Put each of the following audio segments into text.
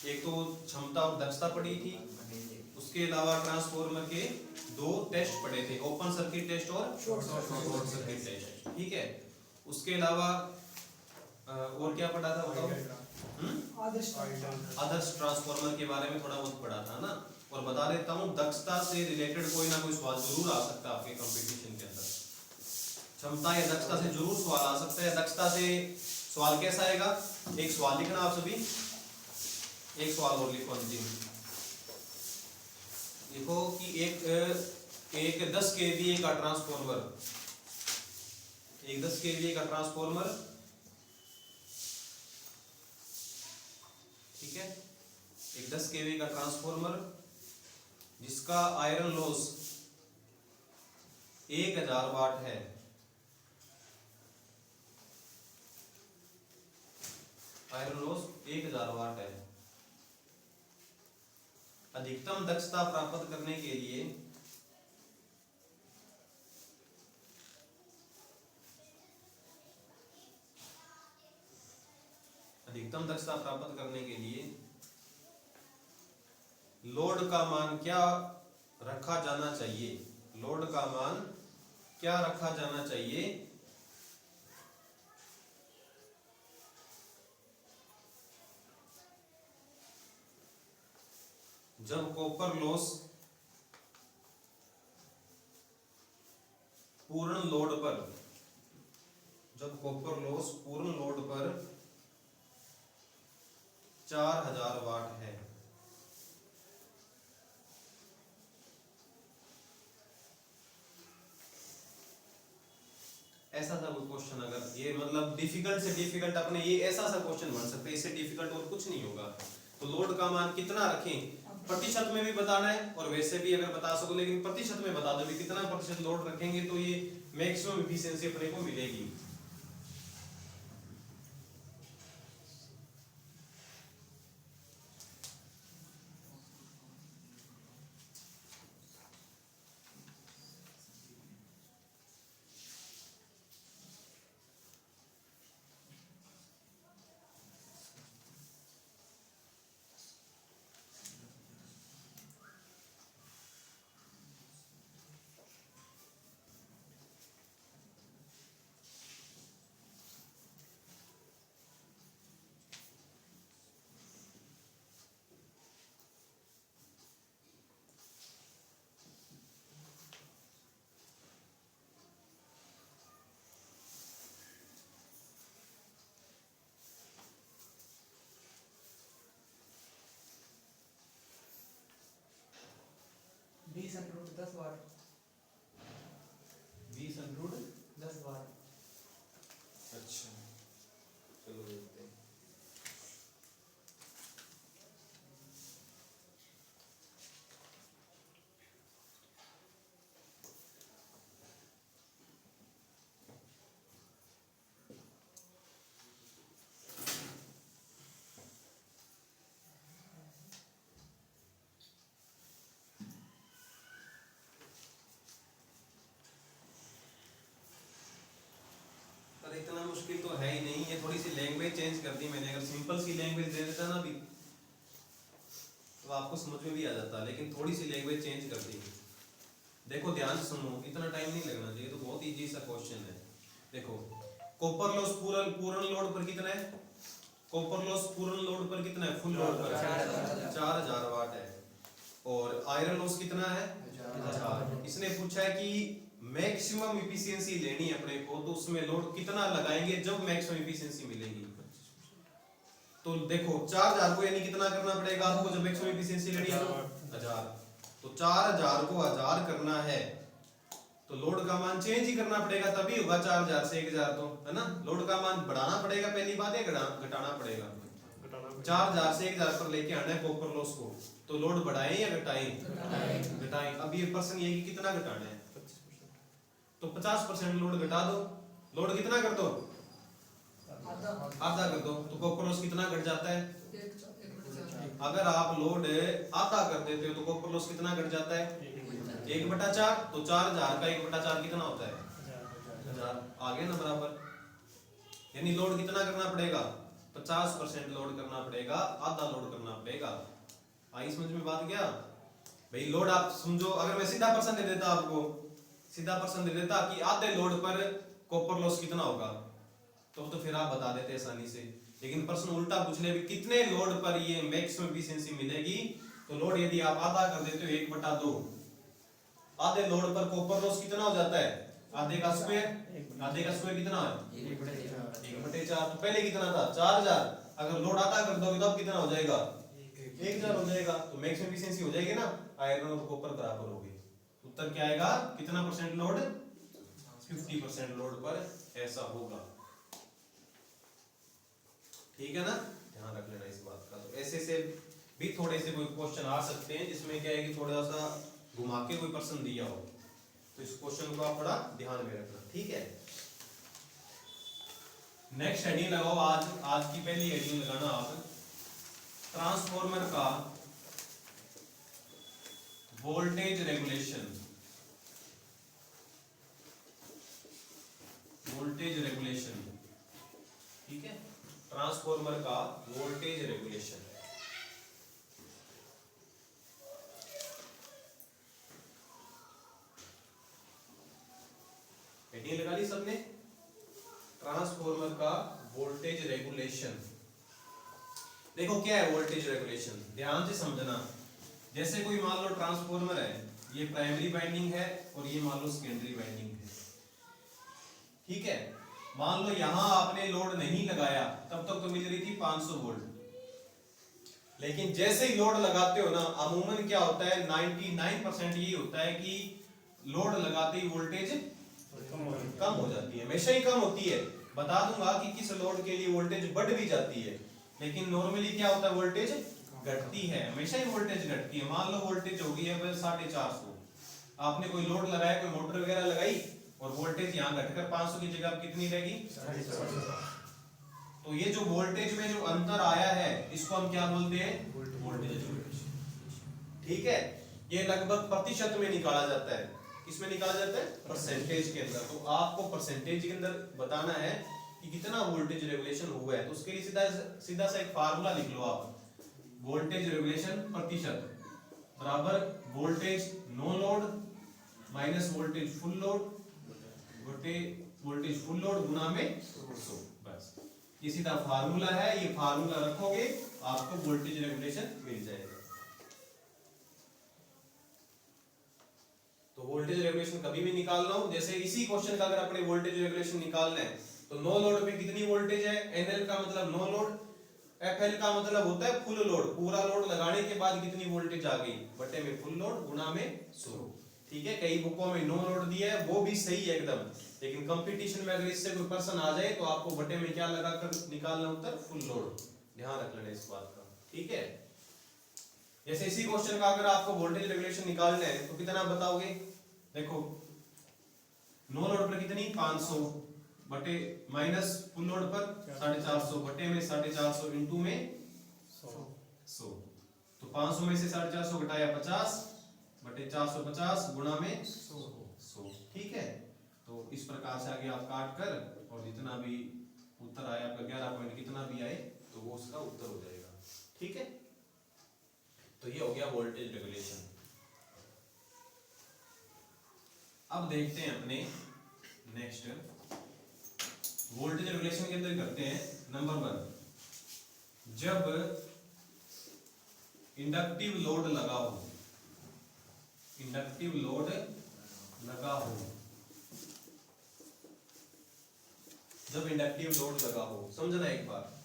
एक तो क्षमता और दक्षता पड़ी थी, उसके अलावा ट्रांसफॉर्मर के दो टेस्ट पड़े थे, ओपन सर्किट टेस्ट और शॉर्ट सर्किट टेस्ट, ठीक है। उसके अलावा और क्या पढ़ा था बताओ? आदर्श ट्रांसफॉर्मर के बारे में थोड़ा बहुत पढ़ा था ना। और बता देता हूँ, दक्षता से रिलेटेड कोई ना कोई सवाल जरूर आ सकता है आपके कंपटीशन के अंदर। क्षमता या दक्षता से जरूर सवाल आ सकता है। दक्षता से सवाल कैसा आएगा? एक सवाल लिखना आप सभी, एक सवाल और लिखो अंतिम। लिखो कि एक 10 kVA का ट्रांसफॉर्मर, एक 10 kVA का ट्रांसफॉर्मर, ठीक है, एक 10 kVA का ट्रांसफॉर्मर जिसका आयरन लॉस 1000 वाट है, आयरन लॉस 1000 वाट है। अधिकतम दक्षता प्राप्त करने के लिए अधिकतम दक्षता प्राप्त करने के लिए लोड का मान क्या रखा जाना चाहिए? लोड का मान क्या रखा जाना चाहिए? जब कॉपर लॉस पूर्ण लोड पर, जब कॉपर लॉस पूर्ण लोड पर 4000 वाट है। ऐसा था कोई क्वेश्चन, अगर ये मतलब डिफिकल्ट से डिफिकल्ट अपने ये ऐसा सा क्वेश्चन बन सकता है, इससे डिफिकल्ट और कुछ नहीं होगा। तो लोड का मान कितना रखें, प्रतिशत में भी बताना है और वैसे भी अगर बता सको, लेकिन प्रतिशत में बता दो भी कितना प्रतिशत लोड रखेंगे तो ये मैक्सिमम एफिशिएंसी अपने को मिलेगी। बीस अंडरूट 10 वाट, 20 अंडरूट 10 वाट। अच्छा, चलो देखते हैं। पर इतना मुश्किल तो है ही नहीं, ये थोड़ी सी लैंग्वेज चेंज कर दी मैंने। अगर सिंपल सी लैंग्वेज दे देता ना भी तो आपको समझ में भी आ जाता, लेकिन थोड़ी सी लैंग्वेज चेंज कर दी। देखो ध्यान से सुनो, इतना टाइम नहीं लगना चाहिए, तो बहुत इजी सा क्वेश्चन है। देखो, कॉपर लॉस पूर्ण लोड पर कितना है? कॉपर लॉस पूर्ण लोड पर कितना है? फुल लोड पर 4000 वाट है। और आयरन लॉस कितना है? 1000। इसने पूछा है कि मैक्सिमम एफिशिएंसी लेनी है अपने को, तो उसमें लोड कितना लगाएंगे जब मैक्सिमम एफिशिएंसी मिलेगी। तो देखो 4000 को यानी कितना करना पड़ेगा आपको जब मैक्सिमम एफिशिएंसी लेनी है? 1000। तो 4000 को 1000 करना है तो लोड का मान चेंज ही करना पड़ेगा, तभी होगा 4000 से 1000, तो है ना। लोड का मान बढ़ाना पड़ेगा पहली बात है, घटाना पड़ेगा। 4000 से 1000 पर लेके आना है कॉपर लॉस को, तो लोड बढ़ाएं या घटाएं? घटाएं। अब ये प्रश्न ये कि कितना घटाना है, तो 50% लोड घटा दो। लोड कितना कर दो? आधा कर दो, तो कॉपर लॉस कितना घट जाता है? अगर आप लोड आधा कर देते हो तो कॉपर लॉस कितना घट जाता है? 1/4। तो 4000 का 1/4 कितना होता है? 1000। आ गया ना बराबर। यानी लोड कितना करना पड़ेगा? 50% लोड करना पड़ेगा, आधा लोड करना पड़ेगा। आई समझ में बात क्या भाई? लोड आप समझो, अगर मैं सीधा पर्सन दे देता आपको, सीधा पर्सन दे देता कि आधे लोड पर कॉपर लॉस कितना होगा, तो फिर आप बता देते आसानी से। लेकिन प्रश्न उल्टा पूछ ले, कितने लोड पर ये मैक्सिमम एफिशिएंसी मिलेगी, तो लोड यदि आप आधा कर देते हो 1/2, आधे लोड पर कॉपर लॉस कितना हो जाता है? आधे का स्क्वायर, आधे का स्क्वायर कितना है? 1/4। तो पहले कितना था? 4000। अगर लोड आधा कर दोगे तो अब कितना हो जाएगा? 1000 हो जाएगा। तो मैक्सिमम एफिशिएंसी हो जाएगी ना, आयरन और कॉपर बराबर हो गए। उत्तर क्या आएगा? कितना परसेंट लोड? 50% लोड पर ऐसा होगा। ठीक है ना, ध्यान रख लेना इस बात का। तो ऐसे से भी थोड़े से कोई क्वेश्चन आ सकते हैं जिसमें क्या है कि थोड़ा सा घुमा के कोई प्रश्न दिया हो, तो इस क्वेश्चन को आप थोड़ा ध्यान में रखना। ठीक है, नेक्स्ट हेडिंग लगाओ। आज की पहली हेडिंग लगाना आप, ट्रांसफॉर्मर का वोल्टेज रेगुलेशन। वोल्टेज रेगुलेशन, ठीक है, ट्रांसफॉर्मर का वोल्टेज रेगुलेशन। हेडिंग लगा ली सबने? ट्रांसफॉर्मर का वोल्टेज रेगुलेशन। देखो क्या है वोल्टेज रेगुलेशन, ध्यान से समझना। जैसे कोई मान लो ट्रांसफॉर्मर है, ये प्राइमरी वाइंडिंग है और ये मान लो सेकेंडरी वाइंडिंग है। ठीक है, मान लो यहां आपने लोड नहीं लगाया, तब तक तो मिल रही थी 500 वोल्ट। लेकिन जैसे ही लोड लगाते हो ना, अमूमन क्या होता है, 99% ये होता है कि लोड लगाते ही वोल्टेज कम हो जाती है, हमेशा ही कम होती है। बता दूंगा कि किस लोड के लिए वोल्टेज बढ़ भी जाती है, लेकिन नॉर्मली क्या होता है, वोल्टेज घटती है, हमेशा ही वोल्टेज घटती है। मान लो वोल्टेज होगी है 450, आपने कोई लोड लगाया, कोई मोटर वगैरह लगाई, और वोल्टेज यहाँ घटकर 500 की जगह कितनी रहेगी? 450। तो ये जो वोल्टेज में जो अंतर आया है, इसको हम क्या बोलते हैं? Voltage regulation. ठीक है, ये लगभग प्रतिशत में निकाला जाता है। किसमें निकाला जाता है? परसेंटेज के अंदर। तो आपको परसेंटेज के अंदर बताना है कि कितना वोल्टेज रेगुलेशन हुआ है। तो उसके लिए सीधा सा एक फार्मूला लिख लो आप, वोल्टेज रेगुलेशन प्रतिशत बराबर voltage no load minus voltage full load, voltage full load गुना में 100। बस ये सीधा फार्मूला है, ये फार्मूला रखोगे आपको वोल्टेज रेगुलेशन मिल जाएगा। तो वोल्टेज रेगुलेशन कभी भी निकालना हो, जैसे इसी क्वेश्चन का अगर अपने वोल्टेज रेगुलेशन निकालना है, तो नो लोड पे कितनी वोल्टेज है? एनएल का मतलब नो लोड, एफएल का मतलब होता है फुल लोड, पूरा लोड लगाने के बाद कितनी वोल्टेज आ गई, बटे में फुल लोड गुना में 100। ठीक है, कई बुकों में नो लोड दिया है, वो भी सही है एकदम, लेकिन कंपटीशन में अगर इससे कोई पर्सन आ जाए तो आपको बटे में क्या लगाकर निकालना उत्तर? Full load. ध्यान रख लेना इस बात का। ठीक है, जैसे इसी क्वेश्चन का अगर आपको वोल्टेज रेगुलेशन निकालना है तो कितना बताओगे? देखो नो लोड पर कितनी? 500 बटे माइनस फुल लोड पर 450 बटे में 450 इंटू में 100। तो 500 में से 450 घटाया 50 बटे 450 गुणा में 100। ठीक है, तो इस प्रकार से आगे आप काट कर, और जितना भी उत्तर आया आपका 11 पॉइंट कितना भी आए तो वो उसका उत्तर हो जाएगा। ठीक है, तो ये हो गया वोल्टेज रेगुलेशन। अब देखते हैं अपने नेक्स्ट वोल्टेज रेगुलेशन के अंदर करते हैं नंबर 1, जब इंडक्टिव लोड लगा हो, इंडक्टिव लोड लगा हो, जब इंडक्टिव लोड लगा हो, समझना एक बार।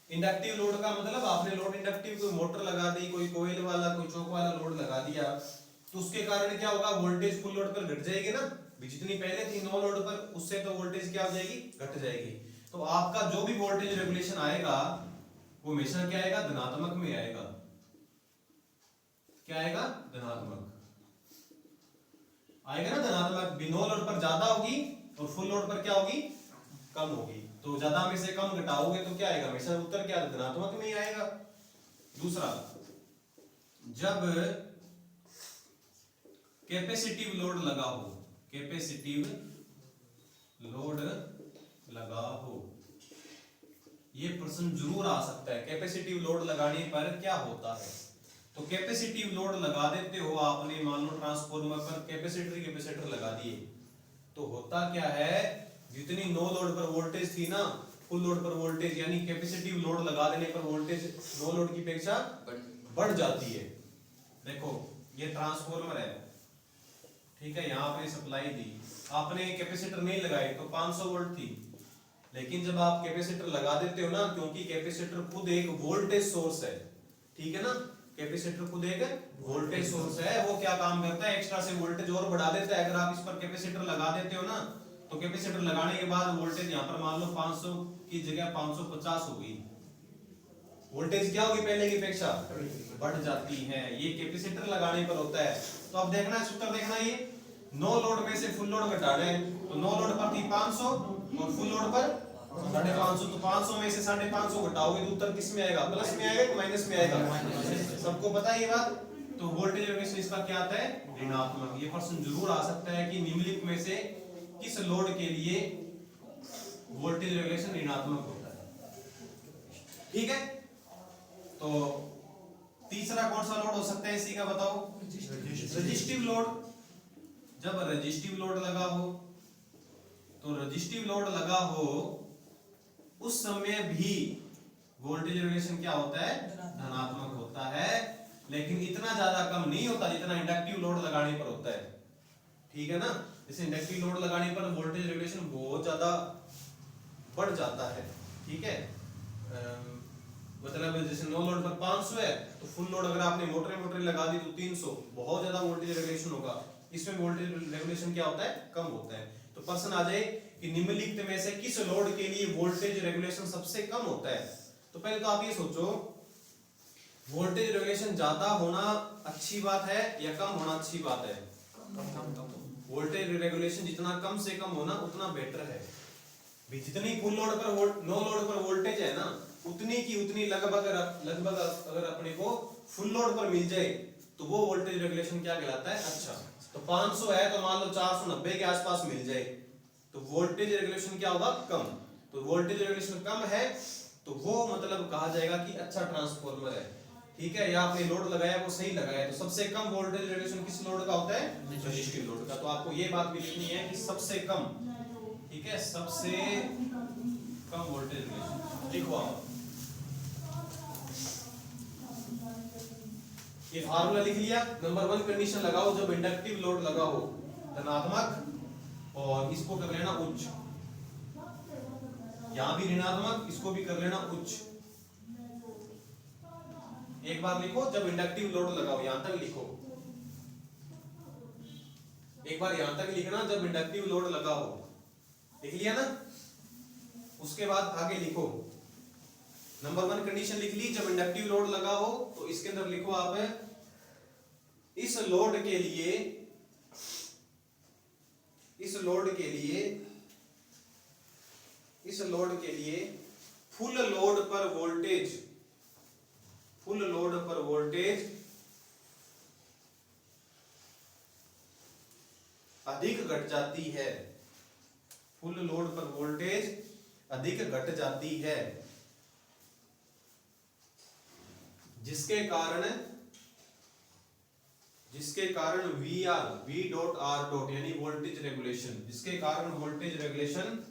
इंडक्टिव लोड का मतलब आपने लोड इंडक्टिव, कोई मोटर लगा दी, कोई कोयल वाला, कोई चौक वाला लोड लगा दिया, तो उसके कारण क्या होगा? वोल्टेज फुल लोड पर घट जाएगी ना, जितनी पहले थी नो लोड पर, उससे तो वोल्टेज क्या हो जाएगी? घट जाएगी। तो आपका जो भी वोल्टेज रेगुलेशन आएगा वो हमेशा क्या आएगा? धनात्मक में आएगा। क्या आएगा? धनात्मक आएगा ना, धनात्मक। नो लोड पर ज्यादा होगी और फुल लोड पर क्या होगी? कम होगी। तो ज्यादा में से कम घटाओगे तो क्या आएगा? हमेशा उत्तर क्या? धनात्मक में ही आएगा। दूसरा, जब कैपेसिटिव लोड लगा हो, कैपेसिटिव लोड लगा हो, ये प्रश्न जरूर आ सकता है, कैपेसिटिव लोड लगाने पर क्या होता है। तो कैपेसिटिव लोड लगा देते हो आपने, मान लो ट्रांसफार्मर पर कैपेसिटर लगा दिए, तो होता क्या है, जितनी नो लोड पर वोल्टेज थी ना, फुल लोड पर वोल्टेज यानी कैपेसिटिव लोड लगा देने पर वोल्टेज नो लोड की अपेक्षा बढ़ जाती है। देखो ये ट्रांसफार्मर है, ठीक है, यहाँ पे सप्लाई दी, आपने कैपेसिटर नहीं लगाए तो 500 वोल्ट थी, लेकिन जब आप कैपेसिटर लगा देते हो ना, क्योंकि कैपेसिटर खुद एक वोल्टेज सोर्स है, ठीक है ना, कैपेसिटर खुद एक वोल्टेज सोर्स है, वो क्या काम करता है, एक्स्ट्रा से वोल्टेज और बढ़ा देता है। अगर आप इस पर कैपेसिटर लगा देते हो ना, तो कैपेसिटर लगाने के बाद वोल्टेज यहाँ पर मान लो 500 की जगह 550 हो गई, वोल्टेज क्या होगी पहले की अपेक्षा बढ़ जाती है। ये कैपेसिटर लगाने पर होता है। तो अब देखना सूत्र देखना, ये नो लोड में से फुल लोड घटाना है, तो नो लोड पर थी 500 और फुल लोड पर 550, तो 500 में से 550 घटाओगे तो उत्तर किस में आएगा, प्लस में आएगा कि माइनस में आएगा, सबको पता है ये बात। तो वोल्टेज रेगुलेशन इसका क्या आता है, ऋणात्मक। ये प्रश्न जरूर आ सकता है कि निम्नलिखित में से किस लोड के लिए वोल्टेज रेगुलेशन ऋणात्मक होता है, ठीक है। तो तीसरा कौन सा लोड हो सकता है इसी का बताओ, रेजिस्टिव लोड। जब रेजिस्टिव लोड लगा हो, तो रेजिस्टिव लोड लगा हो उस समय भी वोल्टेज रेगुलेशन क्या होता है, धनात्मक होता है, लेकिन इतना ज्यादा कम नहीं होता जितना इंडक्टिव लोड लगाने पर होता है, ठीक है ना। जैसे इंडक्टिव लोड लगाने पर वोल्टेज रेगुलेशन बहुत ज्यादा बढ़ जाता है, ठीक है। मतलब जैसे नो लोड पर 500 है, तो फुल लोड अगर आपने मोटर लगा दी तो 300, बहुत ज्यादा वोल्टेज रेगुलेशन होगा। इसमें वोल्टेज रेगुलेशन क्या होता है, कम होता है। तो प्रश्न आ जाए कि निम्नलिखित में से किस लोड के लिए वोल्टेज रेगुलेशन सबसे कम होता है। तो पहले तो आप ये सोचो, वोल्टेज रेगुलेशन ज्यादा होना अच्छी बात है या कम होना अच्छी बात है। वोल्टेज रेगुलेशन जितना कम से कम होना उतना बेटर है। जितनी फुल लोड पर नो लोड पर वोल्टेज है ना, उतनी की उतनी लगभग अगर अपने को फुल लोड पर मिल जाए तो वो वोल्टेज रेगुलेशन क्या कहलाता है, अच्छा। तो 500 है तो मान लो 490 के आसपास मिल जाए तो वोल्टेज रेगुलेशन क्या होगा, कम। तो वोल्टेज रेगुलेशन कम है तो वो मतलब कहा जाएगा कि अच्छा ट्रांसफार्मर है, ठीक है, या आपने लोड लगाया वो सही लगाया। तो सबसे कम वोल्टेज रेगुलेशन किस लोड का होता है, रेजिस्टिव लोड का। तो आपको ये बात भी लिखनी है कि सबसे कम, ठीक है, सबसे कम वोल्टेज रेगुलेशन लिखो आप। ये फार्मूला लिख लिया। नंबर 1 कंडीशन लगाओ, जब इंडक्टिव लोड लगा हो धनात्मक, और इसको कर लेना उच्च, यहां भी ऋणात्मक, इसको भी कर लेना उच्च। एक बार लिखो, जब इंडक्टिव लोड लगाओ, यहां तक लिखो, एक बार यहां तक लिखना, जब इंडक्टिव लोड लगा हो, लिख लिया ना। उसके बाद आगे लिखो, नंबर 1 कंडीशन लिख ली, जब इंडक्टिव लोड लगा हो, तो इसके अंदर लिखो आप, इस लोड के लिए, इस लोड के लिए, इस लोड के लिए फुल लोड पर वोल्टेज, फुल लोड पर वोल्टेज अधिक घट जाती है, फुल लोड पर वोल्टेज अधिक घट जाती है, जिसके कारण V डॉट R डॉट यानी वोल्टेज रेगुलेशन, जिसके कारण वोल्टेज रेगुलेशन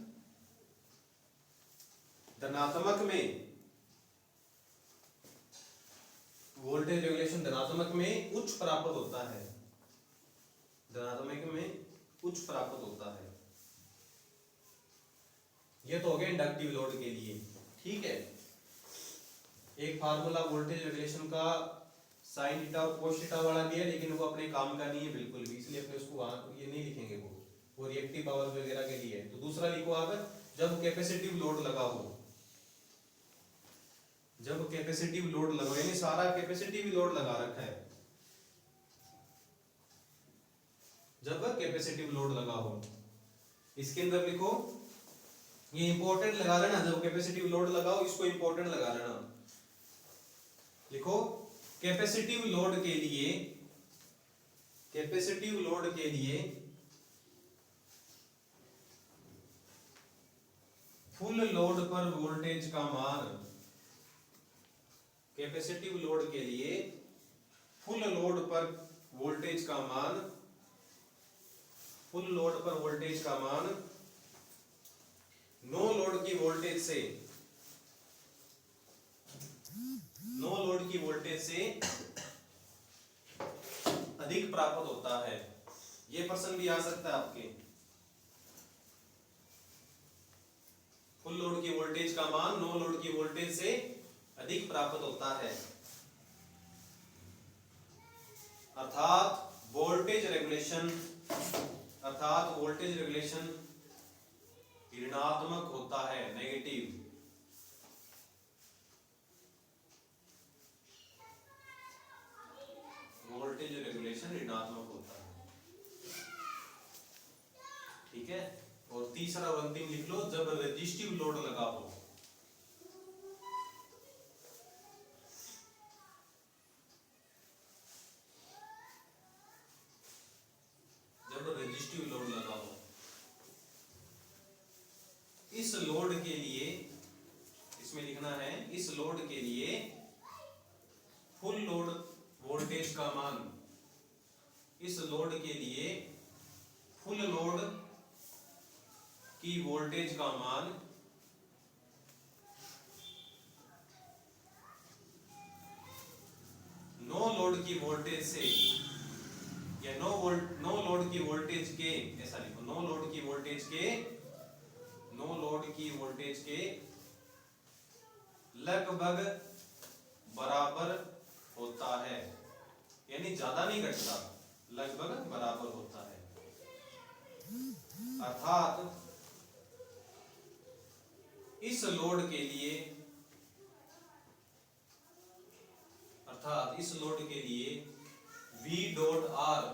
धनात्मक में, वोल्टेज रेगुलेशन धनात्मक में उच्च प्राप्त होता है, धनात्मक में उच्च प्राप्त होता है। यह तो हो गया इंडक्टिव लोड के लिए, ठीक है। एक फार्मूला वोल्टेज रेगुलेशन का साइन थीटा और कोस थीटा वाला भी है, लेकिन वो अपने काम का नहीं है बिल्कुल भी, इसलिए अपने उसको ये नहीं लिखेंगे, वो रिएक्टिव पावर वगैरह के लिए है। तो दूसरा लिखो आप, जब कैपेसिटिव लोड लगा हो, जब कैपेसिटिव लोड लगा, यानी सारा कैपेसिटिव लोड लगा रखा है, जब कैपेसिटिव लोड लगा हो, इसके अंदर लिखो, ये इंपॉर्टेंट लगा लेना, जब कैपेसिटिव लोड लगाओ इसको इंपॉर्टेंट लगा लेना। लिखो, कैपेसिटिव लोड के लिए, कैपेसिटिव लोड के लिए फुल लोड पर वोल्टेज का मान, कैपेसिटिव लोड के लिए फुल लोड पर वोल्टेज का मान, फुल लोड पर वोल्टेज का मान नो लोड की वोल्टेज से, नो लोड की वोल्टेज से अधिक प्राप्त होता है। यह प्रश्न भी आ सकता है आपके, फुल लोड की वोल्टेज का मान नो लोड की वोल्टेज से अधिक प्राप्त होता है, अर्थात वोल्टेज रेगुलेशन, अर्थात वोल्टेज रेगुलेशन ऋणात्मक होता है, नेगेटिव। वोल्टेज रेगुलेशन ऋणात्मक होता है, ठीक है। और तीसरा और अंतिम लिख लो, जब रेजिस्टिव लोड लगा हो, जब रेजिस्टिव लोड लगा हो, इस लोड के लिए, इसमें लिखना है, इस लोड के लिए फुल लोड वोल्टेज का मान, इस लोड के लिए फुल लोड की वोल्टेज का मान नो लोड की वोल्टेज से, या नो लोड की वोल्टेज के, ऐसा लिखो, नो लोड की वोल्टेज के, नो लोड की वोल्टेज के लगभग बराबर होता है, यानी ज्यादा नहीं घटता, लगभग बराबर होता है, अर्थात इस लोड के लिए, अर्थात इस लोड के लिए V डॉट R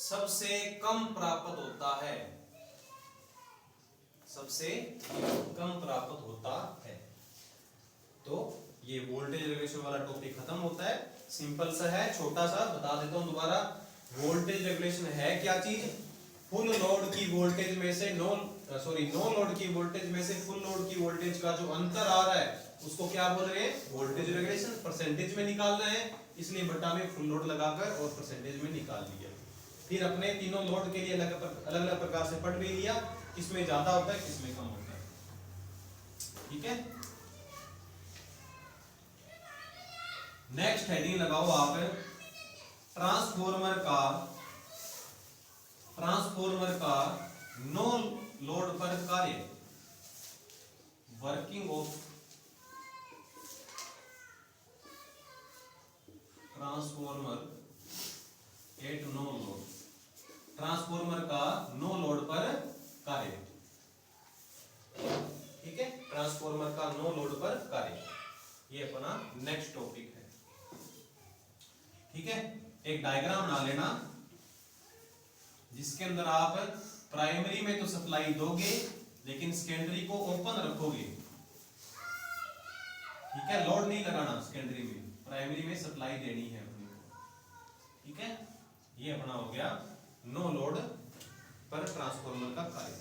सबसे कम प्राप्त होता है, सबसे कम प्राप्त होता है। तो ये वोल्टेज रेगुलेशन वाला टॉपिक खत्म होता है, सिंपल सा है, छोटा सा, बता देता हूं दोबारा। वोल्टेज रेगुलेशन है क्या चीज? फुल लोड की वोल्टेज में से नो लोड की वोल्टेज में से फुल लोड की वोल्टेज का जो अंतर आ रहा है उसको क्या बोल रहे हैं? Voltage regulation. परसेंटेज में निकालना है, इसलिए बटा में फुल लोड लगाकर और परसेंटेज में निकाल लिया। फिर अपने तीनों लोड के लिए अलग अलग प्रकार से पढ़ भी लिया, किसमें ज्यादा होता है किसमें कम होता है, ठीक है। नेक्स्ट हेडिंग लगाओ आप, ट्रांसफॉर्मर का नो लोड पर कार्य, working of transformer at no load, transformer का नो लोड पर कार्य, ठीक है। ट्रांसफॉर्मर का नो लोड पर कार्य, ये अपना नेक्स्ट टॉपिक है, ठीक है। एक डायग्राम बना लेना जिसके अंदर आप प्राइमरी में तो सप्लाई दोगे लेकिन सेकेंडरी को ओपन रखोगे, ठीक है। लोड नहीं लगाना सेकेंडरी में, प्राइमरी में सप्लाई देनी है अपनी को, ठीक है। ये अपना हो गया नो लोड पर ट्रांसफॉर्मर का कार्य।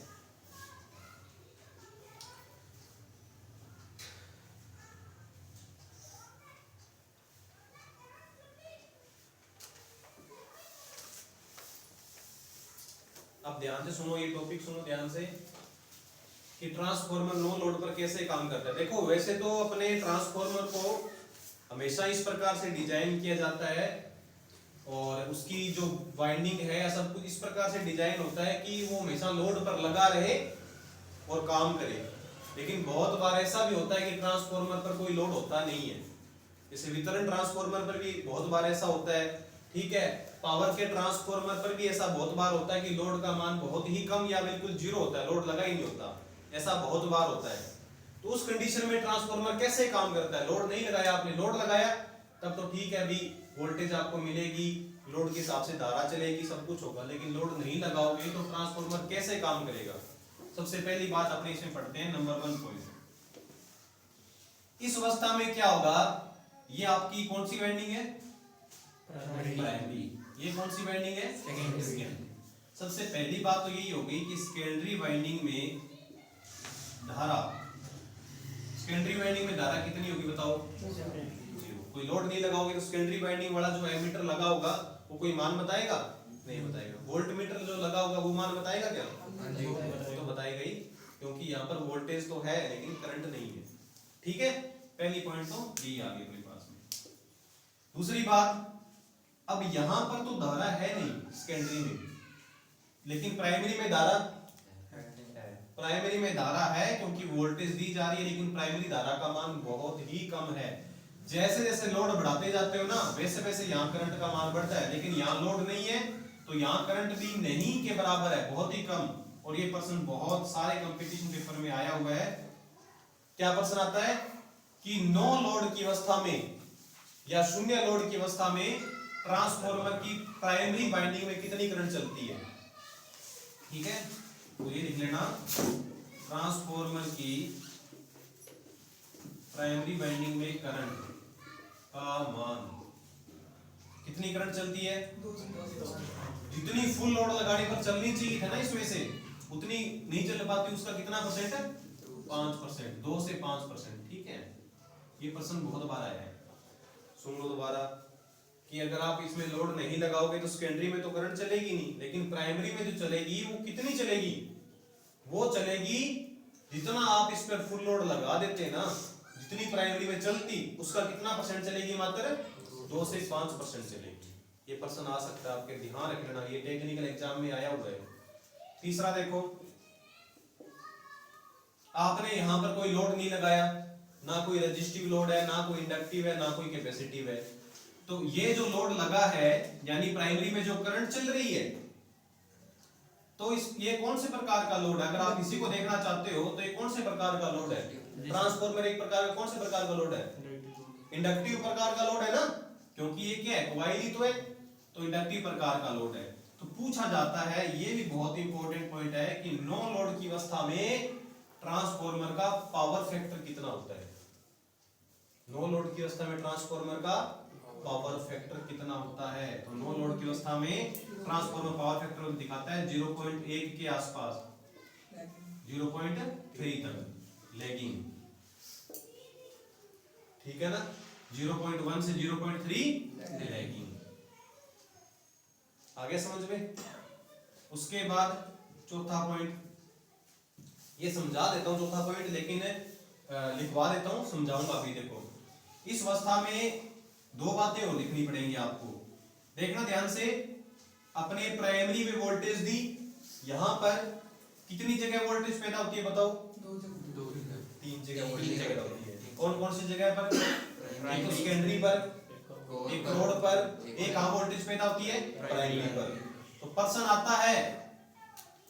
अब ध्यान से सुनो, ये टॉपिक सुनो ध्यान से कि ट्रांसफॉर्मर नो लोड पर कैसे काम करता है। देखो वैसे तो अपने ट्रांसफॉर्मर को हमेशा इस प्रकार से डिजाइन किया जाता है और उसकी जो वाइंडिंग है सब कुछ इस प्रकार से डिजाइन होता है कि वो हमेशा लोड पर लगा रहे और काम करे। लेकिन बहुत बार ऐसा भी होता है कि ट्रांसफॉर्मर पर कोई लोड होता नहीं है, जैसे वितरण ट्रांसफॉर्मर पर भी बहुत बार ऐसा होता है, ठीक है। पावर के ट्रांसफॉर्मर पर भी ऐसा बहुत बार होता है कि लोड का मान बहुत ही कम या बिल्कुल जीरो होता है, लोड लगा ही नहीं होता, ऐसा बहुत बार होता है। तो उस कंडीशन में ट्रांसफॉर्मर कैसे काम करता है? लोड नहीं लगाया आपने, लोड लगाया तब तो ठीक है, अभी वोल्टेज आपको मिलेगी, लोड के हिसाब से धारा चलेगी, सब कुछ होगा। लेकिन लोड नहीं लगाओगे तो ट्रांसफॉर्मर कैसे काम करेगा? सबसे पहली बात अपने इसमें पढ़ते हैं, नंबर 1 पॉइंट। इस अवस्था में क्या होगा? ये आपकी कौन सी वाइंडिंग है? प्राइमरी। ये कौन सी वाइंडिंग है? सेकेंडरी। सबसे पहली बात तो यही होगी कि सेकेंडरी वाइंडिंग में धारा, सेकेंडरी वाइंडिंग में धारा कितनी होगी बताओ? 0। कोई लोड नहीं लगाओगे तो सेकेंडरी वाइंडिंग वाला जो एमीटर लगा होगा वो कोई मान बताएगा? नहीं बताएगा। वोल्ट मीटर जो लगा होगा वो मान बताएगा क्या? वो तो बताएगा ही, क्योंकि यहाँ पर वोल्टेज तो है लेकिन करंट नहीं है। ठीक है, पहली पॉइंट तो यही आ गई अपने पास में। दूसरी बात, अब यहां पर तो धारा है नहीं सेकेंडरी में, लेकिन प्राइमरी में धारा है। प्राइमरी में धारा है क्योंकि वोल्टेज दी जा रही है, लेकिन प्राइमरी धारा का मान बहुत ही कम है। जैसे जैसे लोड बढ़ाते जाते हो ना वैसे वैसे यहाँ करंट का मान बढ़ता है, लेकिन यहाँ लोड नहीं है तो यहाँ करंट भी नहीं के बराबर है, बहुत ही कम। और ये प्रश्न बहुत सारे कंपटीशन पेपर में आया हुआ है। क्या प्रश्न आता है कि नो लोड की अवस्था में या शून्य लोड की अवस्था में ट्रांसफॉर्मर की प्राइमरी वाइंडिंग में कितनी करंट चलती है? ठीक है, तो ये लिख लेना, ट्रांसफॉर्मर की प्राइमरी वाइंडिंग में करंट का मान, कितनी करंट चलती है? जितनी फुल लोड लगाने पर चलनी चाहिए है ना इसमें से, उतनी नहीं चल पाती, उसका कितना परसेंट है? 5%, 2 से 5%। ठीक है, ये प्रश्न बहुत बार आया है। सुन लो दोबारा कि अगर आप इसमें लोड नहीं लगाओगे तो सेकेंडरी में तो करंट चलेगी नहीं, लेकिन प्राइमरी में जो चलेगी वो कितनी चलेगी? वो चलेगी जितना आप इस पर फुल लोड लगा देते हैं ना, जितनी प्राइमरी में चलती उसका कितना परसेंट चलेगी? मात्र 2 से 5% चलेगी। ये प्रश्न आ सकता है, आपके ध्यान रख लेना, ये टेक्निकल एग्जाम में आया हुआ है। तीसरा देखो, आपने यहां पर कोई लोड नहीं लगाया, ना कोई रेजिस्टिव लोड है, ना कोई इंडक्टिव है, ना कोई कैपेसिटिव है, तो ये जो लोड लगा है यानी प्राइमरी में जो करंट चल रही है, तो ये कौन से प्रकार का लोड है? अगर आप इसी को देखना चाहते हो तो ये कौन से प्रकार का लोड है? ट्रांसफॉर्मर एक प्रकार का, कौन से प्रकार का लोड है? इंडक्टिव प्रकार का लोड है ना, क्योंकि ये क्या है? कॉइल ही तो है, तो इंडक्टिव प्रकार का लोड है। तो पूछा जाता है, ये भी बहुत इंपॉर्टेंट पॉइंट है कि नो लोड की अवस्था में ट्रांसफॉर्मर का पावर फैक्टर कितना होता है? नो लोड की अवस्था में ट्रांसफॉर्मर का पावर फैक्टर कितना होता है? तो नो लोड की अवस्था में ट्रांसफॉर्मर पावर फैक्टर दिखाता है 0.1 के आसपास, 0.3 तक लैगिंग। ठीक है ना, 0.1 से 0.3 लैगिंग। आगे समझ में? उसके बाद चौथा पॉइंट, ये समझा देता हूं चौथा पॉइंट, लेकिन लिखवा देता हूं, समझाऊंगा अभी। देखो, इस अवस्था में 2 बातें और लिखनी पड़ेंगी आपको, देखना ध्यान से। अपने प्राइमरी में वोल्टेज दी, यहां पर कितनी जगह वोल्टेज पैदा होती है बताओ? 3 जगह वोल्टेज पैदा होती है। कौन कौन सी जगह पर? एक तो सेकेंडरी पर, एक रोड पर, एक कहां वोल्टेज पैदा होती है? प्राइमरी पर। तो प्रश्न आता है,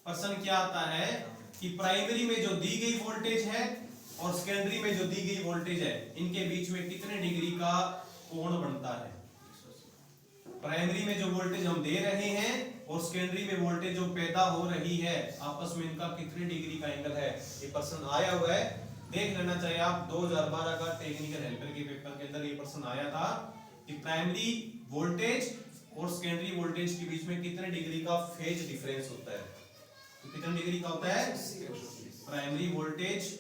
प्रश्न क्या आता है कि प्राइमरी में जो दी गई वोल्टेज है और सेकेंडरी में जो दी गई वोल्टेज है, इनके बीच में कितने डिग्री का कोण बनता है? प्राइमरी में जो वोल्टेज हम दे रहे हैं और सेकेंडरी में वोल्टेज जो पैदा हो रही है, आपस में इनका कितने डिग्री का एंगल है? ये प्रश्न आया हुआ है, देख लेना चाहिए आप। 2012 का टेक्निकल हेल्पर के पेपर के अंदर ये प्रश्न आया था कि प्राइमरी वोल्टेज और सेकेंडरी वोल्टेज के बीच में कितने डिग्री का फेज डिफरेंस होता है? तो कितने डिग्री का होता है प्राइमरी वोल्टेज,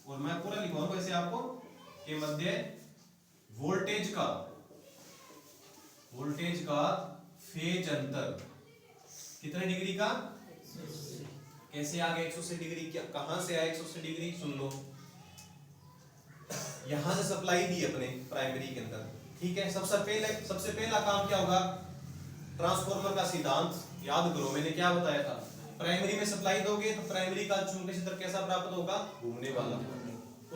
और मैं पूरा लिखवाऊंगा ऐसे आपको, के मध्य वोल्टेज का फेज अंतर कितने डिग्री का? कैसे आ गया 180 डिग्री? क्या कहां से आया 180 डिग्री? सुन लो, यहां से सप्लाई दी अपने प्राइमरी के अंदर, ठीक है। सबसे पहला काम क्या होगा? ट्रांसफॉर्मर का सिद्धांत याद करो, मैंने क्या बताया था? प्राइमरी में सप्लाई दोगे तो प्राइमरी का चुंबकीय क्षेत्र कैसा प्राप्त होगा? घूमने वाला।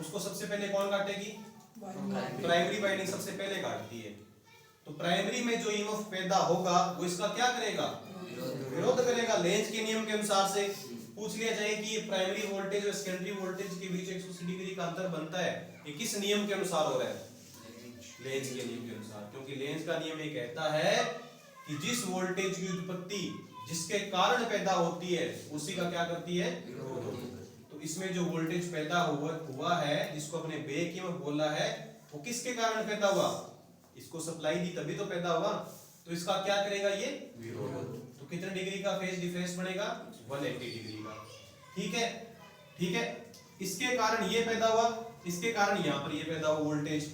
उसको सबसे पहले कौन काटेगी? प्राइमरी वाइंडिंग सबसे पहले काटती है। तो प्राइमरी में जो ईएमएफ पैदा होगा वो इसका क्या करेगा? विरोध करेगा। लेंज के नियम के अनुसार से पूछ लिया जाए कि ये प्राइमरी वोल्टेज और सेकेंडरी वोल्टेज के बीच 180 डिग्री का अंतर बनता है, ये किस नियम के अनुसार हो रहा है? लेंज के नियम के अनुसार। क्योंकि लेंज का नियम ये कहता है कि जिस वोल्टेज की उत्पत्ति जिसके कारण पैदा होती है उसी का क्या करती है? तो इसमें जो वोल्टेज पैदा हुआ है, जिसको अपने बेक ईएमएफ बोला है, वो किसके कारण पैदा हुआ? इसको सप्लाई दी तभी तो पैदा हुआ, तो इसका क्या करेगा? ये विरोध। तो कितने डिग्री का फेज डिफरेंस बनेगा? 180 डिग्री का। ठीक है, ठीक है। इसके कारण ये पैदा हुआ, इसके कारण यहाँ पर ये पैदा हुआ वोल्टेज,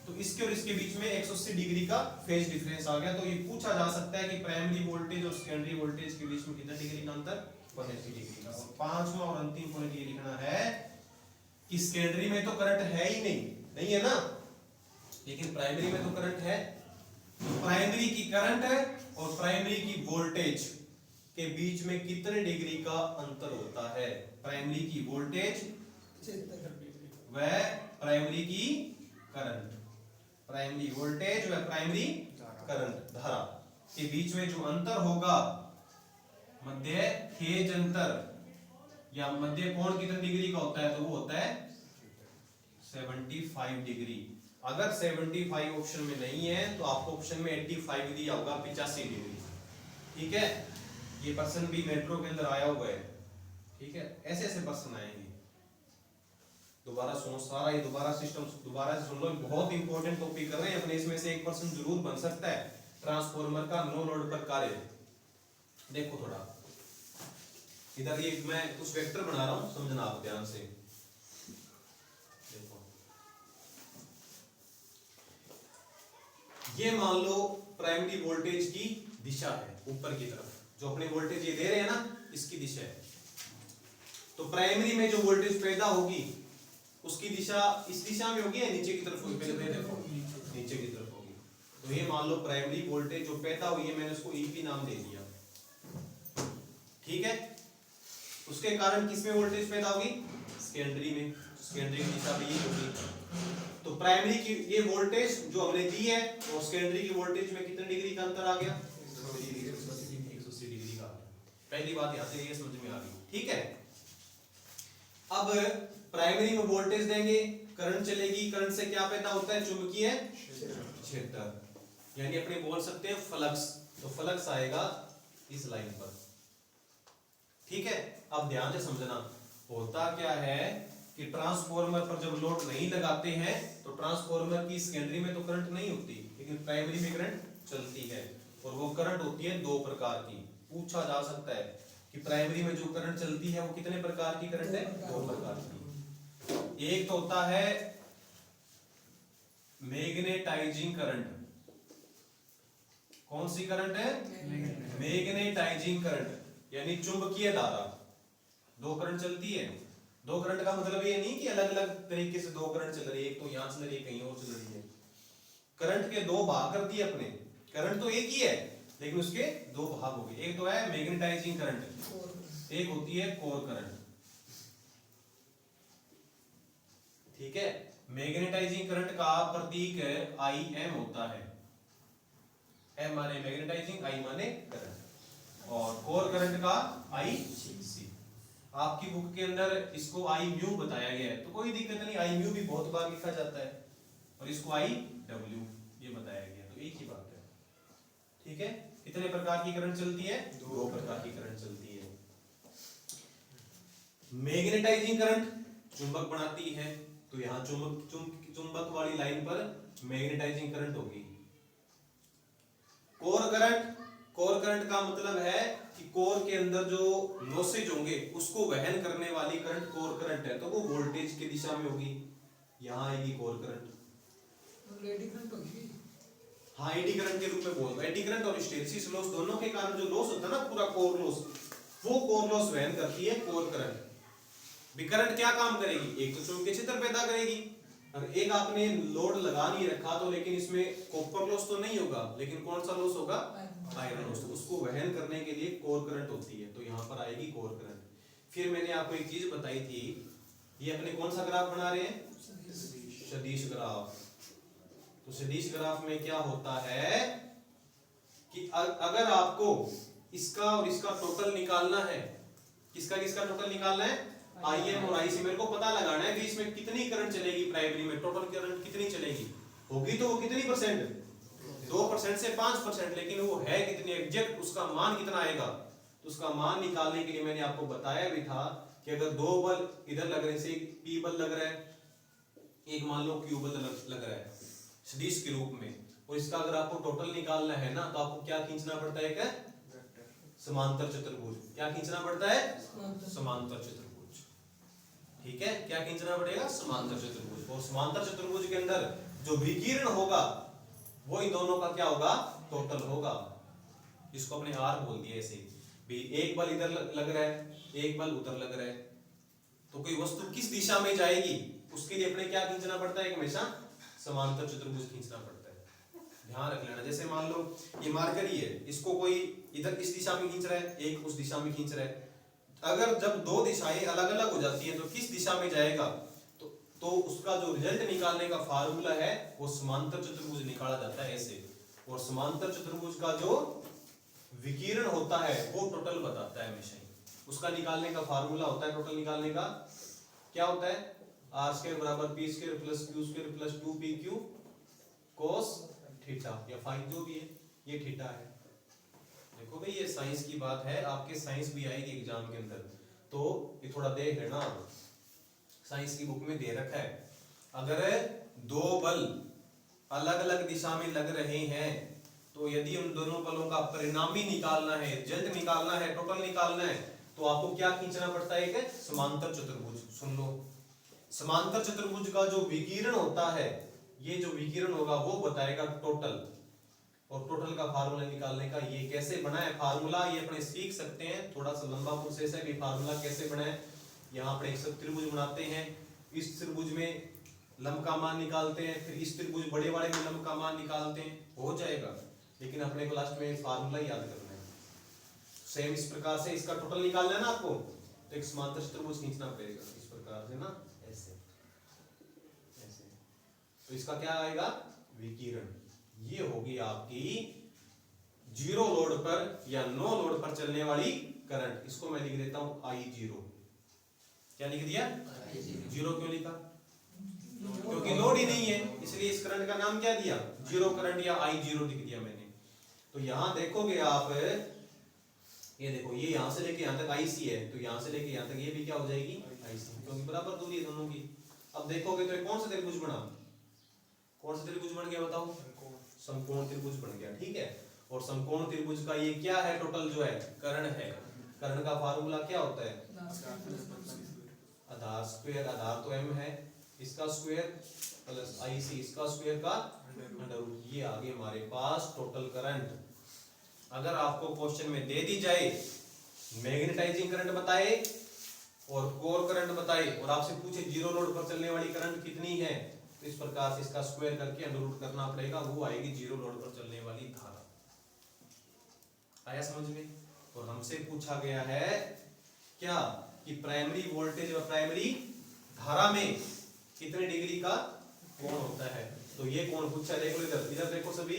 तो इसके और इसके बीच में 180 डिग्री का फेज डिफरेंस आ गया। तो ये पूछा जा सकता है कि प्राइमरी वोल्टेज और सेकेंडरी वोल्टेज के बीच में कितना डिग्री का अंतर, 180 डिग्री का। और पांचवा और अंतिम पॉइंट ये लिखना है कि सेकेंडरी में तो करंट है ही नहीं है ना, लेकिन प्राइमरी में तो करंट है। तो प्राइमरी की करंट और प्राइमरी की वोल्टेज के बीच में कितने डिग्री का अंतर होता है? प्राइमरी की वोल्टेज व प्राइमरी की करंट, प्राइमरी वोल्टेज व प्राइमरी करंट धारा के बीच में जो अंतर होगा, मध्य खेज अंतर या मध्य कोण कितने डिग्री का होता है? तो वो होता है 75 डिग्री। अगर 75 ऑप्शन में नहीं है तो आपको ऑप्शन में 85 दिया होगा, 85 डिग्री। ठीक है, ये पर्सन भी मेट्रो के अंदर आया हुआ है। ठीक है, ऐसे ऐसे पर्सन आएंगे। दोबारा सुनो सारा, ये दोबारा सिस्टम दोबारा से सुन लो, बहुत इंपॉर्टेंट टॉपिक कर रहे हैं अपने, इसमें से एक पर्सन जरूर बन सकता है। ट्रांसफॉर्मर का नो लोड पर कार्य। देखो थोड़ा इधर, ये मैं कुछ वेक्टर बना रहा हूं, समझना आप ध्यान से। देखो ये मान लो प्राइमरी वोल्टेज की दिशा है ऊपर की तरफ, जो अपने वोल्टेज ये दे रहे हैं ना, इसकी दिशा है। तो प्राइमरी में जो वोल्टेज पैदा होगी उसकी दिशा इस दिशा में होगी या नीचे की तरफ होगी? पहले देखो, नीचे की तरफ होगी। तो ये मान लो प्राइमरी वोल्टेज जो पैदा हुई है, मैंने उसको ईपी नाम दे दिया। ठीक है, उसके कारण किसमें वोल्टेज पैदा होगी? सेकेंडरी में। सेकेंडरी की दिशा भी यही होगी। तो प्राइमरी की ये वोल्टेज जो हमने दी है और सेकेंडरी की वोल्टेज में कितने डिग्री का अंतर आ गया? 180 डिग्री का। पहली बात यहां से ये समझ में आ गई। ठीक है, अब प्राइमरी में वोल्टेज देंगे, करंट चलेगी, करंट से क्या पैदा होता है? चुंबकीय क्षेत्र, यानी अपने बोल सकते हैं फ्लक्स। तो फ्लक्स आएगा इस लाइन पर। ठीक है, अब ध्यान से समझना, होता क्या है कि ट्रांसफॉर्मर पर जब लोड नहीं लगाते हैं तो ट्रांसफॉर्मर की सेकेंडरी में तो करंट नहीं होती, लेकिन प्राइमरी में करंट चलती है। और वो करंट होती है दो प्रकार की। पूछा जा सकता है कि प्राइमरी में जो करंट चलती है वो कितने प्रकार की करंट है? दो प्रकार की। एक तो होता है मैग्नेटाइजिंग करंट। कौन सी करंट है? मैग्नेटाइजिंग करंट, यानी चुंबकीय धारा। दो करंट चलती है। दो करंट का मतलब ये नहीं कि अलग अलग तरीके से दो करंट चल रही है, एक तो यहां चल रही है, कहीं और चल रही है। करंट के दो भाग कर दिए अपने। करंट तो एक ही है लेकिन उसके दो भाग हो गए। एक तो है मैग्नेटाइजिंग करंट, एक होती है कोर करंट। ठीक है, मैग्नेटाइजिंग करंट का प्रतीक आई एम होता है। एम माने मैग्नेटाइजिंग, आई माने करंट, और कोर करंट का आई सी। आपकी बुक के अंदर इसको आई म्यू बताया गया है, तो कोई दिक्कत नहीं, आई म्यू भी बहुत बार लिखा जाता है, और इसको आई डब्ल्यू ये बताया गया, तो एक ही बात है। ठीक है, कितने प्रकार की करंट चलती है? दो प्रकार की करंट चलती है। मैग्नेटाइजिंग करंट चुंबक बनाती है, तो यहां चुंबक वाली लाइन पर मैग्नेटाइजिंग करंट होगी। कोर करंट का मतलब है कि कोर के अंदर जो लॉसेज होंगे उसको वहन करने वाली करंट कोर करंट है, तो वो वोल्टेज की दिशा में होगी। यहां आएगी कोर करंट। एडी करंट होगी। हाँ, एडी करंट के रूप में बोलते हैं। एडी करंट और हिस्टैरिसीस लॉस दोनों के कारण जो लॉस होता है ना, पूरा कोर लॉस, वो कोर लॉस वहन करती है कोर करंट। करंट क्या काम करेगी? एक तो चुंबकीय क्षेत्र पैदा करेगी, और एक आपने लोड लगा नहीं रखा तो, लेकिन इसमें कॉपर लॉस तो नहीं होगा, लेकिन कौन सा लॉस होगा? Iron loss. उसको वहन करने के लिए कोर करंट होती है, तो यहां पर आएगी कोर करंट। फिर मैंने आपको एक चीज बताई थी, ये अपने कौन सा ग्राफ बना रहे हैं? सदिश ग्राफ। तो सदिश ग्राफ में क्या होता है कि अगर आपको इसका और इसका टोटल निकालना है, किसका किसका टोटल निकालना है? आई एम और आई सी। मेरे को पता लगाना है कि इसमें कितनी करंट चलेगी प्राइमरी में, टोटल करंट कितनी चलेगी होगी, तो वो कितनी परसेंट? 2% से 5%, लेकिन वो है कितनी एग्जैक्ट, उसका मान कितना आएगा? तो उसका मान निकालने के लिए मैंने आपको बताया भी था कि अगर दो बल इधर लग रहे हैं, पी बल लग रहा है, एक मान लो क्यू बल लग रहा है सदिश के रूप में, और इसका अगर आपको टोटल निकालना है ना, तो आपको क्या खींचना पड़ता है? क्या? समांतर चतुर्भुज। क्या खींचना पड़ता है? समांतर चतुर्भुज। ठीक है, क्या खींचना पड़ेगा? समांतर चतुर्भुज। और समांतर चतुर्भुज के अंदर जो विकीर्ण होगा वो इन दोनों का क्या होगा? टोटल होगा। इसको अपने आर बोल दिया ऐसे भी, एक बल इधर लग रहा है, एक बल उधर लग रहा है, तो कोई वस्तु किस दिशा में जाएगी उसके लिए अपने क्या खींचना पड़ता है? हमेशा समांतर चतुर्भुज खींचना पड़ता है। ध्यान रख लेना। जैसे मान लो ये मार्कर ही है, इसको कोई इधर इस दिशा में खींच रहा है, एक उस दिशा में खींच रहा है। अगर जब दो दिशाएं अलग अलग हो जाती है तो किस दिशा में जाएगा, तो उसका जो रिजल्ट निकालने का फार्मूला है वो समांतर चतुर्भुज निकाला जाता है ऐसे। और समांतर चतुर्भुज का जो विकिरण होता है वो टोटल बताता है हमेशा ही। उसका निकालने का फार्मूला होता है, टोटल निकालने का क्या होता है? आर स्क्वायर बराबर P square plus Q square plus 2pq cos theta या फाइन जो भी है, ये थीटा है। देखो भाई ये साइंस की बात है, आपके साइंस भी आएगी एग्जाम के अंदर, तो ये थोड़ा देख लेना। साइंस की बुक में दे रखा है, अगर दो बल अलग अलग दिशा में लग रहे हैं तो यदि उन दोनों बलों का परिणामी निकालना है, रिजल्ट निकालना है, टोटल निकालना है, तो आपको क्या खींचना पड़ता है? एक समांतर चतुर्भुज। सुन लो, समांतर चतुर्भुज का जो विकिरण होता है, ये जो विकिरण होगा वो बताएगा टोटल। और टोटल का फार्मूला निकालने का ये कैसे बना है फार्मूला, ये अपने सीख सकते हैं। थोड़ा सा लंबा प्रोसेस है कि फार्मूला कैसे बना है। यहाँ पर एक त्रिभुज बनाते हैं, इस त्रिभुज में लंब का मान निकालते हैं, फिर इस त्रिभुज बड़े वाले में लंब का मान निकालते हैं, हो जाएगा। लेकिन अपने को लास्ट में फार्मूला याद करना है। सेम इस प्रकार से इसका टोटल निकालना है ना आपको, तो एक समांतर चतुर्भुज खींचना पड़ेगा इस प्रकार से ना, ऐसे ऐसे। तो इसका क्या आएगा? विकिरण। ये होगी आपकी जीरो लोड पर या नो लोड पर चलने वाली करंट। इसको मैं लिख देता हूं I0। क्या लिख दिया? जीरो क्यों लिखा? क्योंकि लोड ही नहीं है, इसलिए इस करंट का नाम क्या दिया? जीरो करंट या I0 लिख दिया मैंने। तो यहां देखोगे आप, ये देखो ये यहां से लेके यहां तक IC है, तो यहां से लेके यहां तक ये भी क्या हो जाएगी? IC, क्योंकि बराबर दूरी है दोनों की। अब देखोगे तो ये कौन सा त्रिभुज बना? कौन सा त्रिभुज बन गया बताओ? समकोण त्रिभुज बन गया। ठीक है, और समकोण त्रिभुज का ये क्या है? टोटल जो है कर्ण है। कर्ण का फार्मूला क्या होता है? आधार स्क्वायर, आधार तो m है, इसका स्क्वायर प्लस IC इसका स्क्वायर का अंडर रूट। ये आ गई हमारे पास टोटल करंट। अगर आपको क्वेश्चन में दे दी जाए मैग्नेटाइजिंग करंट बताए और कोर करंट बताए और आपसे पूछे जीरो लोड पर चलने वाली करंट कितनी है, तो इस प्रकार से इसका स्क्वायर करके अंडर रूट करना पड़ेगा, वो आएगी जीरो लोड पर चलने वाली धारा। आया समझ में? और हमसे पूछा गया है क्या कि प्राइमरी वोल्टेज और प्राइमरी धारा में कितने डिग्री का कोण होता है। तो ये कोण पूछा है, देखो इधर, इधर देखो सभी,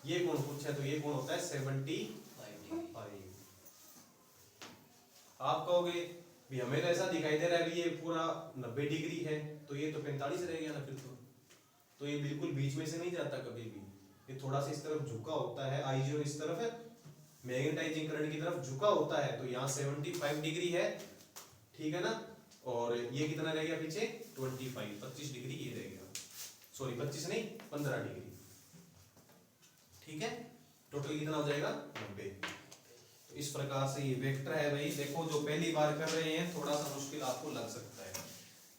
ये कोण पूछा है, तो ये कोण होता है 75। आप कहोगे भी हमें तो ऐसा दिखाई दे रहा है भी ये पूरा 90 डिग्री है, तो ये तो 45 रह गया ना फिर तो ये बिल्कुल बीच में से नहीं जाता कभी भी, ये थोड़ा सा इस तरफ झुका होता है। I0 इस तरफ है, मैग्नेटाइजिंग करंट की तरफ झुका होता है, तो यहाँ 75 डिग्री है, ठीक है ना। और ये कितना रह गया पीछे? 25 डिग्री ये रह गया, सॉरी 25 नहीं 15 डिग्री। ठीक है, टोटल कितना हो जाएगा? 90। तो इस प्रकार से ये वेक्टर है भाई। देखो जो पहली बार कर रहे हैं थोड़ा सा मुश्किल आपको लग सकता है,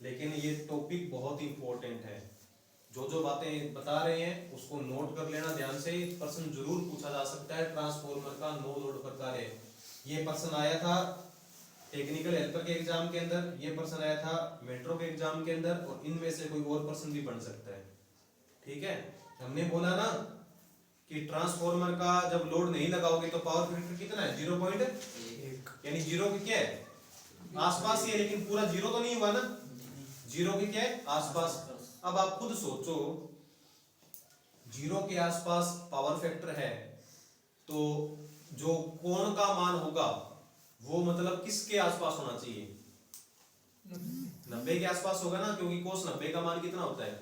लेकिन ये टॉपिक बहुत इंपॉर्टेंट है। जो बातें बता रहे हैं उसको नोट कर लेना ध्यान से, प्रश्न जरूर पूछा जा सकता है। ट्रांसफॉर्मर का नो लोड पर कार्य, ये प्रश्न आया था टेक्निकल हेल्पर के एग्जाम के अंदर, ये प्रश्न आया था मेट्रो के एग्जाम के अंदर, और इनमें से कोई और प्रश्न भी बन सकता है। ठीक है, हमने बोला ना कि ट्रांसफॉर्मर का जब लोड नहीं लगाओगे तो पावर फैक्टर कितना है? 0.1, यानी जीरो के क्या है? आसपास ही है, लेकिन पूरा जीरो तो नहीं हुआ ना, जीरो के क्या है? आसपास। अब आप खुद सोचो, जीरो के आसपास पावर फैक्टर है तो जो कोण का मान होगा वो मतलब किसके आसपास होना चाहिए? 90 के आसपास होगा ना, क्योंकि कोस 90 का मान कितना होता है?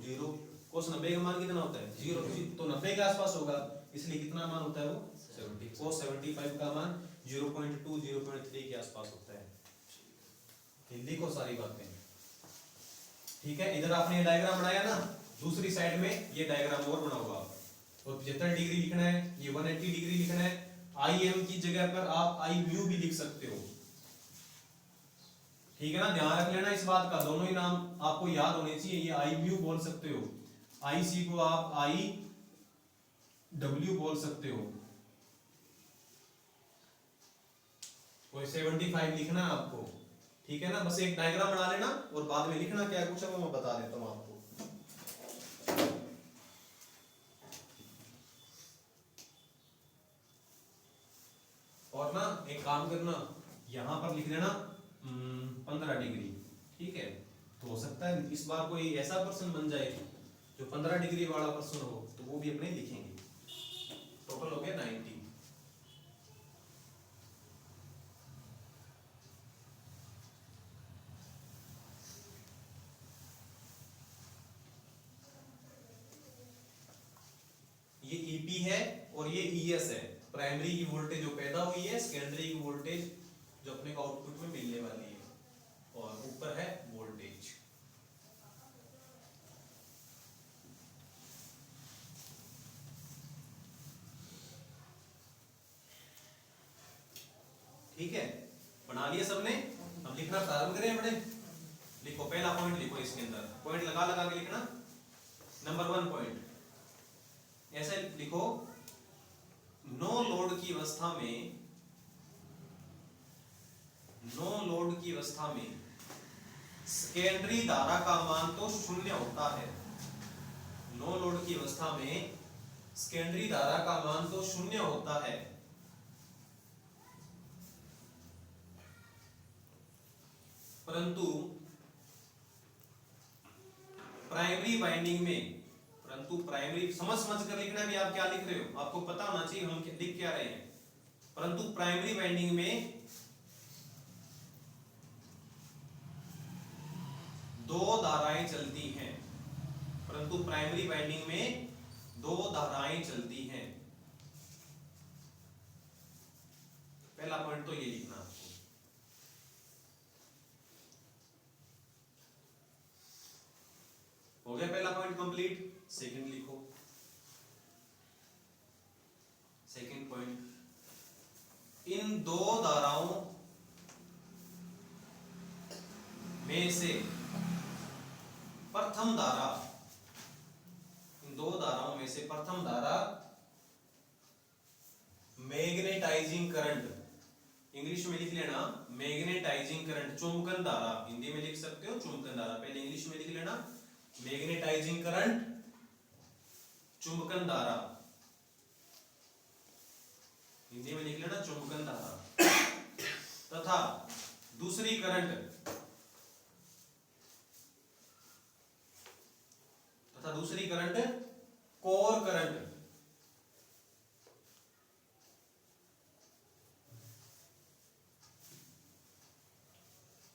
जीरो। कोस 90 का मान कितना होता है? जीरो। तो 90 के आसपास होगा, इसलिए कितना मान होता है वो? 70। कोस 75 का मान 0.2 0.3 के आसपास होता है। हिंदी को सारी बातें, ठीक है। इधर आपने ये डायग्राम बनाया ना, दूसरी साइड में ये डायग्राम और बनाओगे आप, और 75 डिग्री लिखना है, ये 180 डिग्री लिखना है। आई एम की जगह पर आप आई म्यू भी लिख सकते हो, ठीक है ना, ध्यान रख लेना इस बात का, दोनों ही नाम आपको याद होने चाहिए। ये आई ब्यू बोल सकते हो, आई सी को आप आई डब्ल्यू बोल सकते हो। कोई 75 लिखना है आपको, ठीक है ना, बस एक डायग्राम बना लेना और बाद में लिखना क्या कुछ है वो मैं बता देता हूं आपको। और ना एक काम करना, यहां पर लिख देना 15 डिग्री, ठीक है। तो हो सकता है इस बार कोई ऐसा पर्सन बन जाए जो 15 डिग्री वाला पर्सन हो, तो वो भी अपने लिखेंगे। टोटल हो गया 90। ये ईपी है और ये ईएस है, प्राइमरी की वोल्टेज जो पैदा हुई है, सेकेंडरी की वोल्टेज जो अपने को आउटपुट में मिलने वाली है, और ऊपर है वोल्टेज। ठीक है, बना लिया सबने। अब लिखना प्रारंभ करें अपने। लिखो, पहला पॉइंट लिखो, इसके अंदर पॉइंट लगा लगा के लिखना। नंबर 1 पॉइंट ऐसे लिखो, नो लोड की अवस्था में, नो लोड की अवस्था में सेकेंडरी धारा का मान तो शून्य होता है। नो लोड की अवस्था में सेकेंडरी धारा का मान तो शून्य होता है, परंतु प्राइमरी वाइंडिंग में, परंतु प्राइमरी, समझ समझ कर लिखना भी आप क्या लिख रहे हो, आपको पता होना चाहिए हम लिख क्या रहे हैं। परंतु प्राइमरी वाइंडिंग में दो धाराएं चलती हैं, परंतु प्राइमरी वाइंडिंग में दो धाराएं चलती हैं। पहला पॉइंट तो ये लिखना आपको। हो गया पहला पॉइंट कंप्लीट। सेकंड लिखो, सेकंड पॉइंट, इन दो धाराओं में से प्रथम धारा, इन दो धाराओं में से प्रथम धारा मैग्नेटाइजिंग करंट, इंग्लिश में लिख लेना मैग्नेटाइजिंग करंट, चुंबकन धारा, हिंदी में लिख सकते हो चुंबकन धारा, पहले इंग्लिश में लिख लेना मैग्नेटाइजिंग करंट, चुंबकन धारा, हिंदी में लिख लेना चुंबकन धारा, तथा दूसरी करंट, तथा दूसरी करंट कोर करंट,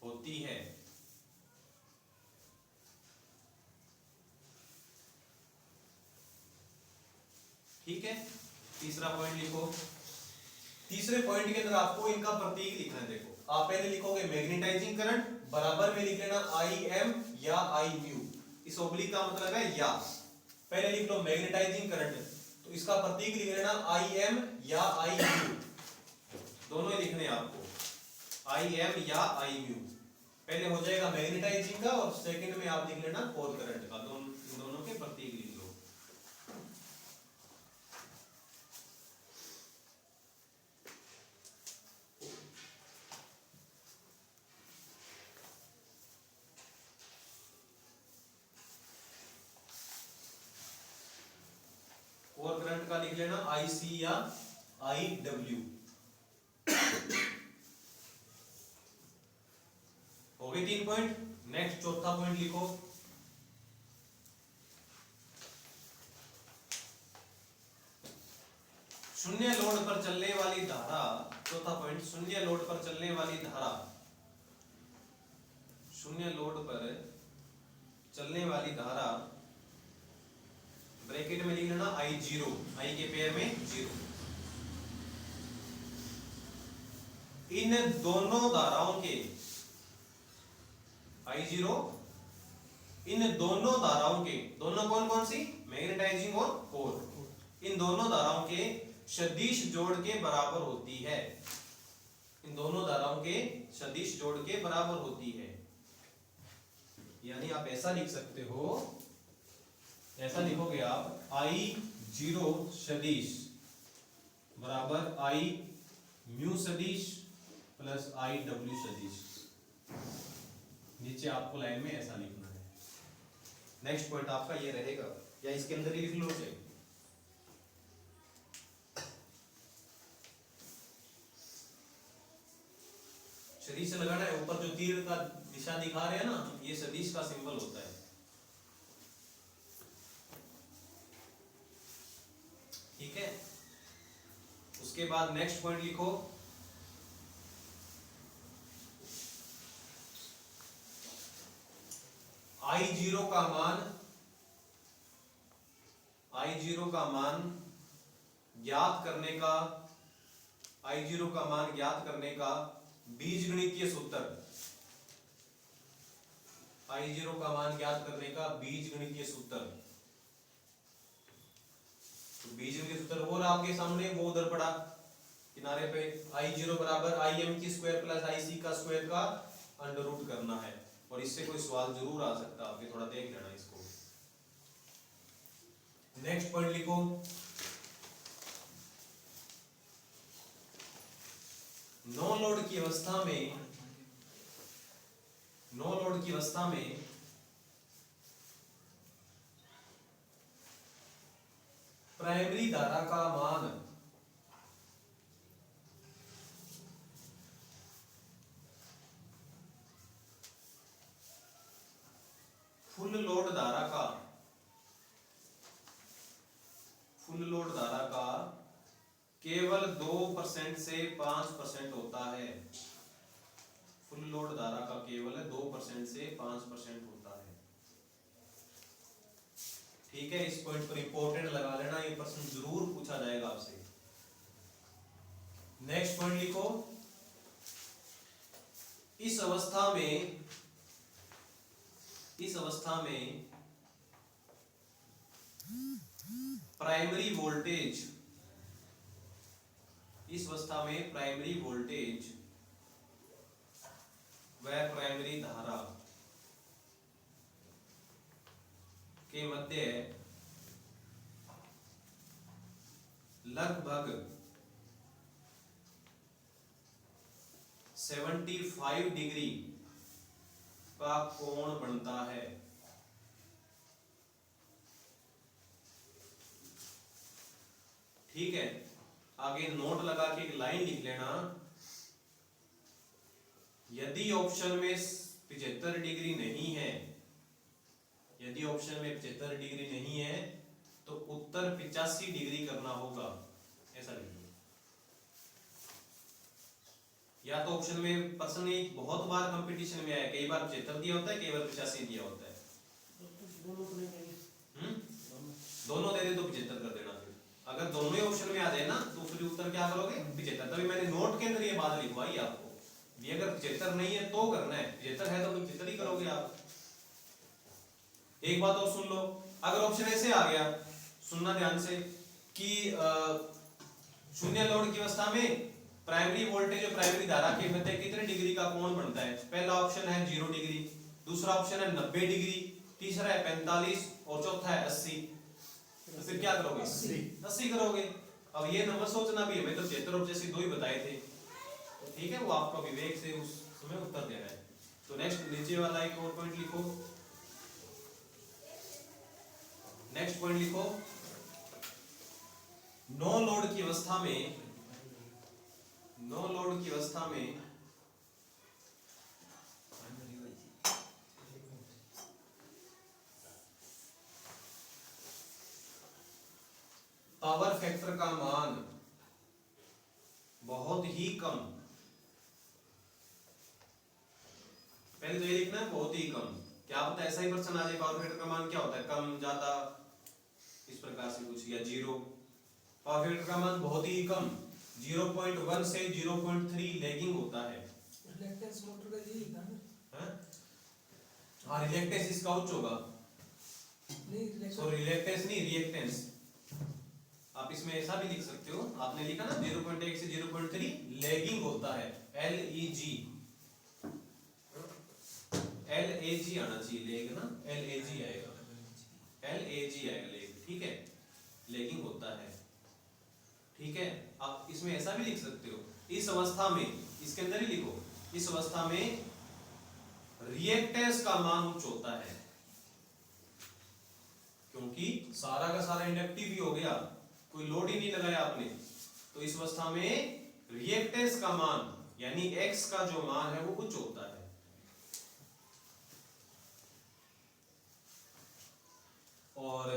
होती है। ठीक है, तीसरा पॉइंट लिखो। तीसरे पॉइंट के अंदर आपको इनका प्रतीक लिखना है। देखो, आप पहले लिखोगे मैग्नेटाइजिंग करंट, बराबर में लिख लेना आई एम या आई म्यू, इस ओब्लिक का मतलब है या। पहले लिख लो मैग्नेटाइजिंग करंट, तो इसका प्रतीक लिख लेना आई एम या आई म्यू, दोनों ही लिखने हैं आपको, आई एम या आई म्यू। पहले हो जाएगा मैग्नेटाइजिंग का, और सेकंड में आप लिख लेना कोर करंट का, दोनों के प्रतीक लिख लो। कोर करंट का लिख लेना आई सी या आई डब्ल्यू। हो गए 3 पॉइंट। नेक्स्ट चौथा पॉइंट लिखो, शून्य लोड पर चलने वाली धारा, चौथा पॉइंट, शून्य लोड पर चलने वाली धारा, शून्य लोड पर चलने वाली धारा, ब्रैकेट में लिख लेना आई जीरो, आई के पेयर में जीरो। इन दोनों धाराओं के, आई जीरो, इन दोनों धाराओं के, दोनों कौन कौन सी, मैग्नेटाइजिंग और कोर, इन दोनों धाराओं के सदिश जोड़ के बराबर होती है। इन दोनों धाराओं के सदिश जोड़ के बराबर होती है। यानी आप ऐसा लिख सकते हो, ऐसा लिखोगे आप I0 सदिश बराबर I म्यू सदिश प्लस IW सदिश। नीचे आपको लाइन में ऐसा लिखना है। नेक्स्ट पॉइंट आपका ये रहेगा, या इसके अंदर ही लिख लो से। सदिश से लगाना है, ऊपर जो तीर का दिशा दिखा रहे हैं ना, ये सदिश का सिंबल होता है। ठीक है, उसके बाद नेक्स्ट पॉइंट लिखो, I0 का मान, I0 का मान ज्ञात करने का, I0 का मान ज्ञात करने का बीजगणितीय सूत्र, I0 का मान ज्ञात करने का बीजगणितीय सूत्र। तो बीजगणितीय सूत्र और आपके सामने वो उधर पड़ा किनारे पे, I0 बराबर Im की स्क्वायर प्लस IC का स्क्वायर का अंडर रूट करना है। और इससे कोई सवाल जरूर आ सकता है आपके, थोड़ा देख लेना इसको। नेक्स्ट पॉइंट लिखो, नो लोड की अवस्था में, नो लोड की अवस्था में प्राइमरी धारा का मान फुल लोड धारा का, फुल लोड धारा का केवल 2% से 5% होता है। फुल लोड धारा का केवल 2% से 5% होता है। ठीक है, इस पॉइंट पर इंपॉर्टेंट लगा लेना, ये प्रश्न जरूर पूछा जाएगा आपसे। नेक्स्ट पॉइंट लिखो, इस अवस्था में, इस अवस्था में प्राइमरी वोल्टेज, इस अवस्था में प्राइमरी वोल्टेज व प्राइमरी धारा के मध्य लगभग 75 डिग्री का कोण बनता है। ठीक है, आगे नोट लगा के एक लाइन लिख लेना, यदि ऑप्शन में 75 डिग्री नहीं है, यदि ऑप्शन में 75 डिग्री नहीं है तो उत्तर 85 डिग्री करना होगा, ऐसा लिखिए। या तो ऑप्शन में प्रश्न एक बहुत बार कंपटीशन में आया, कई बार 75 दिया होता है, कई बार 85 दिया होता है। दोनों दे दे तो 75 कर देना। फिर अगर दोनों ही ऑप्शन में आ जाए ना तो फिर उत्तर क्या करोगे, 75। तभी मैंने नोट के अंदर ये बात लिखवाई आपको, भी अगर 75 नहीं है तो करना है, 75 है तो 75 ही करोगे आप। एक बात और सुन लो, अगर ऑप्शन ऐसे आ गया, सुनना ध्यान से, कि शून्य लोड की अवस्था में प्राइमरी वोल्टेज और प्राइमरी धारा के मध्य कितने डिग्री का कोण बनता है। पहला ऑप्शन है 0 डिग्री, दूसरा ऑप्शन है 90 डिग्री, तीसरा है 45 और चौथा है 80। तो फिर क्या करोगे, 80 करोगे। अब ये नंबर सोचना भी है, मैं तो 75 और 85 दो ही बताए थे। तो ठीक है, वो आपका विवेक से उस समय उत्तर दे रहा है। तो नेक्स्ट नीचे वाला एक और पॉइंट लिखो, नेक्स्ट पॉइंट लिखो, नो लोड की अवस्था में, नो लोड की अवस्था में पावर फैक्टर का मान बहुत ही कम, पहले तो ये लिखना है बहुत ही कम। क्या पता ऐसा ही प्रश्न आ जाए, पावर फैक्टर का मान क्या होता है, कम ज्यादा, इस प्रकार से कुछ, या 0। पावर फैक्टर का मान बहुत ही कम 0.1 से 0.3 लैगिंग होता है। रिलेक्टेंस मोटर का यही था ना? हाँ, रिलेक्टेंस इसका उच्च होगा, नहीं सो रिलेक्टेंस नहीं, रिएक्टेंस। आप इसमें ऐसा भी लिख सकते हो, आपने लिखा ना 0.1 से 0.3 लैगिंग होता है, LEG LAG आना चाहिए, लेग ना, LAG आएगा, LAG आएगा लेग, ठीक है, लेगिंग होता है, ठीक है। आप इसमें ऐसा भी लिख सकते हो, इस अवस्था में, इसके अंदर ही लिखो, इस अवस्था में रिएक्टेंस का मान उच्च होता है, क्योंकि सारा का सारा इंडक्टिव ही हो गया, कोई लोड ही नहीं लगाया आपने, तो इस अवस्था में रिएक्टेंस का मान यानी X का जो मान है वो उच्च होता है। और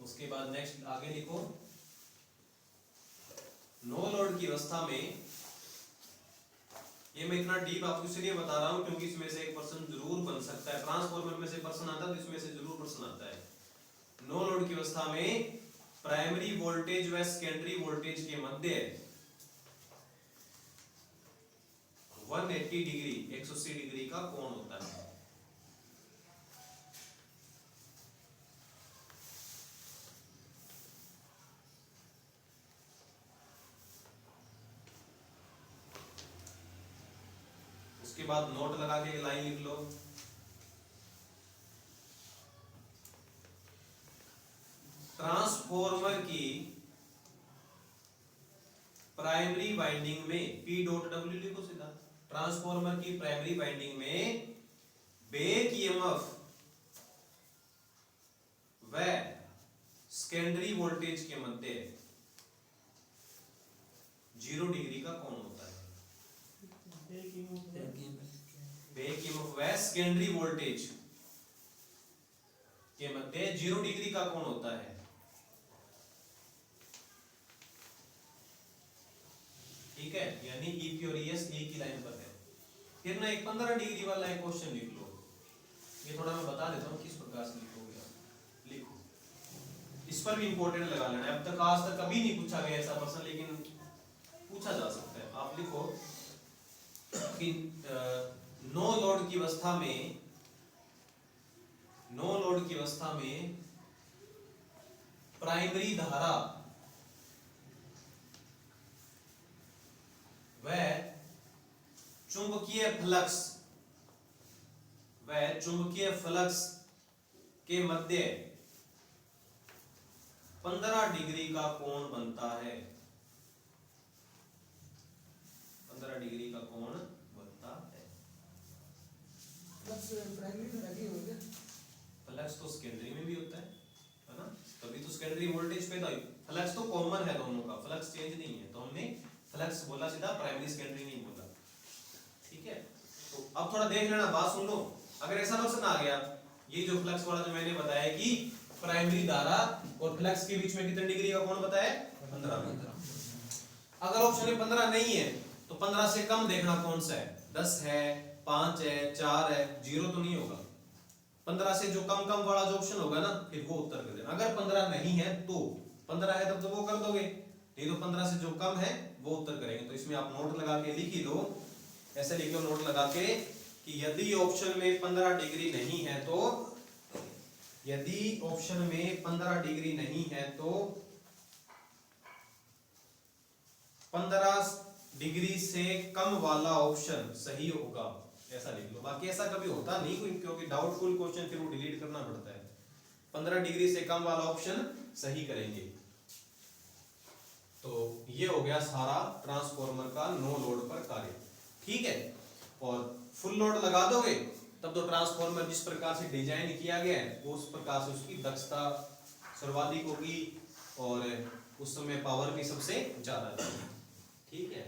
उसके बाद नेक्स्ट आगे लिखो, नो लोड की अवस्था में, ये मैं इतना डीप आपको इसलिए बता रहा हूं क्योंकि इसमें से एक पर्सन जरूर बन सकता है, ट्रांसफॉर्मर में से पर्सन आता है तो इसमें से जरूर पर्सन आता है। नो लोड की अवस्था में प्राइमरी वोल्टेज व सेकेंडरी वोल्टेज के मध्य 180 डिग्री 180 डिग्री का कोण होता है। उसके बाद नोट लगा के लाइन लिख लो, ट्रांसफॉर्मर की प्राइमरी वाइंडिंग में P डॉट W लिखो सीधा, ट्रांसफॉर्मर की प्राइमरी वाइंडिंग में बैक ईएमएफ व सेकेंडरी वोल्टेज के मध्य 0 डिग्री का कोण होता है। बैक ईएमएफ व सेकेंडरी वोल्टेज के मध्य 0 डिग्री का कोण होता है। ठीक है, यानी ई और एस एक ही लाइन पर है। फिर ना एक 15 डिग्री वाला एक क्वेश्चन लिख लो, ये थोड़ा मैं बता देता हूँ किस प्रकार से लिखोगे आप, लिखो, इस पर भी इंपॉर्टेंट लगा लेना। अब तक आज तक कभी नहीं पूछा गया ऐसा प्रश्न, लेकिन पूछा जा सकता है। आप लिखो कि नो लोड की अवस्था में, नो लोड की अवस्था में प्राइमरी धारा व चुंबकीय फ्लक्स के मध्य 15 डिग्री का कोण बनता है। 15 डिग्री का कोण बनता है। फ्लक्स प्राइमरी में लगी हुई है, फ्लक्स तो सेकेंडरी में भी होता है ना, तभी तो सेकेंडरी वोल्टेज पैदा हुई। फ्लक्स तो कॉमन है दोनों का, फ्लक्स चेंज नहीं है, तो हमने फ्लक्स बोला सीधा, प्राइमरी सेकेंडरी नहीं बोला, ठीक है। तो अब थोड़ा देख लेना, बात सुन लो। अगर ऐसा क्वेश्चन आ गया, ये जो फ्लक्स वाला जो मैंने बताया कि प्राइमरी धारा और फ्लक्स के बीच में कितने डिग्री का कोण बताया, 15। अगर ऑप्शन में 15 नहीं है तो 15 से कम देखना कौन सा है, 10 है, 5 है, 4 है, 0 तो नहीं होगा। 15 से जो कम कम वाला जो ऑप्शन होगा ना, फिर वो उत्तर कर देना। अगर 15 नहीं है तो, 15 है तब तो वो कर दोगे, नहीं तो 15 से जो कम है वो उत्तर करेंगे। तो इसमें आप नोट लगा के लिख ही लो, ऐसे लिख लो नोट लगा के कि यदि ऑप्शन में 15 डिग्री नहीं है तो, यदि ऑप्शन में 15 डिग्री नहीं है तो 15 डिग्री से कम वाला ऑप्शन सही होगा, ऐसा लिख लो। बाकी ऐसा कभी होता नहीं कोई, क्योंकि डाउटफुल क्वेश्चन फिर वो डिलीट करना पड़ता है। 15 डिग्री से कम वाला ऑप्शन सही करेंगे। तो ये हो गया सारा ट्रांसफॉर्मर का नो लोड पर कार्य, ठीक है। और फुल लोड लगा दोगे तब तो ट्रांसफॉर्मर जिस प्रकार से डिजाइन किया गया है वो उस प्रकार से उसकी दक्षता सर्वाधिक होगी और उस समय पावर भी सबसे ज्यादा होगी, ठीक है।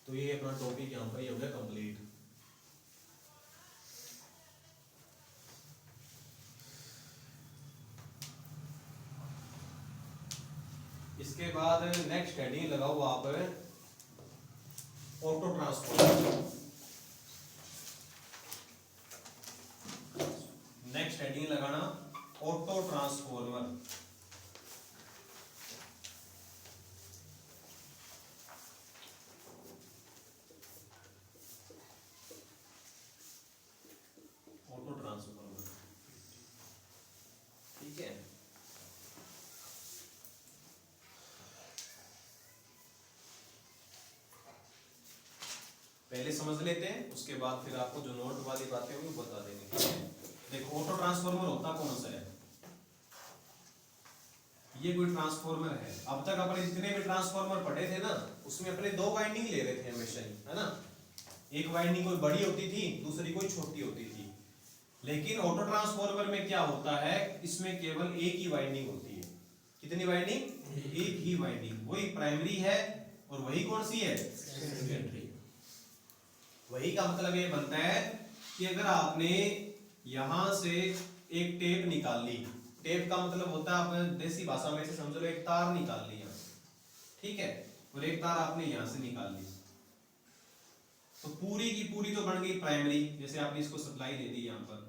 तो ये अपना टॉपिक यहाँ पर ही हो गया कंप्लीट। इसके बाद नेक्स्ट हेडिंग लगाओ आप ऑटो ट्रांसफॉर्मर। नेक्स्ट हेडिंग लगाना ऑटो ट्रांसफॉर्मर। ऑटो ट्रांसफॉर्मर, ठीक है। पहले समझ लेते हैं, उसके बाद फिर आपको जो नोट वाली बातें होंगी वो बता देंगे। देखो ऑटो ट्रांसफॉर्मर होता कौन सा है, ये कोई ट्रांसफॉर्मर है। अब तक अपने जितने भी ट्रांसफॉर्मर पढ़े थे ना, उसमें अपने दो वाइंडिंग ले रहे थे हमेशा ही, है ना। एक वाइंडिंग कोई बड़ी होती थी, दूसरी कोई छोटी होती थी। लेकिन ऑटो ट्रांसफॉर्मर में क्या होता है, इसमें केवल एक ही वाइंडिंग होती है। कितनी वाइंडिंग, एक ही वाइंडिंग। वही प्राइमरी है और वही कौन सी है, सेकेंडरी। वही का मतलब ये बनता है कि अगर आपने यहां से एक टेप निकाल ली, टेप का मतलब होता है, आप देसी भाषा में से समझ लो, एक तार निकाल लिया, ठीक है, और एक तार आपने यहां से निकाल ली, तो पूरी की पूरी तो बन गई प्राइमरी। जैसे आपने इसको सप्लाई दे दी यहाँ पर,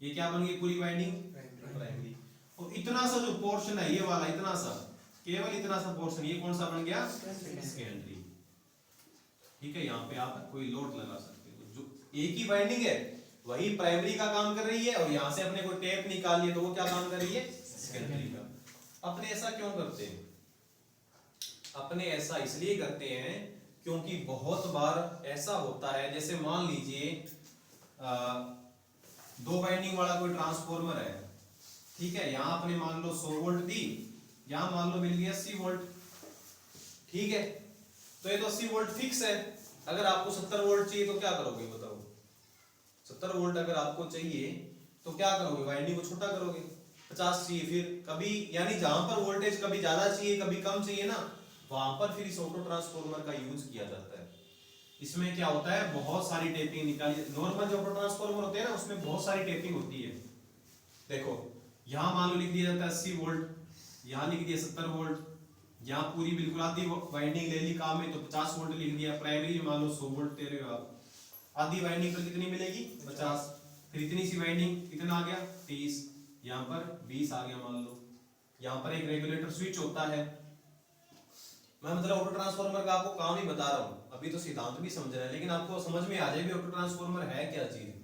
ये क्या बन गई पूरी वाइंडिंग, प्राइमरी। और इतना सा जो पोर्शन है ये वाला, इतना सा, केवल इतना सा पोर्शन, ये कौन सा बन गया, सेकेंडरी। ठीक है, यहाँ पे आप कोई लोड लगा सकते हो। जो एक ही वाइंडिंग है वही प्राइमरी का काम कर रही है, और यहाँ से अपने को टेप निकाली है तो वो क्या काम कर रही है, सेकेंडरी का। अपने ऐसा क्यों करते हैं, अपने ऐसा इसलिए करते हैं क्योंकि बहुत बार ऐसा होता है, जैसे मान लीजिए दो वाइंडिंग वाला कोई ट्रांसफॉर्मर है, ठीक है, यहाँ अपने मान लो 100 वोल्ट दी, यहाँ मान लो मिल गया 80 वोल्ट, ठीक है, तो ये तो 80 वोल्ट फिक्स है। अगर आपको 70 वोल्ट चाहिए तो क्या करोगे बताओ, 70 वोल्ट अगर आपको चाहिए तो क्या करोगे, वाइंडिंग को छोटा करोगे, 50 चाहिए फिर कभी, यानी जहां पर वोल्टेज कभी ज्यादा चाहिए कभी कम चाहिए ना, वहां पर फिर इस ऑटो ट्रांसफॉर्मर का यूज किया जाता है। इसमें क्या होता है, बहुत सारी टेपिंग निकाली। नॉर्मल जो ऑटो ट्रांसफॉर्मर होते हैं ना, उसमें बहुत सारी टेपिंग होती है। देखो यहाँ मान लो लिख दिया जाता है 80 वोल्ट, यहाँ लिख दिया 70 वोल्ट, यहाँ पूरी बिल्कुल आधी वाइंडिंग ले ली काम में तो 50 वोल्ट लिख दिया। प्राइमरी मान लो 100 वोल्ट दे रहे हो आप, आधी वाइंडिंग पर कितनी मिलेगी, 50, फिर इतनी सी वाइंडिंग कितना आ गया, 30, यहाँ पर 20 आ गया मान लो। यहाँ पर एक रेगुलेटर स्विच होता है। मैं मतलब ऑटो ट्रांसफॉर्मर का आपको काम ही बता रहा हूँ, अभी तो सिद्धांत भी समझ रहे हैं, लेकिन आपको समझ में आ जाएगी ऑटो ट्रांसफॉर्मर है क्या चीज।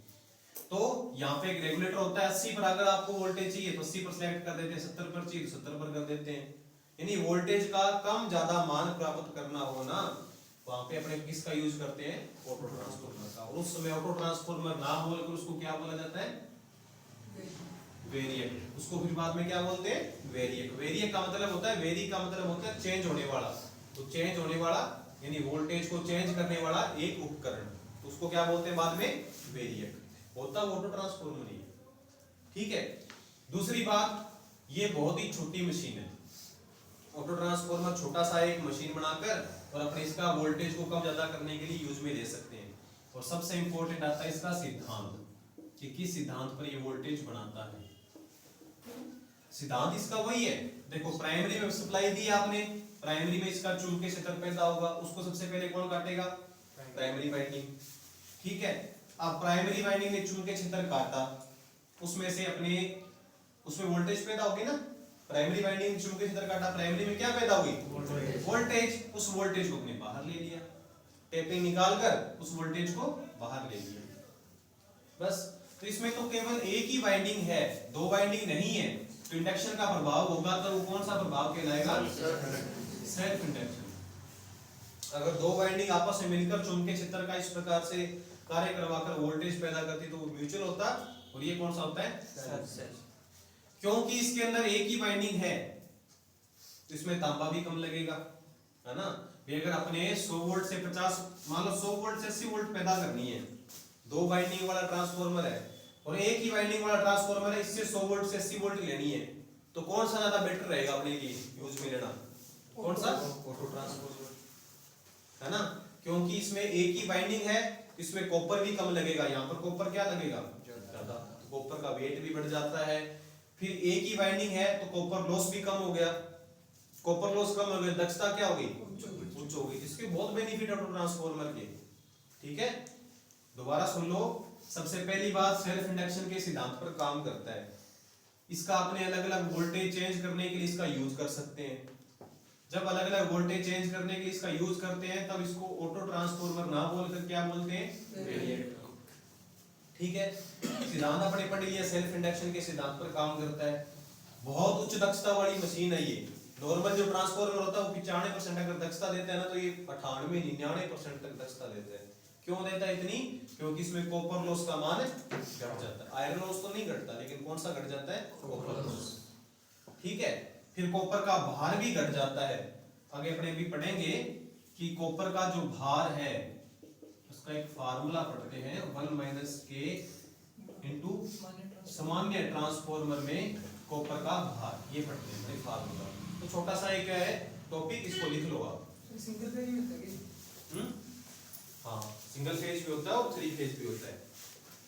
तो यहाँ पे एक रेगुलेटर होता है 80 पर, अगर आपको वोल्टेज चाहिए तो 80 पर सेलेक्ट कर देते हैं, 70 पर चाहिए तो 70 पर कर देते हैं। यानी वोल्टेज का कम ज्यादा मान प्राप्त करना हो ना, वहां पे अपने किसका यूज करते हैं, ऑटो ट्रांसफॉर्मर का। और उस समय ऑटो ट्रांसफॉर्मर ना बोलकर उसको क्या बोला जाता है, वेरिएक। उसको फिर बाद में क्या बोलते हैं, वेरिएक। वेरिएक का मतलब होता है, वेरी का मतलब होता है चेंज होने वाला, तो चेंज होने वाला यानी वोल्टेज को चेंज करने वाला एक उपकरण, तो उसको क्या बोलते हैं बाद में, वेरिएक। होता ऑटो ट्रांसफॉर्मर ही, ठीक है। दूसरी बात, ये बहुत ही छोटी मशीन है। ऑटो ट्रांसफॉर्मर छोटा सा एक मशीन बनाकर और अपने इसका वोल्टेज को कम ज्यादा करने के लिए यूज में ले सकते हैं। और सबसे इंपॉर्टेंट आता है इसका सिद्धांत, कि किस सिद्धांत पर ये वोल्टेज बनाता है। सिद्धांत इसका वही है, देखो प्राइमरी में सप्लाई दी आपने, प्राइमरी में इसका चुंबकीय क्षेत्र पैदा होगा, उसको सबसे पहले कौन काटेगा, प्राइमरी वाइंडिंग, ठीक है। अब प्राइमरी वाइंडिंग ने चुंबकीय क्षेत्र काटा, उसमें से अपने उसमें वोल्टेज पैदा होगी ना, प्राइमरी वाइंडिंग चुंबकीय क्षेत्र काटा, प्राइमरी में क्या पैदा हुई, वोल्टेज। उस वोल्टेज को अपने बाहर ले लिया, टेपिंग निकालकर उस वोल्टेज को बाहर ले लिया, बस। तो इसमें तो केवल एक ही वाइंडिंग है, दो वाइंडिंग नहीं है, तो इंडक्शन का प्रभाव होगा तो वो कौन सा प्रभाव कहलाएगा, सेल्फ इंडक्शन। अगर दो वाइंडिंग आपस में मिलकर चुंबकीय क्षेत्र का इस प्रकार से कार्य करवाकर वोल्टेज पैदा करती तो वो म्यूचुअल होता, और ये कौन सा होता है, सेल्फ। क्योंकि इसके अंदर एक ही वाइंडिंग है तो इसमें तांबा भी कम लगेगा, है ना। अगर अपने 100 वोल्ट से 50 मान लो 100 वोल्ट से 80 वोल्ट पैदा करनी है, दो वाइंडिंग वाला ट्रांसफॉर्मर है और एक ही वाइंडिंग वाला ट्रांसफॉर्मर है, इससे 100 वोल्ट से 80 वोल्ट लेनी है, तो कौन सा ज्यादा बेटर रहेगा अपने लिए यूज में लेना, कौन सा, ऑटो ट्रांसफॉर्मर, है ना। क्योंकि इसमें एक ही वाइंडिंग है, इसमें कॉपर भी कम लगेगा, यहाँ पर कॉपर क्या लगेगा, ज्यादा, कॉपर का वेट भी बढ़ जाता है। फिर एक ही वाइंडिंग है तो कॉपर लॉस भी कम हो गया, कॉपर लॉस कम हो गया, दक्षता क्या होगी, उच्च होगी। इसके बहुत बेनिफिट है ऑटो ट्रांसफॉर्मर के, ठीक है। दोबारा सुन लो, सबसे पहली बात सेल्फ इंडक्शन के सिद्धांत पर काम करता है। इसका अपने अलग अलग वोल्टेज चेंज करने के लिए इसका यूज कर सकते हैं। जब अलग अलग वोल्टेज चेंज करने के लिए इसका यूज करते हैं तब इसको ऑटो ट्रांसफॉर्मर ना बोलकर क्या बोलते हैं, वेरिएक, ठीक है। सिद्धांत अपने पढ़ लिया, सेल्फ इंडक्शन के सिद्धांत पर काम करता है। बहुत उच्च दक्षता वाली मशीन है ये। नॉर्मल जो ट्रांसफॉर्मर होता है वो 95% अगर दक्षता देता है ना, तो ये 98-99% तक दक्षता देता है। क्यों देता है इतनी? क्योंकि इसमें कॉपर लॉस का मान घट जाता है। आयरन लॉस तो नहीं घटता, लेकिन कौन सा घट जाता है? Copper loss. ठीक है, फिर कॉपर का भार भी घट जाता है। आगे अपने भी पढ़ेंगे कि कॉपर का जो भार है उसका एक फार्मूला पढ़ते हैं, 1 - k इंटू सामान्य ट्रांसफॉर्मर में कॉपर का भार, ये पढ़ते हैं फार्मूला। तो छोटा सा एक है टॉपिक, इसको लिख लो आप। सिंगल पेज में होता है क्या? हाँ, सिंगल फेज भी होता है और 3 फेज भी होता है।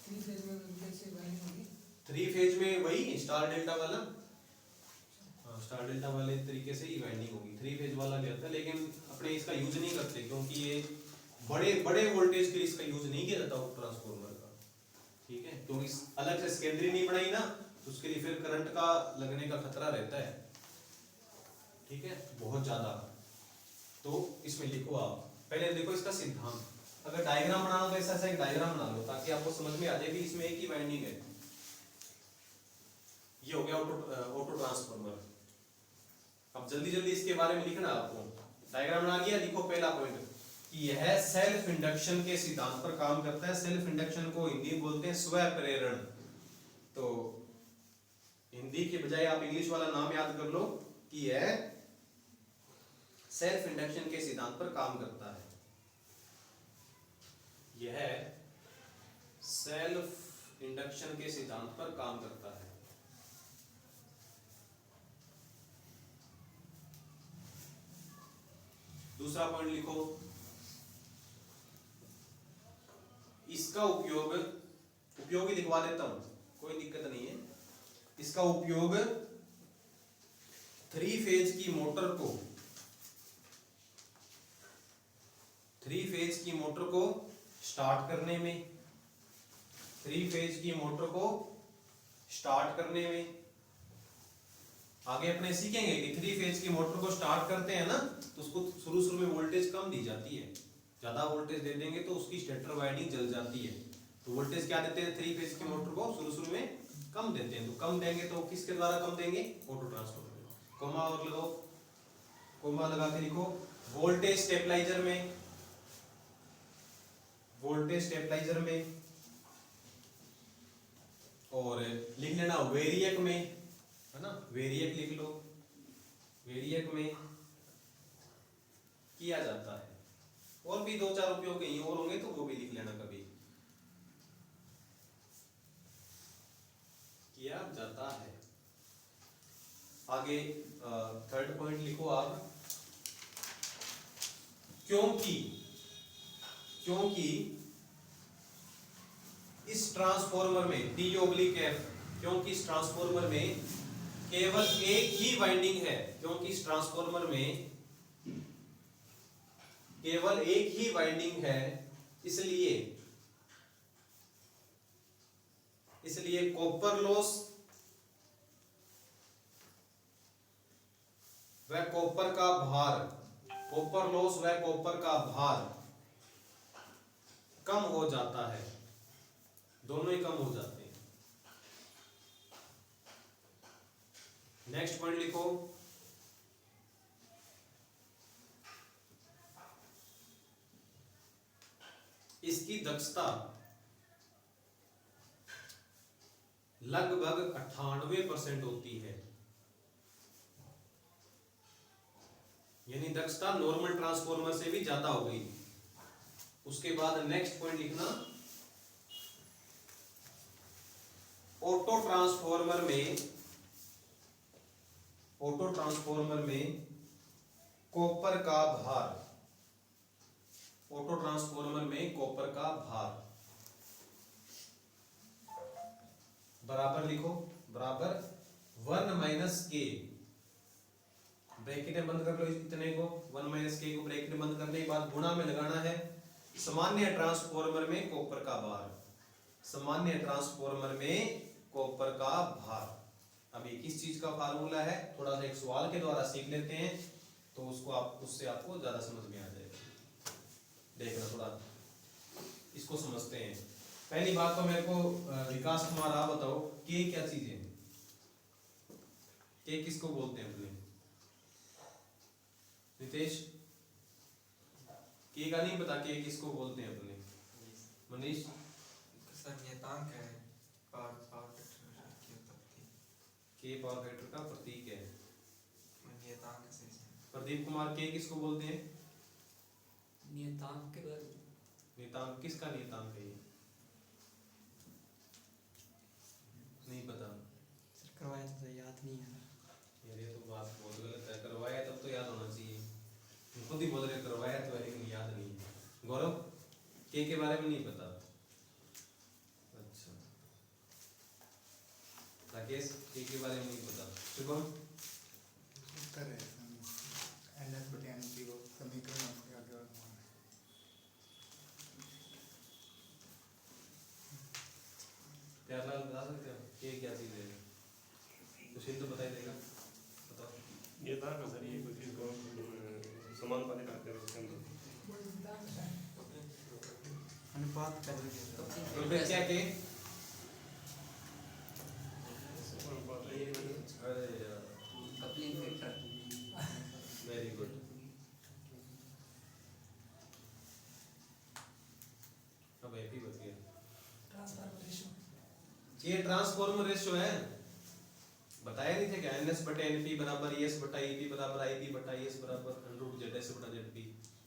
3 फेज में कैसे वायरिंग होगी? 3 फेज में वही स्टार डेल्टा वाला, हाँ स्टार डेल्टा वाले तरीके से ही वाइंडिंग होगी। 3 फेज वाला भी होता है, लेकिन अपने इसका यूज नहीं करते क्योंकि ये बड़े बड़े वोल्टेज के लिए इसका यूज नहीं किया जाता ट्रांसफॉर्मर का। ठीक है, क्योंकि अलग से सेकेंडरी नहीं बनाई ना, तो उसके लिए फिर करंट का लगने का खतरा रहता है। ठीक है, बहुत ज्यादा। तो इसमें लिखो आप, पहले देखो इसका सिद्धांत। अगर डायग्राम बनाना तो ऐसा एक डायग्राम बना लो ताकि आपको समझ में आ जाए कि इसमें एक ही वाइंडिंग है। ये हो गया ऑटो ट्रांसफॉर्मर। अब जल्दी जल्दी इसके बारे में लिखना आपको। डायग्राम बना लिया, लिखो पहला पॉइंट कि यह सेल्फ इंडक्शन के सिद्धांत पर काम करता है। सेल्फ इंडक्शन को हिंदी में बोलते हैं स्व प्रेरण। तो हिंदी के बजाय आप इंग्लिश वाला नाम याद कर लो कि यह सेल्फ इंडक्शन के सिद्धांत पर काम करता है। यह सेल्फ इंडक्शन के सिद्धांत पर काम करता है। दूसरा पॉइंट लिखो, इसका उपयोगी लिखवा देता हूं, कोई दिक्कत नहीं है। इसका उपयोग 3 फेज की मोटर को स्टार्ट करने में, 3 फेज की मोटर को स्टार्ट करने में। आगे अपने सीखेंगे कि 3 फेज की मोटर को स्टार्ट करते हैं ना, तो उसको शुरू में वोल्टेज कम दी जाती है। ज्यादा वोल्टेज दे देंगे तो उसकी स्टेटर वाइंडिंग जल जाती है। तो वोल्टेज क्या देते हैं 3 फेज की मोटर को? शुरू में कम देते हैं। तो कम देंगे तो किसके द्वारा कम देंगे? Auto transformer. कोमा और लगाओ, कोमा लगा के लिखो वोल्टेज स्टेबलाइजर में, और लिख लेना वेरिएक में, है ना, वेरिएक लिख लो। वेरिएक में किया जाता है। और भी 2-4 उपयोग कहीं और होंगे तो वो भी लिख लेना कभी। किया जाता है। आगे थर्ड पॉइंट लिखो आप, क्योंकि इस ट्रांसफॉर्मर में D/F, क्योंकि इस ट्रांसफॉर्मर में केवल एक ही वाइंडिंग है, क्योंकि इस ट्रांसफॉर्मर में केवल एक ही वाइंडिंग है, इसलिए कॉपर लॉस व कॉपर का भार कम हो जाता है। दोनों ही कम हो जाते हैं। नेक्स्ट पॉइंट लिखो, इसकी दक्षता लगभग 98% होती है। यानी दक्षता नॉर्मल ट्रांसफॉर्मर से भी ज्यादा हो गई। उसके बाद नेक्स्ट पॉइंट लिखना, ऑटो ट्रांसफॉर्मर में कॉपर का भार, ऑटो ट्रांसफॉर्मर में कॉपर का भार बराबर लिखो, बराबर 1 - k, ब्रैकेट में बंद कर लो इतने को, 1 - k को ब्रैकेट में बंद करने के बाद गुणा में लगाना है सामान्य ट्रांसफॉर्मर में कॉपर का भार। सामान्य ट्रांसफॉर्मर में कॉपर का भार। अब ये किस चीज का फार्मूला है, थोड़ा सा एक सवाल के द्वारा सीख लेते हैं तो उससे आपको ज्यादा समझ में आ जाएगा। देखना थोड़ा इसको समझते हैं। पहली बात तो मेरे को विकास कुमार आप बताओ, के क्या चीज है? के किसको बोलते हैं अपने? नितेश, के का नहीं पता के किसको बोलते हैं अपने? मनीष सर नियतांक है पावर पावर फैक्टर की उत्पत्ति के पावर फैक्टर का प्रतीक है। नियतांक से प्रदीप कुमार के किसको बोलते हैं? नियतांक के बारे में नियतांक किसका नियतांक है ये? नहीं पता सर करवाया तो याद नहीं है यार, ये तो बात बहुत गलत है। करवाया तब तो याद होना चाहिए। तुम खुद ही बोल रहे करवाया तो है लेकिन याद नहीं है। गौरव के बारे में नहीं पता? अच्छा राकेश के बारे में नहीं पता। शुभम उत्तर है NS/NP को समीकरण उसके आगे और मान है। प्यारलाल बता सकते हो ये क्या चीज है? सुशील तो बता ही देगा, बताओ। ये था ना सर, ये कोई चीज को समानुपाती करते हैं उसके अंदर। अनुपात कर रही तो फिर क्या के? अरे यार कपलिंग फैक्टर वेरी गुड। अब एक ही बच गया। ट्रांसफर रेशियो ये ट्रांसफॉर्मर रेशियो है, बताया नहीं थे क्या? NS/NP बराबर ES/EP बराबर IP/ES बराबर √ZS/ZP।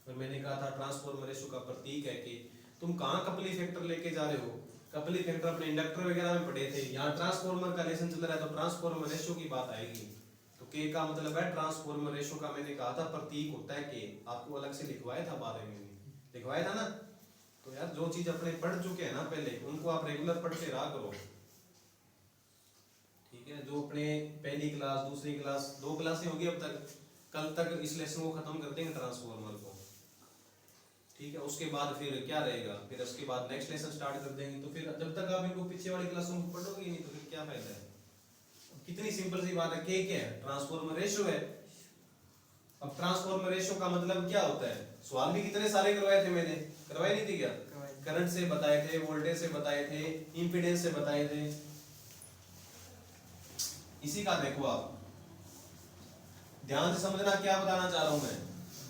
और मैंने कहा था ट्रांसफॉर्मर रेशियो का प्रतीक है कि तुम कहाँ कपली फैक्टर लेके जा रहे हो? कपली फैक्टर अपने इंडक्टर वगैरह में पढ़े थे, यहाँ ट्रांसफॉर्मर का लेसन चल रहा है तो ट्रांसफॉर्मर रेशियो की बात आएगी। तो के का मतलब है ट्रांसफॉर्मर रेशियो का, मैंने कहा था प्रतीक होता है के। आपको अलग से लिखवाया था, बाद में लिखवाया था ना। तो यार जो चीज अपने पढ़ चुके हैं ना पहले, उनको आप रेगुलर पढ़ते रहा करो, ठीक है? जो अपने पहली क्लास दूसरी क्लास 2 क्लासें होगी अब तक, कल तक इस लेसन को खत्म कर देंगे ट्रांसफॉर्मर को, ठीक है? उसके बाद फिर क्या रहेगा? फिर उसके बाद नेक्स्ट लेसन स्टार्ट कर देंगे। तो फिर जब तक आप इनको पीछे वाली क्लासों को पढ़ोगे ही नहीं तो फिर क्या फायदा है? कितनी सिंपल सी बात है। के क्या है? ट्रांसफॉर्मर रेशियो है। अब ट्रांसफॉर्मर रेशियो का मतलब क्या होता है? सवाल भी कितने सारे करवाए थे मैंने, करवाए नहीं थे क्या? करंट से बताए थे, वोल्टेज से बताए थे, इंपीडेंस से बताए थे। इसी का देखो आप ध्यान से समझना क्या बताना चाह रहा हूं मैं।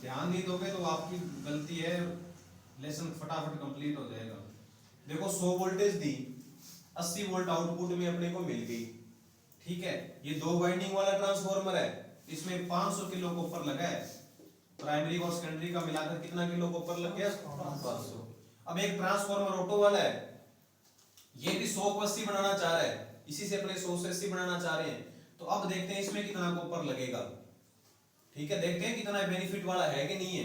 ध्यान नहीं दोगे तो आपकी गलती है, लेसन फटाफट कंप्लीट हो जाएगा। देखो 100 वोल्टेज दी, 80 वोल्ट आउटपुट में अपने को मिल गई, ठीक है? ये 2 वाइंडिंग वाला ट्रांसफॉर्मर है, इसमें 500 किलो कॉपर लगा है। प्राइमरी और सेकेंडरी का मिलाकर कितना किलो कॉपर लग गया? 500। अब एक ट्रांसफॉर्मर ऑटो वाला है, ये भी 100 को 80 बनाना चाह रहा है, इसी से अपने 100 से 80 बनाना चाह रहे हैं। तो अब देखते हैं इसमें कितना कॉपर लगेगा, ठीक है? देखते हैं कितना बेनिफिट वाला है कि नहीं है।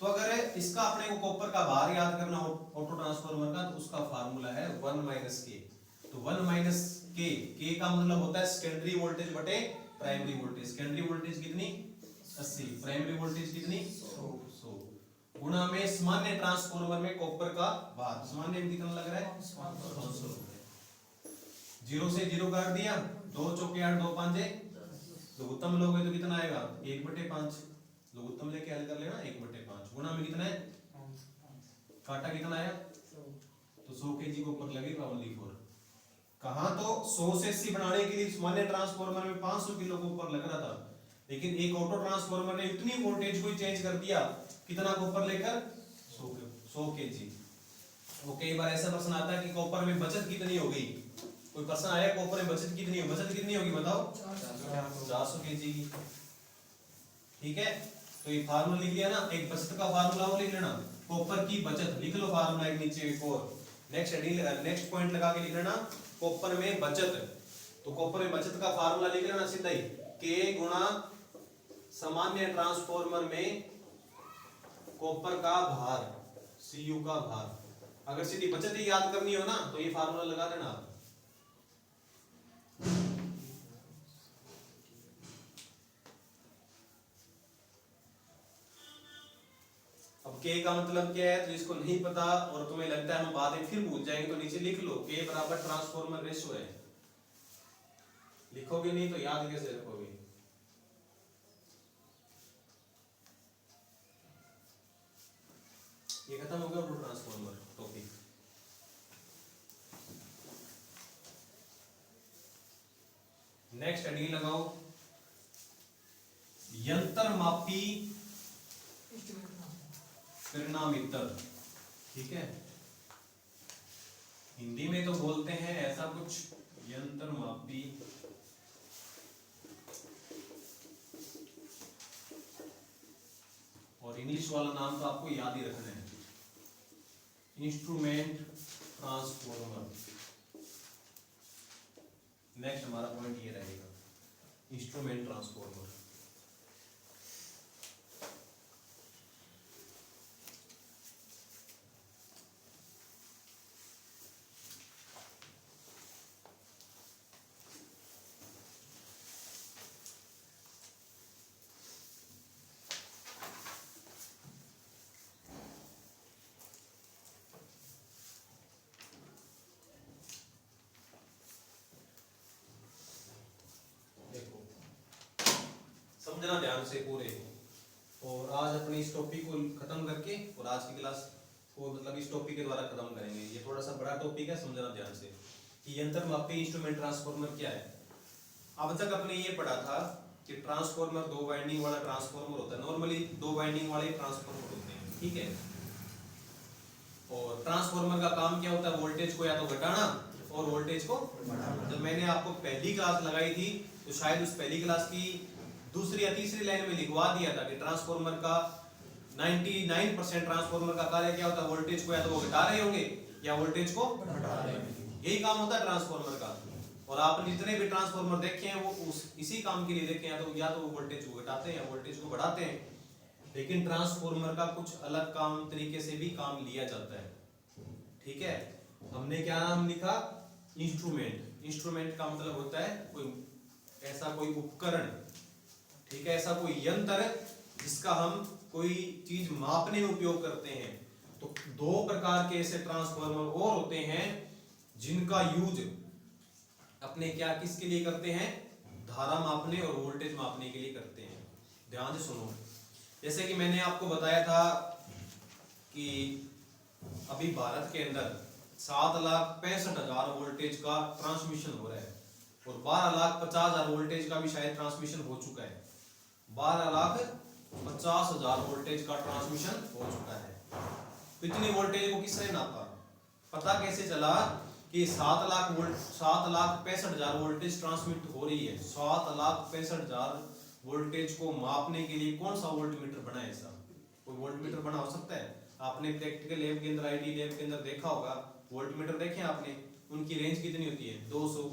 तो अगर इसका अपने को कॉपर का भार याद करना हो ऑटो ट्रांसफॉर्मर का, तो उसका फार्मूला है 1 - k। तो 1 - k का मतलब होता है सेकेंडरी वोल्टेज बटे प्राइमरी वोल्टेज। सेकेंडरी वोल्टेज कितनी? 80, प्राइमरी वोल्टेज कितनी? 100 गुणा में सामान्य ट्रांसफॉर्मर में कॉपर का भार। सामान्य में कितना लग रहा है? 500 रुपए। 0 से 0 काट दिया, 2 चौके 8, 2 पंजे, लघुत्तम लोगे तो कितना आएगा? 1/5। लघुत्तम लेके हल कर लेना, 1/5 गुणा में कितना है? काटा कितना आया? तो 100 kg कॉपर लगेगा ओनली फॉर। कहां तो 100 से 80 बनाने के लिए सामान्य ट्रांसफॉर्मर में 500 किलो कॉपर लग रहा था, लेकिन एक ऑटो ट्रांसफॉर्मर ने इतनी वोल्टेज को चेंज कर दिया, कितना कॉपर लेकर? 100 kg। वो कई बार ऐसा प्रश्न आता है कि कॉपर में बचत कितनी हो गई। कोई प्रश्न आया कॉपर में बचत कितनी हो? बचत कितनी होगी बताओ? 400 kg की, ठीक है? तो ये फार्मूला लिख लिया ना, एक बचत का फार्मूला वो लिख लेना, कॉपर की बचत लिख लो फार्मूला एक नीचे एक और। नेक्स्ट पॉइंट लगा के लिख लेना कॉपर में बचत। तो कॉपर में बचत का फार्मूला लिख लेना सीधा ही, K गुणा सामान्य ट्रांसफॉर्मर में कॉपर का भार, Cu का भार। अगर सीधी बचत ही याद करनी हो ना तो ये फार्मूला लगा देना आप। अब K का मतलब क्या है? तो इसको नहीं पता और तुम्हें लगता है हम बाद में फिर भूल जाएंगे तो नीचे लिख लो, K बराबर ट्रांसफॉर्मर रेशियो है। लिखोगे नहीं तो याद कैसे रखोगे? ये खत्म हो गया auto transformer topic. Next heading लगाओ, यंत्र मापी पिरामिटर, ठीक है? हिंदी में तो बोलते हैं ऐसा कुछ यंत्र मापी और इंग्लिश वाला नाम तो आपको याद ही रखना है, इंस्ट्रूमेंट ट्रांसफॉर्मर। नेक्स्ट हमारा पॉइंट ये रहेगा, इंस्ट्रूमेंट ट्रांसफॉर्मर। समझना ध्यान से पूरे, और आज अपने इस टॉपिक को खत्म करके और आज की क्लास को मतलब इस टॉपिक के द्वारा खत्म करेंगे। ये थोड़ा सा बड़ा टॉपिक है, समझना ध्यान से कि यंत्र मापी इंस्ट्रूमेंट ट्रांसफॉर्मर क्या है। अब तक अपने ये पढ़ा था कि ट्रांसफॉर्मर 2 वाइंडिंग वाला ट्रांसफॉर्मर होता है, नॉर्मली 2 वाइंडिंग वाले ट्रांसफॉर्मर होते हैं, ठीक है। और ट्रांसफॉर्मर का काम क्या होता है, वोल्टेज को या तो घटाना और वोल्टेज को बढ़ाना। जब मैंने आपको पहली क्लास लगाई थी तो शायद उस पहली क्लास की दूसरी या तीसरी लाइन में लिखवा दिया था कि ट्रांसफॉर्मर का 99% ट्रांसफॉर्मर का कार्य क्या होता है, वोल्टेज को या तो वो घटा रहे होंगे या वोल्टेज को बढ़ा रहे होंगे। यही काम होता है ट्रांसफॉर्मर का। और आपने जितने भी ट्रांसफॉर्मर देखे हैं वो इसी काम के लिए देखे हैं, या तो वो वोल्टेज को घटाते हैं या वोल्टेज को बढ़ाते हैं। लेकिन ट्रांसफॉर्मर का कुछ अलग काम तरीके से भी काम लिया जाता है, ठीक है। हमने क्या नाम लिखा, इंस्ट्रूमेंट। इंस्ट्रूमेंट का मतलब होता है कोई ऐसा कोई उपकरण, ठीक है, ऐसा कोई यंत्र जिसका हम कोई चीज मापने में उपयोग करते हैं। तो 2 प्रकार के ऐसे ट्रांसफॉर्मर और होते हैं जिनका यूज अपने क्या किसके लिए करते हैं, धारा मापने और वोल्टेज मापने के लिए करते हैं। ध्यान से सुनो, जैसे कि मैंने आपको बताया था कि अभी भारत के अंदर 7,65,000 वोल्टेज का ट्रांसमिशन हो रहा है और 12,50,000 वोल्टेज का भी शायद ट्रांसमिशन हो चुका है। 12,50,000 वोल्टेज का ट्रांसमिशन हो चुका है। तो इतनी वोल्टेज को किसने नापा, पता कैसे चला कि 7,65,000 वोल्टेज ट्रांसमिट हो रही है। 7,65,000 वोल्टेज को मापने के लिए कौन सा वोल्टमीटर बना है? ऐसा कोई वोल्टमीटर बना हो सकता है? आपने प्रैक्टिकल लैब के अंदर, आईटी लैब के अंदर देखा होगा, वोल्टमीटर देखे आपने, उनकी रेंज कितनी होती है, 200,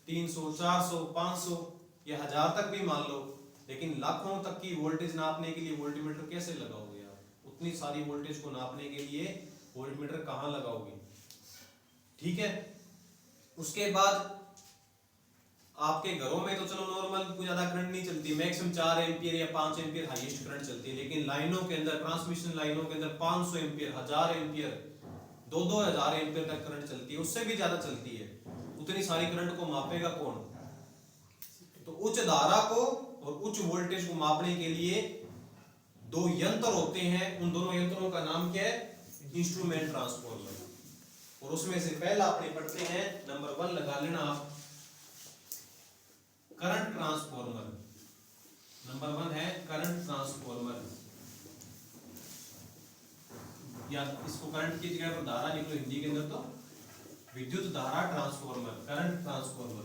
300, 400, 500 या 1000 तक भी मान लो। लेकिन लाखों तक की वोल्टेज नापने के लिए वोल्टमीटर कैसे लगाओगे आप? उतनी सारी वोल्टेज को नापने के लिए वोल्टमीटर कहाँ लगाओगे? ठीक है। उसके बाद आपके घरों में तो चलो नॉर्मल कोई ज्यादा करंट नहीं चलती, मैक्सिमम 4 एम्पियर या 5 एम्पियर हाईएस्ट करंट चलती है। लेकिन लाइनों के अंदर, ट्रांसमिशन लाइनों के अंदर 500 एम्पियर, 1000 एम्पियर, 2-2000 एम्पियर तक करंट चलती है, उससे भी ज्यादा चलती है। उतनी सारी करंट को मापेगा कौन? तो उच्च धारा को और उच्च वोल्टेज को मापने के लिए 2 यंत्र होते हैं। उन दोनों यंत्रों का नाम क्या है? Instrument transformer. और उसमें से पहला अपने पढ़ते हैं, नंबर 1 लगा लेना आप, करंट ट्रांसफॉर्मर। नंबर 1 है करंट ट्रांसफॉर्मर, या इसको करंट की जगह पर धारा लिख लो हिंदी के अंदर, तो विद्युत धारा transformer, current transformer.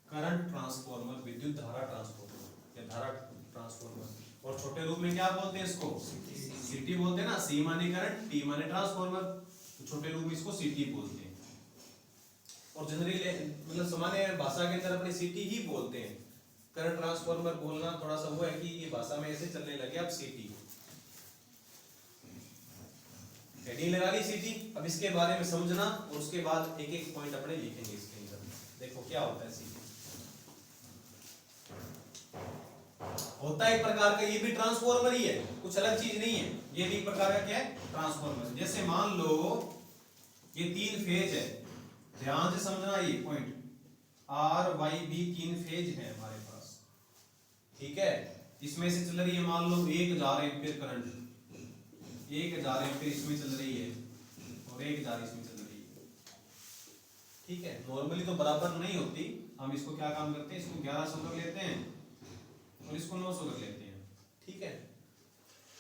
Current transformer, विद्युत धारा ट्रांसफॉर्मर या धारा ट्रांसफॉर्मर। और छोटे रूप में क्या बोलते हैं इसको? सीटी बोलते हैं ना। सी माने करंट, टी माने ट्रांसफॉर्मर, तो छोटे रूप में इसको सीटी बोलते हैं। और जनरली मतलब सामान्य भाषा के अंदर अपने सीटी ही बोलते हैं। करंट ट्रांसफॉर्मर बोलना थोड़ा सा वो है कि ये भाषा में ऐसे चलने लगे अब सीटी। हेडिंग लगा ली सीटी। अब इसके बारे में समझना और उसके बाद एक एक पॉइंट अपने लिखेंगे इसके अंदर। देखो क्या होता है सीटी। होता है एक प्रकार का, ये भी ट्रांसफॉर्मर ही है, कुछ अलग चीज नहीं है। ये भी एक प्रकार का क्या है? ट्रांसफॉर्मर। जैसे मान लो ये 3 फेज है, ध्यान से समझना ये point, R Y B 3 phase है हमारे पास, ठीक है। इसमें से चल रही है मान लो 1000 एम्पियर करंट, 1000 एम्पियर इसमें चल रही है और 1000 इसमें चल रही है, ठीक है। नॉर्मली तो बराबर नहीं होती, हम इसको क्या काम करते हैं, इसको 1100 कर लेते हैं और इसको 900 कर लेते हैं, ठीक है।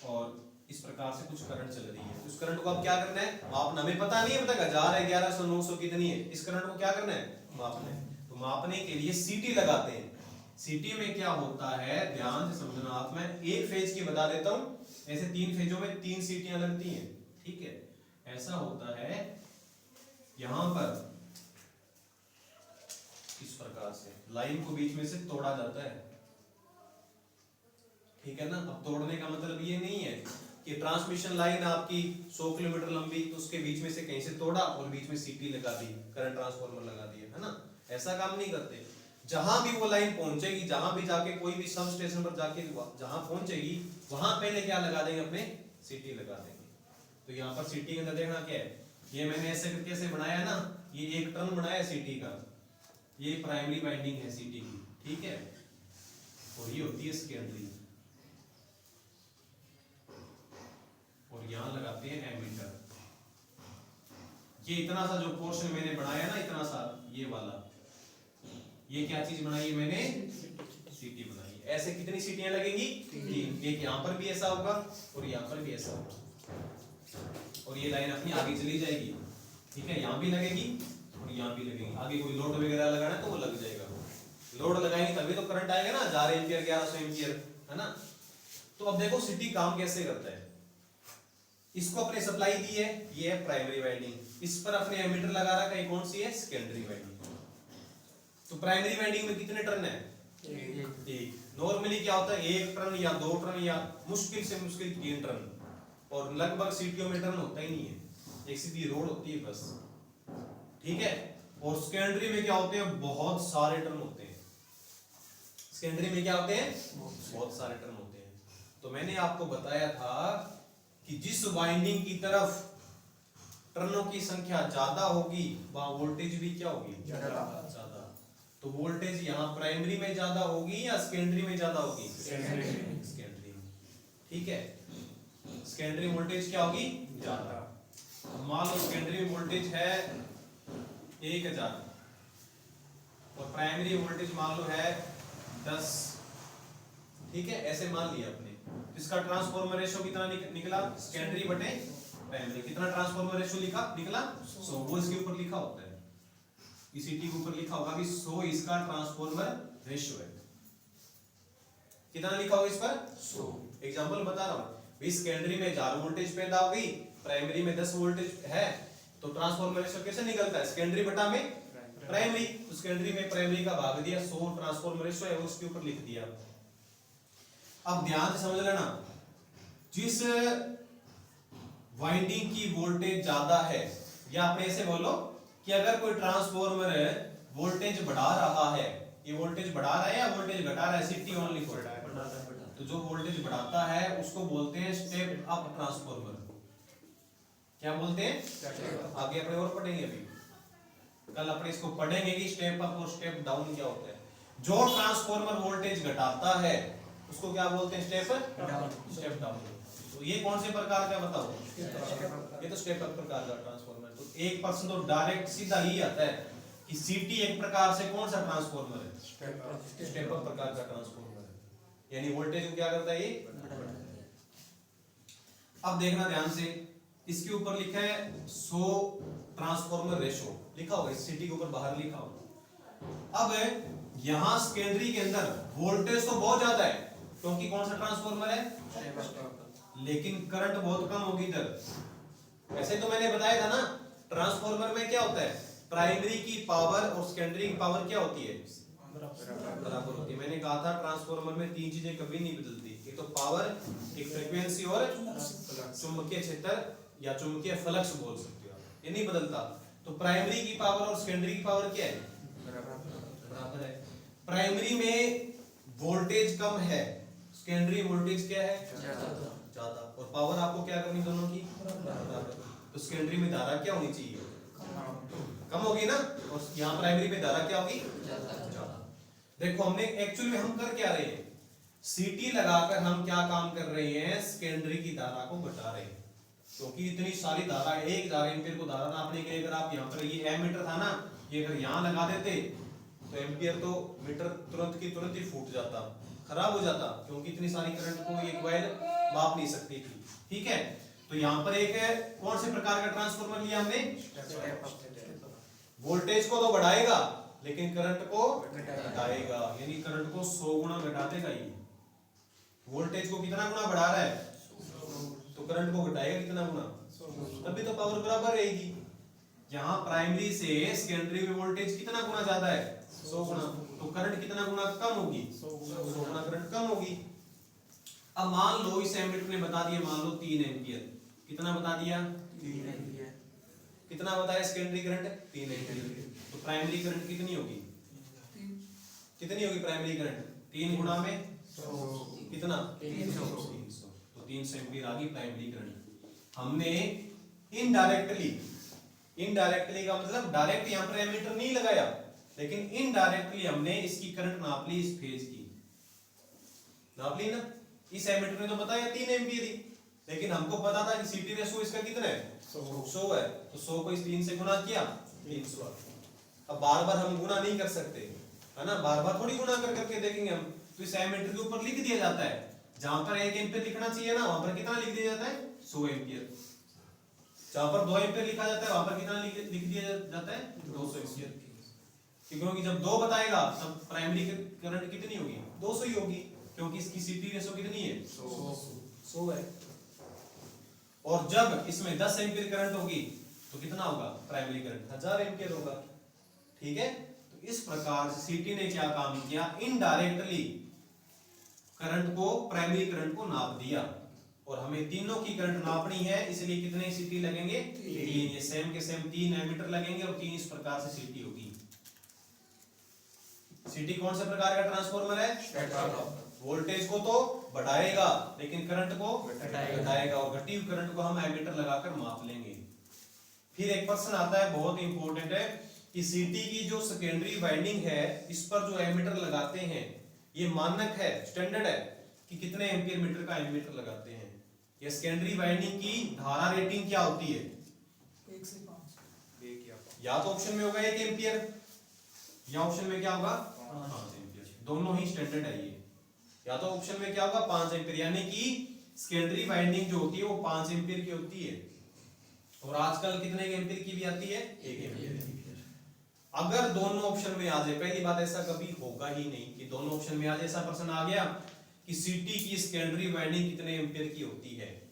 और इस प्रकार से कुछ करंट चल रही है। उस करंट को अब क्या करना है मापना। हमें पता नहीं है पता 1000 है 1100 900 कितनी है, इस करंट को क्या करना है मापना है। तो मापने के लिए सीटी लगाते हैं। सीटी में क्या होता है ध्यान से समझना आप, मैं एक फेज की बता देता हूं, ऐसे 3 फेजों में 3 सीटियां लगती हैं, ठीक है। ऐसा होता है यहां पर इस प्रकार से लाइन को बीच में से तोड़ा जाता है, ठीक है ना। अब तोड़ने का मतलब ये नहीं है कि ट्रांसमिशन लाइन आपकी 100 किलोमीटर लंबी तो उसके बीच में से कहीं से तोड़ा और बीच में सीटी लगा दी, करंट ट्रांसफार्मर लगा दिया, है ना। ऐसा काम नहीं करते। जहां भी वो लाइन पहुंचेगी, जहां भी जाके कोई भी सब स्टेशन पर जाके जहां पहुंचेगी वहां पहले क्या लगा देंगे अपने सीटी लगा देंगे। तो यहाँ पर सीटी के अंदर देखना क्या है, ये मैंने ऐसे करके ऐसे बनाया ना, ये एक टर्न बनाया सीटी का, ये प्राइमरी वाइंडिंग है सीटी की, ठीक है। और ये होती है सेकेंडरी, और यहां लगाते हैं एमीटर। ये इतना सा जो पोर्शन मैंने बनाया ना, इतना सा ये वाला, ये क्या चीज बनाई है मैंने, सीटी बनाई है। ऐसे कितनी सीटियां लगेंगी 3, एक यहां पर भी ऐसा होगा और यहां पर भी ऐसा होगा, और ये लाइन अपनी आगे चली जाएगी, ठीक है। यहां भी लगेगी और यहां भी लगेगी। आगे कोई लोड वगैरह लगाना है तो वो लग जाएगा, लोड लगाएंगे तभी तो करंट आएगा ना, 1000 एंपियर 1100 एंपियर, है ना। तो अब देखो सीटी काम कैसे करता है। इसको अपने सप्लाई दी है, ये है प्राइमरी वाइंडिंग, इस पर अपने एमीटर लगा रखा है, कौन सी है सेकेंडरी वाइंडिंग। तो प्राइमरी वाइंडिंग में कितने टर्न है, एक। नॉर्मली क्या होता है 1 टर्न या 2 टर्न या मुश्किल से मुश्किल 3 टर्न, और लगभग सीटियों में टर्न होता ही नहीं है, एक सीधी रोड होती है बस, ठीक है। और सेकेंडरी में क्या होते हैं बहुत सारे टर्न होते हैं, सेकेंडरी में क्या होते हैं बहुत सारे टर्न होते हैं। तो मैंने आपको बताया था कि जिस वाइंडिंग की तरफ टर्नों की संख्या ज्यादा होगी वहां वोल्टेज भी क्या होगी ज्यादा। तो वोल्टेज यहाँ प्राइमरी में ज्यादा होगी या सेकेंडरी में ज्यादा होगी, सेकेंडरी में, ठीक है। सेकेंडरी वोल्टेज क्या होगी ज्यादा। मान लो सेकेंडरी वोल्टेज है 1000 और प्राइमरी वोल्टेज मान लो है 10, ठीक है। ऐसे मान लिया आपने, इसका ट्रांसफॉर्मर रेशियो कितना निकला सेकेंडरी बटे प्राइमरी, कितना ट्रांसफॉर्मर रेशियो निकला 100। वो इसके ऊपर लिखा होता है, सीटी के ऊपर लिखा होगा कि 100 इसका ट्रांसफॉर्मर रेशियो है। कितना लिखा होगा इस पर 100। एग्जांपल बता रहा हूं, सेकेंडरी में 1000 वोल्टेज पैदा हो गई, प्राइमरी में 10 वोल्टेज है, तो ट्रांसफॉर्मर रेशियो कैसे निकलता है सेकेंडरी बटा में प्राइमरी। तो सेकेंडरी में प्राइमरी का भाग दिया, 100 ट्रांसफॉर्मर रेशियो है वो उसके ऊपर लिख दिया। अब ध्यान से समझ लेना, जिस वाइंडिंग की वोल्टेज ज्यादा है, या आप ऐसे बोलो कि अगर कोई ट्रांसफॉर्मर वोल्टेज बढ़ा रहा है, ये वोल्टेज बढ़ा रहा है या वोल्टेज घटा रहा है, सिटी ओनली फॉर, तो जो वोल्टेज बढ़ाता है उसको बोलते हैं स्टेप अप ट्रांसफॉर्मर। क्या बोलते हैं, आगे अपने और पढ़ेंगे, अभी कल अपने इसको पढ़ेंगे कि स्टेप अप और स्टेप डाउन क्या होता है। जो ट्रांसफॉर्मर वोल्टेज घटाता है उसको क्या बोलते हैं, स्टेप डाउन। तो ये कौन से प्रकार का बताओ, ये तो स्टेप अप प्रकार का ट्रांसफॉर्मर। तो 1% तो डायरेक्ट सीधा ही आता है कि सीटी एक प्रकार से कौन सा ट्रांसफॉर्मर है, स्टेप अप प्रकार का ट्रांसफॉर्मर है, यानी वोल्टेज को क्या करता है ये। अब देखना ध्यान से, इसके ऊपर लिखा है 100 ट्रांसफॉर्मर रेशियो, लिखा होगा इस सीटी के ऊपर बाहर लिखा होगा। अब यहां सेकेंडरी के अंदर वोल्टेज तो बहुत ज्यादा है क्योंकि कौन सा ट्रांसफॉर्मर है, लेकिन करंट बहुत कम होगी इधर। ऐसे तो मैंने बताया था ना, ट्रांसफॉर्मर में क्या होता है, प्राइमरी की पावर और सेकेंडरी की पावर क्या होती है, बराबर होती है। मैंने कहा था ट्रांसफॉर्मर में 3 चीजें कभी नहीं बदलती, एक तो पावर, एक फ्रीक्वेंसी और चुंबकीय क्षेत्र या चुंबकीय फ्लक्स बोल सकते हो, ये नहीं बदलता। तो प्राइमरी की पावर और सेकेंडरी की पावर क्या है, बराबर है। प्राइमरी में वोल्टेज कम है, सेकेंडरी वोल्टेज क्या है ज्यादा, और पावर आपको क्या करनी दोनों की बराबर। तो सेकेंडरी में धारा क्या होनी चाहिए, कम होगी ना, और यहाँ प्राइमरी में धारा क्या होगी ज्यादा। देखो हमने एक्चुअली हम कर क्या रहे हैं, सीटी लगाकर हम क्या काम कर रहे हैं, सेकेंडरी की धारा को घटा रहे हैं। क्योंकि इतनी सारी धारा, 1000 एम्पीयर को धारा नापने के लिए अगर आप यहाँ पर ये एमीटर था ना, ये अगर यहाँ लगा देते तो एम्पीयर तो मीटर तुरंत की तुरंत ही फूट जाता, खराब हो जाता, क्योंकि इतनी सारी करंट को ये कॉइल माप नहीं सकती थी। ठीक है, तो यहाँ पर एक कौन से प्रकार का ट्रांसफार्मर लिया हमने? वोल्टेज को तो बढ़ाएगा लेकिन करंट को घटाएगा, यानी करंट को 100 गुना घटा देगा। ये वोल्टेज को कितना गुना बढ़ा रहा है? तो करंट को घटाएगा कितना गुना? तभी तो पावर बराबर रहेगी। यहाँ प्राइमरी से सेकेंडरी में वोल्टेज कितना गुना ज्यादा है? 100 गुना। तो करंट कितना गुना कम होगी? 100 गुना करंट कम होगी। अब मान लो इस एमीटर ने बता दिया, मान लो 3 एम्पियर। कितना बता दिया? 3 एम्पियर। कितना बताया सेकेंडरी करंट? 3 एम्पियर। तो प्राइमरी करंट कितनी होगी? कितनी होगी प्राइमरी करंट? 3 गुना में कितना? 300। तो 300 एम्पियर आ गई प्राइमरी करंट। हमने इनडायरेक्टली का मतलब डायरेक्ट यहाँ पर एमीटर नहीं लगाया, लेकिन इनडायरेक्टली हमने इसकी करंट नाप ली, इस फेज की नाप ली ना। इस एमीटर ने तो बताया 3 एम्पियर ही, लेकिन हमको पता था कि सीटी रेशो इसका कितना है? 100 है। तो 100 को इस 3 से गुना किया, 300। अब बार बार हम गुना नहीं कर सकते है ना, बार बार थोड़ी गुना कर करके देखेंगे हम। तो इस एमीटर के ऊपर लिख दिया जाता है, जहां पर 1 एम्पियर लिखना चाहिए ना, वहां पर कितना लिख दिया जाता है? 100 एम्पियर। जहां पर 2 एम्पियर लिखा जाता है, वहां पर कितना लिख दिया जाता है? 200 एम्पियर। क्योंकि जब 2 बताएगा तब प्राइमरी करंट कितनी होगी? 200 ही होगी, क्योंकि इसकी सीटी रेशो कितनी है? 100 है। और जब इसमें 10 एम्पियर करंट होगी तो कितना होगा? प्राइमरी करंट 1000 एम्पियर होगा। ठीक है, तो इस प्रकार सीटी ने क्या काम किया? इनडायरेक्टली करंट को, प्राइमरी करंट को नाप दिया। और हमें तीनों की करंट नापनी है, इसलिए कितने सीटी लगेंगे? 3। ये सेम के सेम 3 एमीटर लगेंगे और 3 इस प्रकार से सीटी होगी। सीटी कौन से प्रकार का ट्रांसफार्मर है? वोल्टेज को तो बढ़ाएगा लेकिन करंट को घटाएगा, और घटी हुई करंट को हम एमीटर लगाकर माप लेंगे। फिर एक प्रश्न आता है, बहुत इंपॉर्टेंट है, कि सीटी की जो सेकेंडरी वाइंडिंग है, इस पर जो एमीटर लगाते हैं, ये मानक है, स्टैंडर्ड है कि कितने एम्पियर मीटर का एमीटर लगाते हैं। ये सेकेंडरी वाइंडिंग की धारा रेटिंग क्या होती है? 1 से 5। या तो ऑप्शन में होगा 1 एम्पियर, या ऑप्शन में क्या होगा? 5 एम्पियर। दोनों ही स्टैंडर्ड है ये। या तो ऑप्शन में क्या होगा? 5 एम्पियर, यानी कि सेकेंडरी वाइंडिंग जो होती है वो 5 एम्पियर की होती है। और आजकल कितने एम्पियर की भी आती है? 1 एम्पियर। अगर दोनों ऑप्शन में आ जाए, पहली बात ऐसा कभी होगा ही नहीं कि दोनों ऑप्शन में आ जाए। ऐसा प्रश्न आ गया कि सीटी की सेकेंडरी वाइंडिंग कितने एम्पियर की होती है,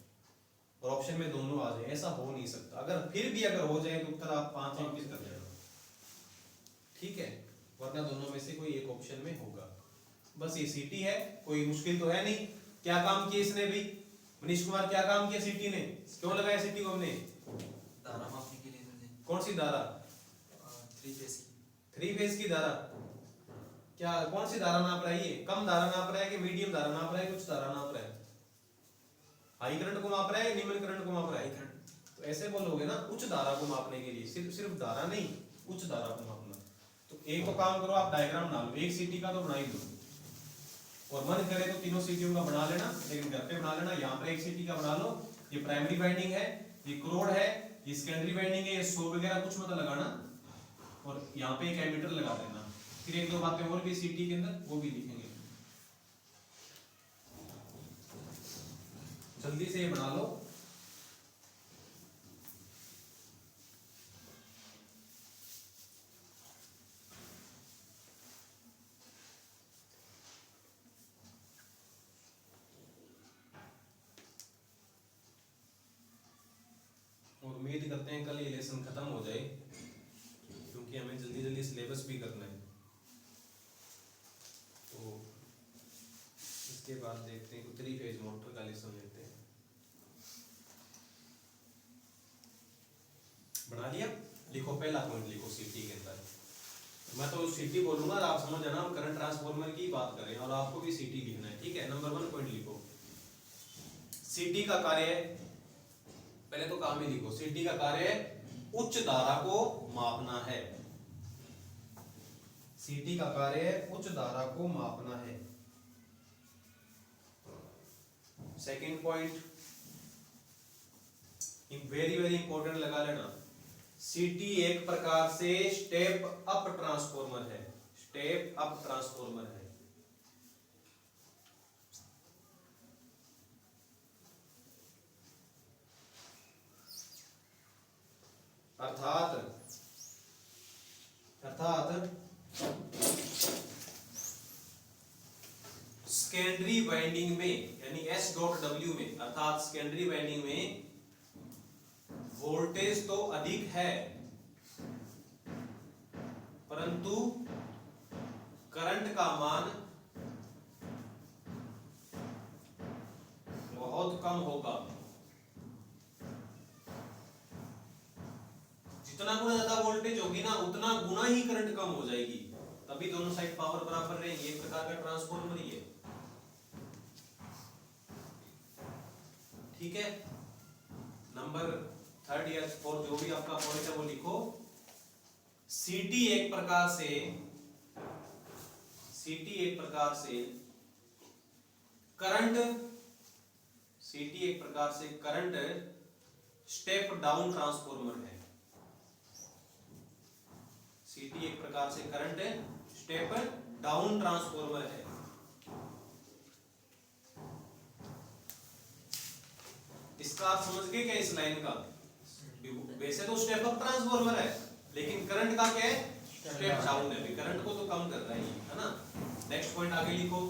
और ऑप्शन में दोनों आ जाए, ऐसा हो नहीं सकता। अगर फिर भी अगर हो जाए तो उत्तर आप 5 एम्पियर कर देना, ठीक है, वरना दोनों में से कोई एक ऑप्शन में होगा। बस ये सीटी है, कोई मुश्किल तो है नहीं। क्या काम किया इसने भी? मनीष कुमार, क्या काम किया सीटी ने? क्यों लगाया सीटी को हमने? धारा मापने के लिए सर जी। कौन सी धारा? 3 फेज की। 3 फेज की धारा। क्या कौन सी धारा नाप रहा है ये? कम धारा नाप रहा है कि मीडियम धारा नाप रहा है, कुछ धारा नाप रहा है? हाई करंट को माप रहा है, निम्न करंट को माप रहा है? तो ऐसे बोलोगे ना, उच्च धारा को मापने के लिए सिर्फ धारा नहीं, उच्च धारा को मापना। तो एक तो काम करो, आप डायग्राम बना लो, एक सीटी का तो बना ही लो, और मन करे तो तीनों सीटियों का बना लेना, लेकिन घर पे बना लेना। यहाँ पर एक सीटी का बना लो, ये प्राइमरी वाइंडिंग है, ये क्रोड है, ये सेकेंडरी वाइंडिंग है, ये 100 वगैरह कुछ मत लगाना, और यहाँ पे एक एमीटर लगा देना। फिर एक दो बातें और भी सीटी के अंदर वो भी लिखेंगे। जल्दी से ये बना लो। और उम्मीद करते हैं कल ये लेसन खत्म हो जाए, क्योंकि हमें जल्दी जल्दी सिलेबस भी करना है। तो इसके बाद देखते हैं 3 फेज मोटर का लेसन लेते हैं। बना लिया? लिखो, पहला पॉइंट लिखो सीटी के अंदर। मैं तो सीटी बोलूंगा, आप समझ जाना हम करंट ट्रांसफार्मर की बात कर रहे हैं, और आपको भी सीटी लिखना है, ठीक है। नंबर 1 पॉइंट लिखो, सीटी का कार्य, पहले तो काम ही लिखो, सीटी का कार्य उच्च धारा को मापना है। सीटी का कार्य उच्च धारा को मापना है। Second point very very important लगा लेना, सीटी एक प्रकार से स्टेप अप ट्रांसफार्मर है। स्टेप अप ट्रांसफार्मर है। अर्थात सेकेंडरी वाइंडिंग में यानी S.W में, अर्थात सेकेंडरी वाइंडिंग में वोल्टेज तो अधिक है परंतु करंट का मान बहुत कम होगा। जितना गुना ज्यादा वोल्टेज होगी ना उतना गुना ही करंट कम हो जाएगी, तभी दोनों साइड पावर बराबर रहेंगी। एक प्रकार का ट्रांसफॉर्मर ही है। ठीक है, नंबर 3 या 4 जो भी आपका पॉइंट है वो लिखो। सीटी एक प्रकार से करंट स्टेप डाउन ट्रांसफॉर्मर है। सीटी एक प्रकार से करंट स्टेप डाउन ट्रांसफॉर्मर है। इसका आप समझ गए क्या इस लाइन का? वैसे तो स्टेप अप ट्रांसफॉर्मर है लेकिन करंट का क्या है? स्टेप डाउन है। करंट को तो कम कर रहा है ना। नेक्स्ट पॉइंट आगे लिखो।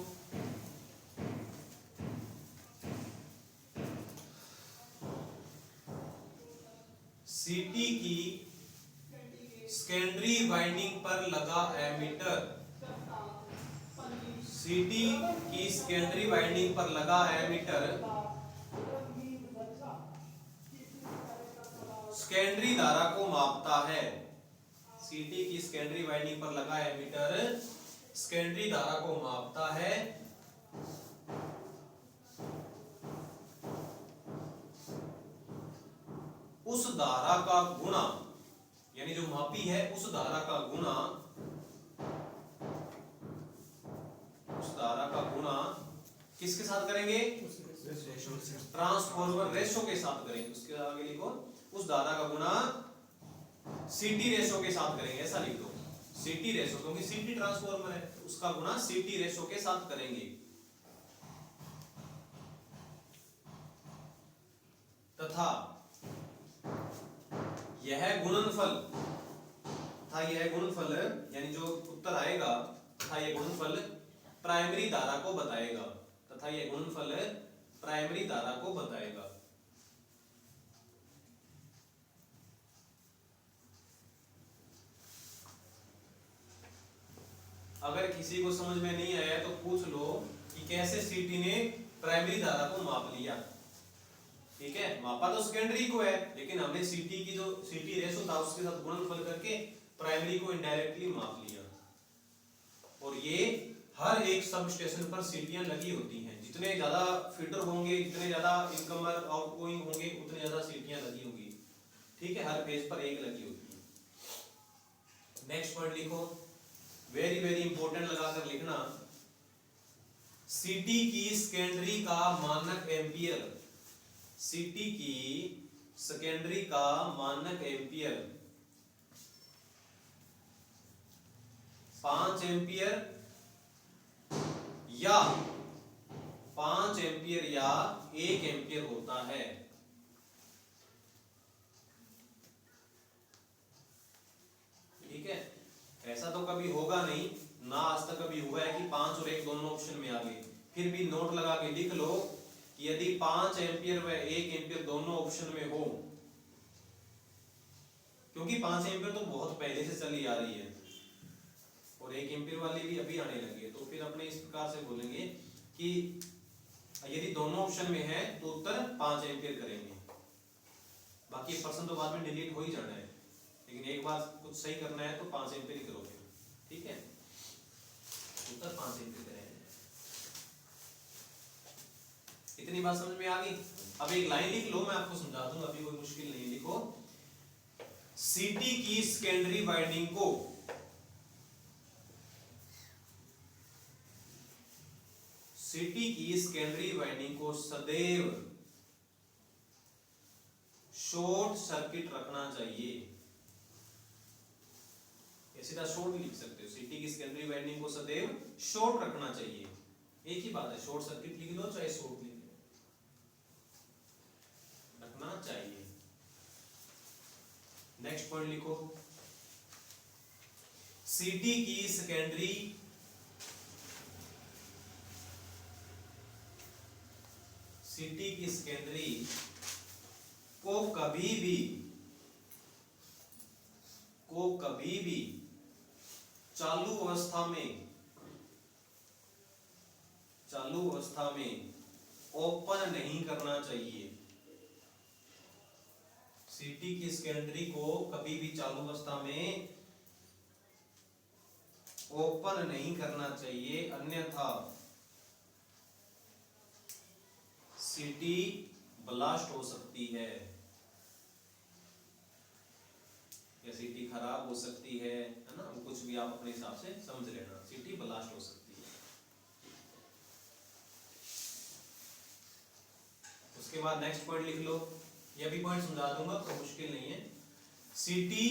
सीटी की सेकेंडरी वाइंडिंग पर लगा एमीटर, सीटी की सेकेंडरी वाइंडिंग पर लगा एमीटर सेकेंडरी धारा को मापता है। सीटी की सेकेंडरी वाइंडिंग पर लगा एमीटर सेकेंडरी धारा को मापता है। उस धारा का गुणा यानी जो मापी है उस धारा का गुणा, उस धारा का गुणा किसके साथ करेंगे? ट्रांसफॉर्मर रेशो के साथ करेंगे। उसके आगे लिखो उस धारा का गुणा सीटी रेशो के साथ करेंगे, ऐसा लिख दो। सीटी रेशो, क्योंकि सीटी ट्रांसफॉर्मर है तो उसका गुणा सीटी रेशो के साथ करेंगे। तथा यह गुणनफल यानी जो उत्तर आएगा, तथा यह गुणनफल प्राइमरी धारा को बताएगा, तथा यह गुणनफल प्राइमरी धारा को बताएगा। अगर किसी को समझ में नहीं आया तो पूछ लो कि कैसे सीटी ने प्राइमरी धारा को माप लिया। ठीक है, मापा तो सेकेंडरी को है लेकिन हमने सीटी की जो सीटी रेशो था उसके साथ गुणनफल करके प्राइमरी को इनडायरेक्टली माप लिया। और ये हर एक सब स्टेशन पर सीटियां लगी होती हैं। जितने ज्यादा फीडर होंगे, जितने ज्यादा इनकमर आउटगोइंग होंगे, उतने ज्यादा सीटियां लगी होंगी। ठीक है, हर पेज पर एक लगी होती है। नेक्स्ट पॉइंट लिखो, वेरी वेरी इंपॉर्टेंट लगाकर लिखना। सीटी की सेकेंडरी का मानक एम्पियर, सीटी की सेकेंडरी का मानक एम्पियर 5 एम्पियर या 5 एम्पियर या 1 एम्पियर होता है। ठीक है, ऐसा तो कभी होगा नहीं ना, आज तक कभी हुआ है कि 5 और 1 दोनों ऑप्शन में आ गए। फिर भी नोट लगा के लिख लो कि यदि 5 एम्पियर व 1 एम्पियर दोनों ऑप्शन में हो, क्योंकि 5 एम्पियर तो बहुत पहले से चली आ रही है और 1 एम्पियर वाली भी अभी आने लगी है, तो फिर अपने इस प्रकार से बोलेंगे कि यदि दोनों ऑप्शन में है तो उत्तर 5 एम्पियर करेंगे। बाकी पर्सन तो बाद में डिलीट हो ही जाना है, लेकिन एक बार कुछ सही करना है तो 5 एम्पियर ही करोगे। ठीक है, उत्तर 5 एम्पियर करेंगे। इतनी बात समझ में आ गई? अब एक लाइन लिख लो, मैं आपको समझा दूंगा, अभी कोई मुश्किल नहीं। लिखो, सीटी की सेकेंडरी वाइंडिंग को सदैव शॉर्ट सर्किट रखना चाहिए। ये सीधा शॉर्ट लिख सकते हो। सीटी की सेकेंडरी वाइंडिंग को सदैव शॉर्ट रखना चाहिए। एक ही बात है, शॉर्ट सर्किट लिख लो चाहे शॉर्ट लिख लो, रखना चाहिए। नेक्स्ट पॉइंट लिखो, सीटी की सेकेंडरी को कभी भी चालू अवस्था में ओपन नहीं करना चाहिए। सीटी की सेकेंडरी को कभी भी चालू अवस्था में ओपन नहीं करना चाहिए, अन्यथा सीटी ब्लास्ट हो सकती है या सीटी खराब हो सकती है ना, कुछ भी आप अपने हिसाब से समझ लेना, सीटी ब्लास्ट हो सकती है। उसके बाद नेक्स्ट पॉइंट लिख लो, ये भी पॉइंट समझा दूंगा तो मुश्किल नहीं है। सीटी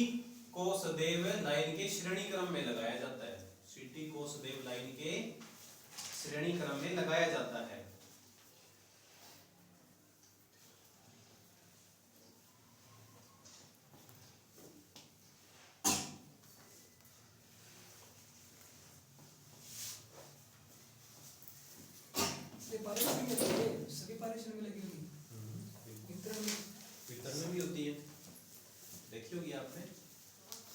को सदैव लाइन के श्रेणी क्रम में लगाया जाता है। सीटी को सदैव लाइन के श्रेणी क्रम में लगाया जाता है। सभी पारेषण में लगी होगी, वितरण में भी होती है, देखी होगी आपने।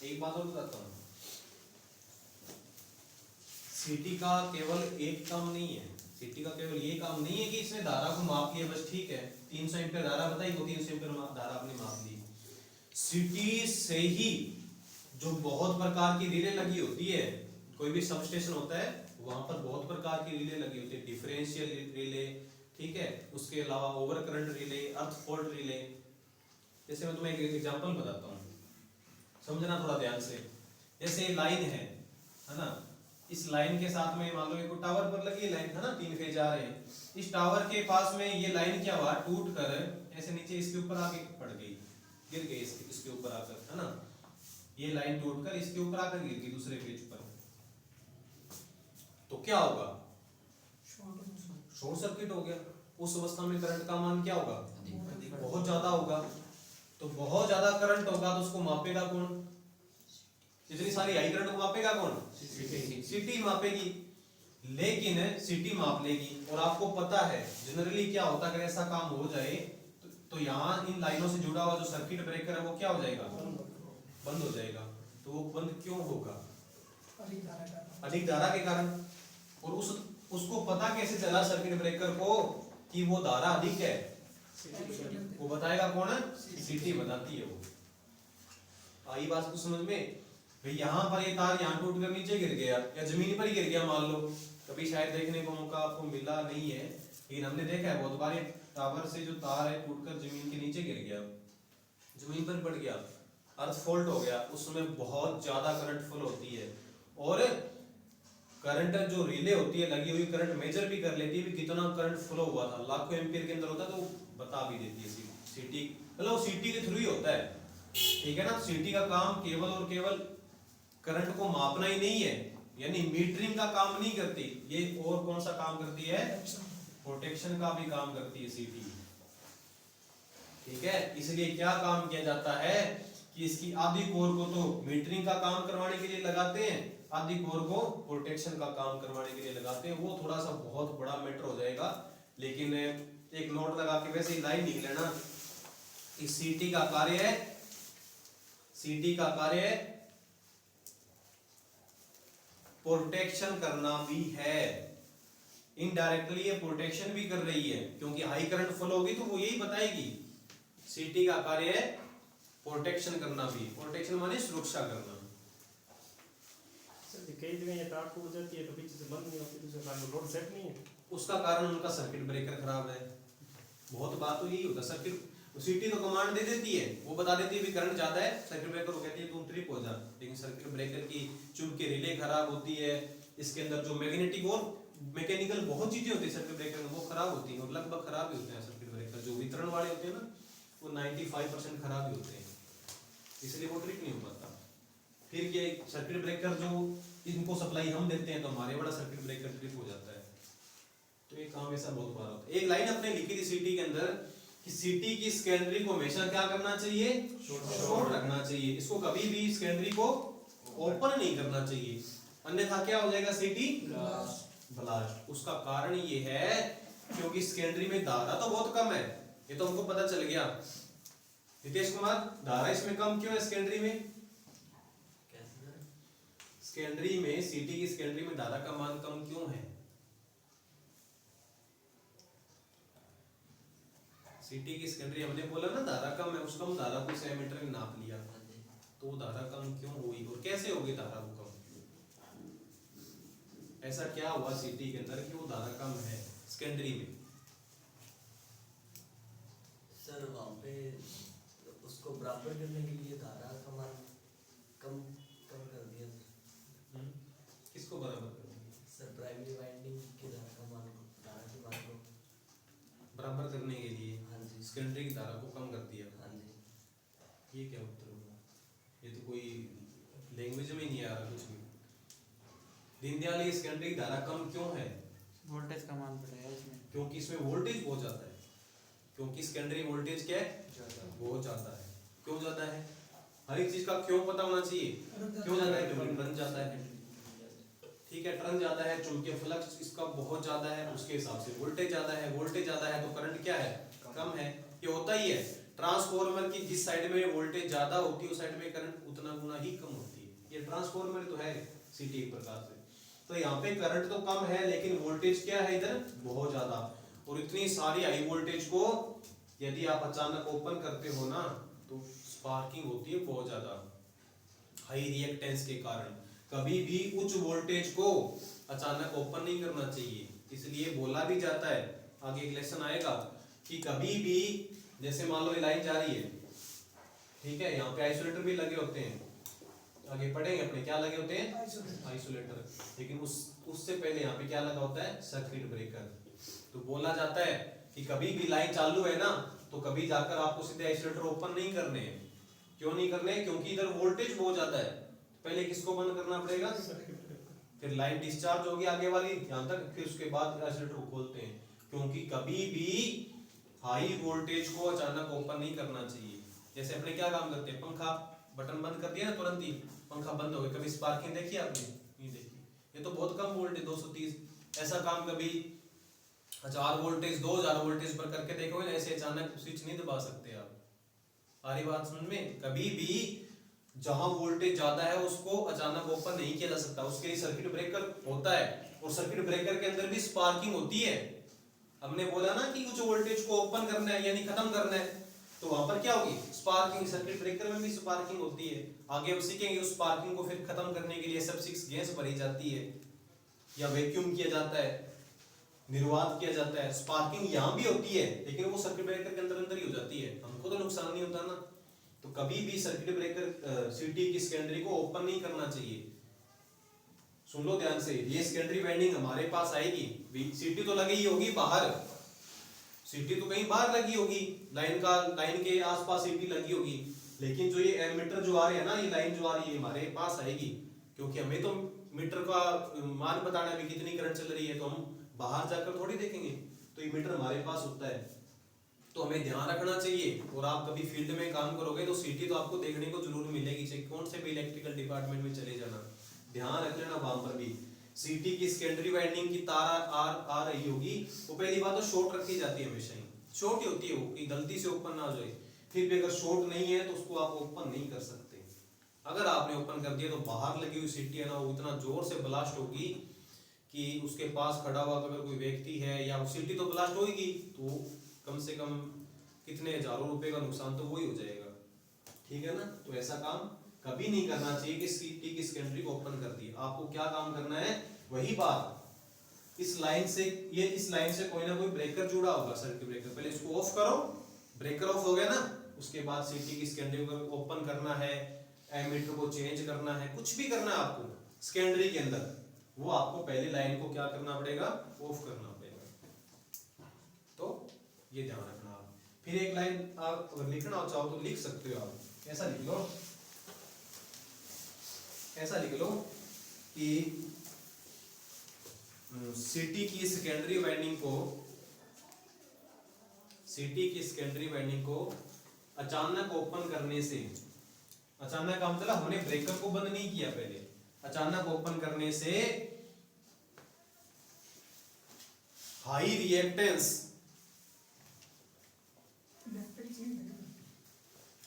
एक बात और बताता हूँ, सीटी का केवल एक काम नहीं है, सीटी का केवल ये काम नहीं है कि इसने धारा को माप लिया बस ठीक है, 300 एम्पीयर धारा बताई वो 300 एम्पीयर धारा आपने माप ली। सीटी से ही जो बहुत प्रकार की रिले लगी होती है, कोई भी सब स्टेशन होता है वहां पर बहुत प्रकार की रिले लगी होती है, डिफरेंशियल रिले, ठीक है, उसके अलावा ओवर करंट रिले, अर्थ फॉल्ट रिले। जैसे मैं तुम्हें एक एग्जांपल बताता हूँ, समझना थोड़ा ध्यान से। जैसे लाइन है ना, इस लाइन के साथ में मान लो एक टावर पर लगी लाइन है ना, 3 फेज आ रहे हैं, इस टावर के पास में ये लाइन क्या हुआ, टूट कर ऐसे नीचे इसके ऊपर आके पड़ गई, गिर गई इसके ऊपर आकर, है ना, ये लाइन टूट कर इसके ऊपर आकर गिर गई दूसरे पेज पर, तो क्या होगा, शॉर्ट सर्किट हो गया। उस अवस्था में करंट का मान क्या होगा, बहुत ज्यादा होगा। तो बहुत ज्यादा करंट होगा तो उसको मापेगा कौन, इतनी सारी हाई करंट को मापेगा कौन, सीटी मापेगी। लेकिन सीटी माप लेगी, और आपको पता है जनरली क्या होता है, अगर ऐसा काम हो जाए तो यहाँ इन लाइनों से जुड़ा हुआ जो सर्किट ब्रेकर है वो क्या हो जाएगा, बंद हो जाएगा। तो वो बंद क्यों होगा, अधिक धारा के कारण। और उसको पता कैसे चला सर्किट ब्रेकर को कि वो धारा अधिक है, वो बताएगा कौन है, सीटी बताती है वो। आई बात को समझ में भाई, यहाँ पर ये तार यहाँ टूट कर नीचे गिर गया या जमीन पर ही गिर गया मान लो, कभी शायद देखने को मौका आपको मिला नहीं है, लेकिन हमने देखा है बहुत बार टावर से जो तार है टूटकर जमीन के नीचे गिर गया, जमीन पर पड़ गया, अर्थ फॉल्ट हो गया, उसमें बहुत ज्यादा करंट फ्लो होती है। और करंट जो रिले होती है लगी हुई, करंट मेजर भी कर लेती है भी कितना करंट फ्लो हुआ था, लाखों एम्पीयर के अंदर होता है, तो बता भी देती है सीटी, मतलब सीटी के थ्रू ही होता है, ठीक है ना। सीटी का काम केवल और केवल करंट को मापना ही नहीं है, यानी मीटरिंग का काम नहीं करती ये, और कौन सा काम करती है, प्रोटेक्शन का भी काम करती है सीटी, ठीक है। इसलिए क्या काम किया जाता है कि इसकी आधी कोर को तो मीटरिंग का काम करवाने के लिए लगाते हैं, आधी कोर को प्रोटेक्शन का काम करवाने के लिए लगाते हैं। वो थोड़ा सा बहुत बड़ा मैटर हो जाएगा, लेकिन एक नोट लगा के वैसे ही लाइन लिख लेना कि सीटी का कार्य है, सीटी का कार्य है प्रोटेक्शन करना भी है, इनडायरेक्टली ये प्रोटेक्शन भी कर रही है, क्योंकि हाई करंट फ्लो होगी तो वो यही बताएगी। सीटी का कार्य है प्रोटेक्शन करना भी, प्रोटेक्शन माने सुरक्षा करना। कई जगह ये तार टूट जाती है तो पीछे से बंद नहीं होती, दूसरे कारण लोड सेट नहीं है, उसका कारण उनका सर्किट ब्रेकर खराब है। बहुत बात तो यही होता है, सर्किट सीटी तो कमांड दे देती है, वो बता देती है भी करंट ज्यादा है, सर्किट ब्रेकर को कहती है तुम ट्रिप हो जा, लेकिन सर्किट ब्रेकर की चुंब की रिले खराब होती है, इसके अंदर जो मैग्नेटिक और मैकेनिकल बहुत चीजें होती है सर्किट ब्रेकर में, वो खराब होती है, और लगभग खराब ही होते हैं सर्किट ब्रेकर। जो वितरण वाले होते हैं ना वो 95% खराब ही होते हैं, इसलिए वो ट्रिप नहीं हो पाता। फिर ये सर्किट ब्रेकर जो इनको सप्लाई हम देते हैं तो हमारे बड़ा सर्किट ब्रेकर ट्रिप हो जाता है। तो ये काम ऐसा बहुत बार होता है। एक लाइन अपने लिखी थी सीटी के अंदर कि सीटी की सेकेंडरी को हमेशा क्या करना चाहिए, शॉर्ट रखना चाहिए। इसको कभी भी सेकेंडरी को ओपन नहीं करना चाहिए, अन्यथा क्या हो जाएगा, सीटी ब्लास्ट। उसका कारण ये है क्योंकि सेकेंडरी में धारा तो बहुत कम है, ये तो हमको पता चल गया। नितेश कुमार, धारा इसमें कम क्यों है सेकेंडरी में? सेकेंडरी में सीटी की सेकेंडरी में धारा का मान कम क्यों है? सीटी की सेकेंडरी हमने बोला ना धारा कम है, उस कम धारा को सेमीटर में नाप लिया, तो वो धारा कम क्यों हुई और कैसे होगी धारा वो कम? ऐसा क्या हुआ सीटी के अंदर कि वो धारा कम है सेकेंडरी में? सर वहाँ पे उसको बराबर करने के लिए धारा का मान कम कम कर दिया सर। किसको बराबर कर दिया? सर प्राइमरी वाइंडिंग की धारा का मान को, धारा की मान को बराबर करने के लिए हाँ जी सेकेंडरी की धारा को कम कर दिया। हाँ जी। ये क्या उत्तर होगा? ये तो कोई लैंग्वेज में ही नहीं आ रहा कुछ भी। दीनदयाल, ये सेकेंडरी की धारा कम क्यों है? वोल्टेज का मान बढ़ाया इसमें। क्योंकि इसमें वोल्टेज बहुत ज्यादा है, क्योंकि सेकेंडरी वोल्टेज क्या है, बहुत ज्यादा है। क्यों ज्यादा है? हर एक चीज का क्यों पता होना चाहिए। क्यों ज्यादा है? क्योंकि टर्न ज्यादा है, ठीक है, टर्न ज्यादा है, चुंबकीय फ्लक्स इसका बहुत ज्यादा है, उसके हिसाब से वोल्टेज ज्यादा है। वोल्टेज ज्यादा है तो करंट क्या है, कम है। ये होता ही है, ट्रांसफॉर्मर की जिस साइड में वोल्टेज ज्यादा होती है उस साइड में करंट उतना गुना ही कम होती है। ये ट्रांसफॉर्मर तो है सीटी एक प्रकार से। तो यहाँ पे करंट तो कम है लेकिन वोल्टेज क्या है इधर, बहुत ज्यादा। और इतनी सारी हाई वोल्टेज को यदि आप अचानक ओपन करते हो ना तो स्पार्किंग होती है बहुत ज्यादा, हाई रिएक्टेंस के कारण। कभी भी उच्च वोल्टेज को अचानक ओपन नहीं करना चाहिए, इसलिए बोला भी जाता है, आगे एक लेसन आएगा कि कभी भी जैसे मान लो ये लाइन जा रही है, ठीक है, यहाँ पे आइसोलेटर भी लगे होते हैं, आगे पढ़ेंगे अपने क्या लगे होते हैं, आइसोलेटर। लेकिन उससे पहले यहाँ पे क्या लगा होता है, सर्किट ब्रेकर। तो बोला जाता है कि कभी भी लाइन चालू है ना तो कभी जाकर आपको सीधे आइसोलेटर ओपन नहीं करने हैं। क्यों नहीं करने हैं? क्योंकि इधर वोल्टेज बहुत ज्यादा है, पहले किसको बंद करना पड़ेगा, फिर लाइन डिस्चार्ज होगी आगे वाली यहाँ तक, फिर उसके बाद आइसोलेटर को खोलते हैं। क्योंकि कभी भी हाई वोल्टेज को अचानक ओपन नहीं करना चाहिए। जैसे अपने क्या काम करते हैं, पंखा बटन बंद कर दिया ना तुरंत ही पंखा बंद हो गया, कभी स्पार्किंग देखी आपने? नहीं देखी। ये तो बहुत कम वोल्टेज 230, ऐसा काम कभी 1000 वोल्टेज 2000 वोल्टेज पर करके देखोगे, ऐसे अचानक स्विच नहीं दबा सकते आप। आ रही बात समझ में? कभी भी जहां वोल्टेज ज्यादा है उसको अचानक ओपन नहीं किया जा सकता, उसके लिए सर्किट ब्रेकर होता है। और सर्किट ब्रेकर के अंदर भी स्पार्किंग होती है। हमने बोला ना कि उच्च वोल्टेज को ओपन करना है यानी खत्म करना है, तो वहां पर क्या होगी, स्पार्किंग। सर्किट ब्रेकर में भी स्पार्किंग होती है। आगे हम सीखेंगे उस स्पार्किंग को फिर खत्म करने के लिए SF6 गैस भरी जाती है या वैक्यूम किया जाता है, निर्वात किया जाता है। स्पार्किंग यहाँ भी होती है लेकिन वो सर्किट ब्रेकर के अंदर अंदर ही हो जाती है, हमको तो नुकसान नहीं होता ना। तो कभी भी सर्किट ब्रेकर सीटी की सेकेंडरी को ओपन नहीं करना चाहिए। सुन लो ध्यान से, ये सेकेंडरी वाइंडिंग हमारे पास आएगी, सीटी तो लगी ही होगी बाहर, सीटी तो कहीं बाहर लगी होगी, लाइन के आसपास सीटी लगी होगी। लेकिन जो ये एमीटर जो आ रहे हैं ना, ये लाइन जो आ रही है हमारे पास आएगी, क्योंकि हमें तो मीटर का मान बताना है कितनी करंट चल रही है, तो हम बाहर जाकर थोड़ी देखेंगे। तो ये मीटर हमारे पास होता है, तो हमें ध्यान रखना चाहिए। और आप कभी फील्ड में काम करोगे तो सीटी तो आपको देखने को जरूर मिलेगी, चाहे कौन से भी इलेक्ट्रिकल डिपार्टमेंट में चले जाना, ध्यान रख लेना। वहां पर भी सीटी की सेकेंडरी वाइंडिंग की तार आ रही होगी, वो पहली बात तो शॉर्ट रखी जाती है, हमेशा ही शॉर्ट ही होती है वो, कि गलती से ओपन ना हो जाए। फिर भी अगर शॉर्ट नहीं है तो उसको आप ओपन नहीं कर सकते। अगर आपने ओपन कर दिया तो बाहर लगी हुई सीटी है ना, वो इतना जोर से ब्लास्ट होगी कि उसके पास खड़ा हुआ अगर कोई व्यक्ति है या वो सीटी तो ब्लास्ट होगी तो कम से कम कितने हजारों रुपए का नुकसान तो वही हो जाएगा, ठीक है ना। तो ऐसा काम कभी नहीं करना चाहिए कि सीटी की सेकेंडरी को ओपन कर दी। आपको क्या काम करना है, वही बात, इस लाइन से कोई ना कोई ब्रेकर जुड़ा होगा, सर्किट ब्रेकर, पहले इसको ऑफ करो, ब्रेकर ऑफ हो गया ना, उसके बाद सीटी की सेकेंडरी को ओपन करना है, एमीटर को चेंज करना है, कुछ भी करना है आपको सेकेंडरी के अंदर, वो आपको पहले लाइन को क्या करना पड़ेगा, ऑफ करना पड़ेगा। तो ये ध्यान रखना आप। फिर एक लाइन आप अगर लिखना चाहो तो लिख सकते हो, आप ऐसा लिख लो, ऐसा लिख लो कि सीटी की सेकेंडरी वाइंडिंग को सिटी की सेकेंडरी वाइंडिंग को अचानक ओपन करने से, अचानक का मतलब हमने ब्रेकर को बंद नहीं किया पहले, अचानक ओपन करने से हाई रिएक्टेंस,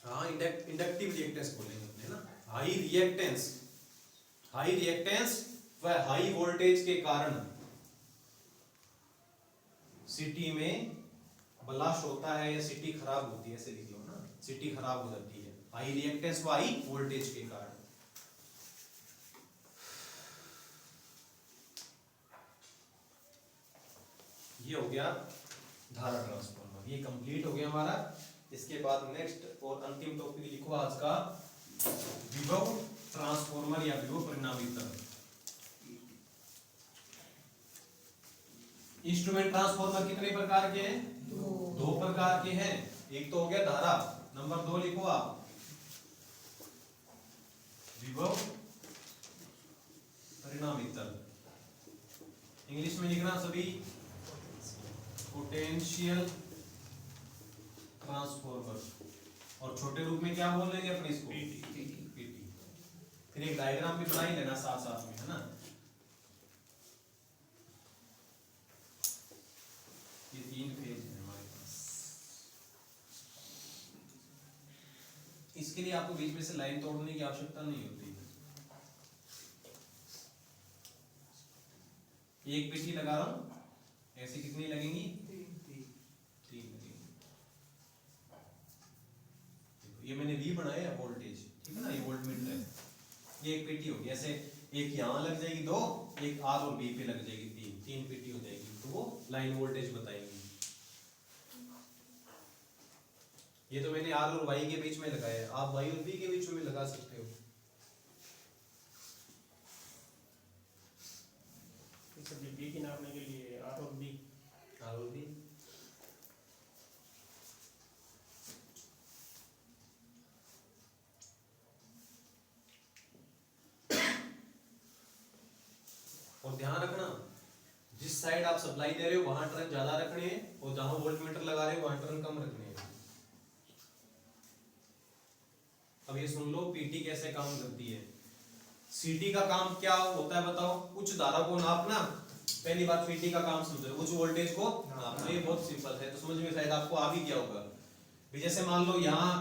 हाँ इंडक्टिव रिएक्टेंस बोलेंगे अपने ना, हाई रिएक्टेंस व हाई वोल्टेज के कारण सिटी में ब्लास्ट होता है या सिटी खराब होती है, ऐसे लिख लो ना, सिटी खराब हो जाती है हाई रिएक्टेंस व हाई वोल्टेज के कारण। ये हो गया धारा ट्रांसफार्मर, ये कंप्लीट हो गया हमारा। इसके बाद नेक्स्ट और अंतिम टॉपिक लिखो आज का, विभव ट्रांसफार्मर या विभव परिणामी तंत्र। इंस्ट्रूमेंट ट्रांसफार्मर कितने प्रकार के हैं? दो प्रकार के हैं। एक तो हो गया धारा, नंबर 2 लिखो आप विभव परिणामी तंत्र। इंग्लिश में लिखना सभी, पोटेंशियल ट्रांसफार्मर, और छोटे रूप में क्या बोल लेंगे अपने इसको? पीटी। फिर एक डायग्राम भी बना ही लेना साथ साथ में, है ना। ये 3 फेज है हमारे पास। इसके लिए आपको बीच में से लाइन तोड़ने की आवश्यकता नहीं होती। एक पीटी लगा रहा हूं, ऐसी कितनी लगेंगी? 3 लगेंगी। ये मैंने V बनाया है वोल्टेज, ठीक है ना, ये वोल्टमीटर है। ये एक पीटी होगी, ऐसे एक यहाँ लग जाएगी 2, एक R और B पे लग जाएगी 3 पीटी हो जाएगी, तो वो लाइन वोल्टेज बताएंगी। ये तो मैंने R और Y के बीच में लगाया है, आप Y और B के बीच में लगा सकते हो। बी की नापने के लिए आर और बी, R और B। और ध्यान रखना, जिस साइड आप सप्लाई दे रहे हो वहां टर्न ज्यादा रखने हैं, और जहां वोल्टमीटर लगा रहे हो वहां टर्न कम रखने हैं। अब ये सुन लो पीटी कैसे काम करती है। सीटी का काम क्या होता है बताओ? उच्च धारा को नापना। पहली बात पीटी का काम समझो, उच्च वोल्टेज को नापना। ये बहुत सिंपल है, तो समझ में शायद आपको आ भी गया होगा। भी जैसे मान लो यहाँ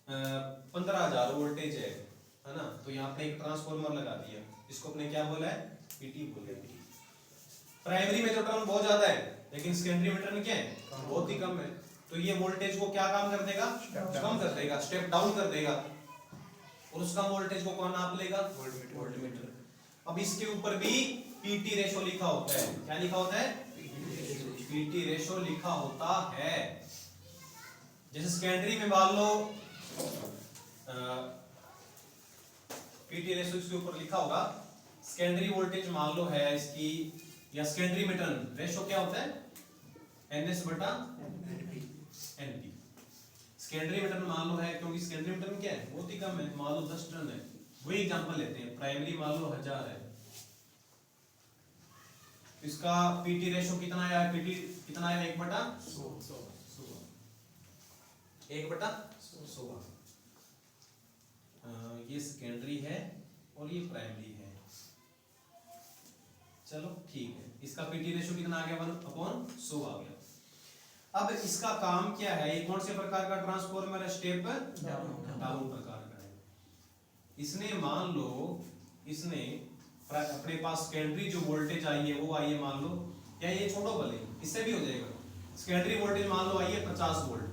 15,000 वोल्टेज है ना, तो यहाँ पे एक ट्रांसफार्मर लगा दिया, इसको अपने क्या बोला है? पीटी बोला है। प्राइमरी में तो टर्न बहुत ज्यादा है, लेकिन सेकेंडरी में टर्न क्या है? बहुत ही कम है। तो ये वोल्टेज को क्या काम कर देगा? कम कर देगा, स्टेप डाउन कर देगा। और उस कम वोल्टेज को कौन नाप लेगा? वोल्टमीटर। अब इसके ऊपर भी पीटी रेशो लिखा होता है। क्या लिखा होता है? पीटी रेशो लिखा होता है। जैसे सेकेंडरी में मान लो पीटी रेशो इसके ऊपर लिखा होगा, सेकेंडरी वोल्टेज मान लो है इसकी, या सेकेंडरी में टर्न रेशो क्या होता है? NS बटा NP। सेकेंडरी में टर्न मान लो है, क्योंकि सेकेंडरी में टर्न क्या है? बहुत ही कम है, मान लो 10 टर्न है। वही एग्जांपल लेते हैं, प्राइमरी मान लो 1000 है, इसका पीटी रेशो कितना आया? पीटी कितना आया? 1/100। 1/100। ये सेकेंडरी है और ये प्राइमरी है। चलो ठीक है, इसका पीटी रेशो कितना आ गया? 1/100 आ गया। अब इसका काम क्या है? ये कौन से प्रकार का ट्रांसफार्मर है? स्टेप डाउन प्रकार का है। इसने मान लो, इसने अपने पास सेकेंडरी जो वोल्टेज आई है वो आई है मान लो, या ये छोड़ो भले, इससे भी हो जाएगा। सेकेंडरी वोल्टेज मान लो आई है 50 वोल्ट।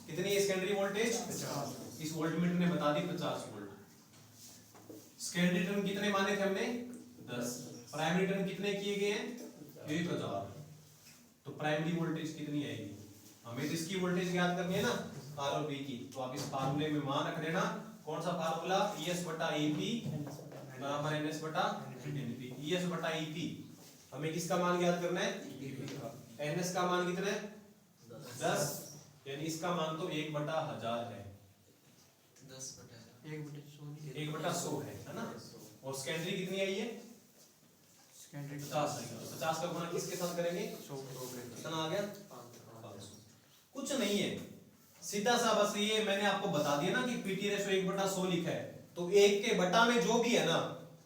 कितनी है सेकेंडरी वोल्टेज? 50। इस वोल्टमीटर ने बता दी 50 वोल्ट। सेकेंडरी टर्न कितने माने थे हमने? 10। प्राइमरी टर्न कितने किए गए हैं? 1000। तो प्राइमरी वोल्टेज कितनी आएगी? हमें तो इसकी वोल्टेज ज्ञात करनी है ना, आर और बी की। तो आप इस फार्मूले में मान रख देना। कौन सा फार्मूला? ES बटा EP बराबर NS बटा NP। ES बटा EP हमें किसका मान ज्ञात करना है? NS का मान कितना है? 10। यानी इसका मान तो 1/1000 है। 1/100 है ना। और सेकेंडरी कितनी आई है? 50 आई है। 50 का गुणा किसके साथ करेंगे? 100। कितना आ गया? 500। कुछ नहीं है, सीधा सा बस ये मैंने आपको बता दिया ना कि पीटी रेशो 1/100 लिखा है, तो 1 के बटा में जो भी है ना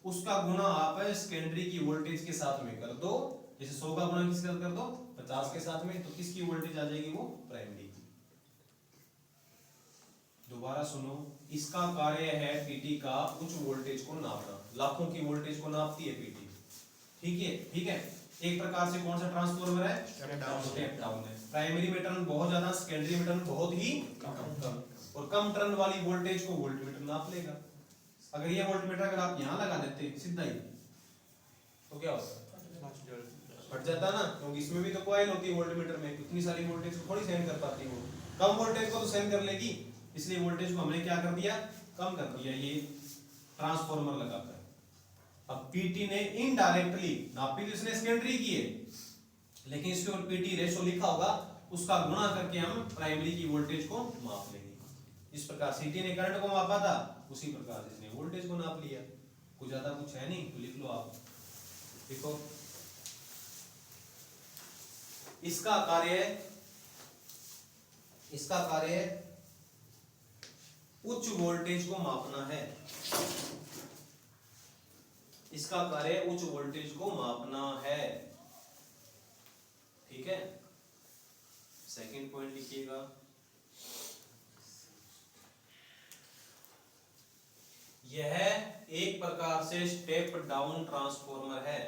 उसका गुना आप सेकेंडरी की वोल्टेज के साथ में कर दो। जैसे 100 का गुना किसके साथ कर दो 50 के साथ में, तो किसकी वोल्टेज आ जाएगी वो प्राइमरी की। दोबारा सुनो, इसका कार्य है पीटी का उच्च वोल्टेज को नापना, लाखों की वोल्टेज को नापती है पीटी। ठीक है, ठीक है। एक प्रकार से कौन सा ट्रांसफार्मर है, स्टेप डाउन है। प्राइमरी में टर्न बहुत ज्यादा, सेकेंडरी में टर्न बहुत ही कम, और कम टर्न वाली वोल्टेज को वोल्टमीटर नाप लेगा। अगर ये वोल्टमीटर अगर आप यहाँ लगा देते सीधा ही, तो क्या होता, फट जाता ना, क्योंकि इसमें भी तो कॉइल होती है वोल्टमीटर में, इतनी सारी वोल्टेज को थोड़ी सहन कर पाती है वो, कम वोल्टेज को तो सहन कर लेगी, इसलिए वोल्टेज को हमने क्या कर दिया, कम कर दिया ये ट्रांसफार्मर लगाकर। अब पीटी ने इनडायरेक्टली नापी तो इसने सेकेंडरी की है, लेकिन इसके ऊपर पीटी रेशो लिखा होगा, उसका गुणा करके हम प्राइमरी की वोल्टेज को माप लेंगे। जिस प्रकार सीटी ने करंट को मापा था, उसी प्रकार से इसने वोल्टेज को नाप लिया। कुछ ज्यादा कुछ है नहीं, तो लिख लो आप, देखो इसका कार्य उच्च वोल्टेज को मापना है, इसका कार्य उच्च वोल्टेज को मापना है। ठीक है, सेकंड पॉइंट लिखिएगा, यह एक प्रकार से स्टेप डाउन ट्रांसफार्मर है,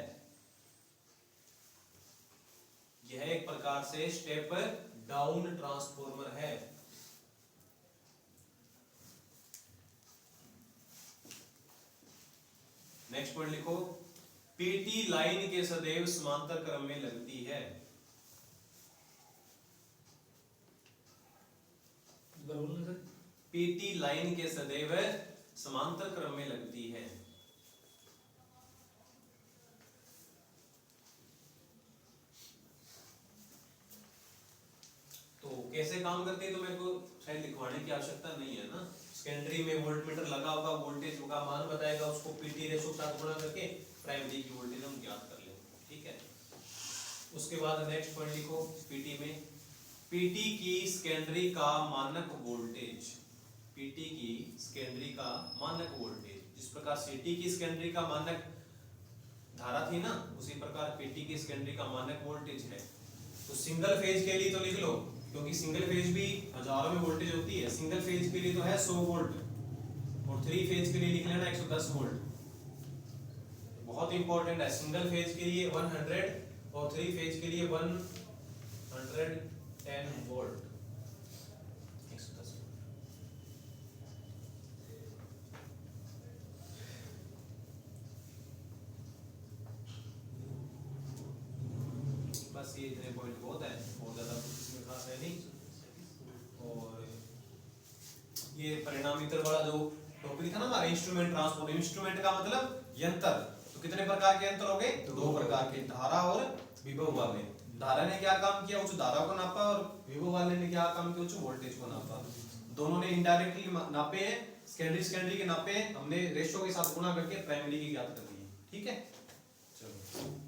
यह एक प्रकार से स्टेप डाउन ट्रांसफार्मर है। नेक्स्ट पॉइंट लिखो, पीटी लाइन के सदैव समांतर क्रम में लगती है। पीटी लाइन के सदैव समांतर क्रम में लगती है। तो कैसे काम करती है, तो मेरे को शायद लिखवाने की आवश्यकता नहीं है ना। सेकेंडरी में वोल्टमीटर लगा होगा, वोल्टेज का मान बताएगा, उसको पीटी रेशो के साथ गुणा करके प्राइमरी की वोल्टेज हम ज्ञात कर लेंगे। ठीक है, उसके बाद नेक्स्ट पॉइंट लिखो, पीटी में पीटी की सेकेंडरी का मानक वोल्टेज, पीटी की सेकेंडरी का मानक वोल्टेज, जिस प्रकार सीटी की सेकेंडरी का मानक धारा थी ना, उसी प्रकार पीटी की सेकेंडरी का मानक वोल्टेज है। तो सिंगल फेज के लिए तो लिख लो, क्योंकि सिंगल फेज भी हजारों में वोल्टेज होती है, सिंगल फेज के लिए तो है 100 वोल्ट, और 3 फेज के लिए लिख लेना 110 वोल्ट। बहुत इंपॉर्टेंट है, सिंगल फेज के लिए 100 और 3 फेज के लिए 110 वोल्ट, 110 वोल्ट। बस ये इतने पॉइंट बहुत है, बहुत ज्यादा कुछ इसमें खास है नहीं। और ये परिणामीतर वाला जो टॉपिक था ना हमारा, इंस्ट्रूमेंट ट्रांसपोर्ट, इंस्ट्रूमेंट का मतलब यंत्र, तो कितने प्रकार के यंत्र हो गए, 2 प्रकार के, धारा और विभव वाले। धारा ने क्या काम किया, उच्च धारा को नापा, और विभव वाले ने क्या काम किया, उच्च वोल्टेज को नापा। दोनों ने इनडायरेक्टली नापे हैं, सेकेंडरी के नापे हैं, हमने रेशो के साथ गुणा करके प्राइमरी की ज्ञात कर दी है। ठीक है, चलो।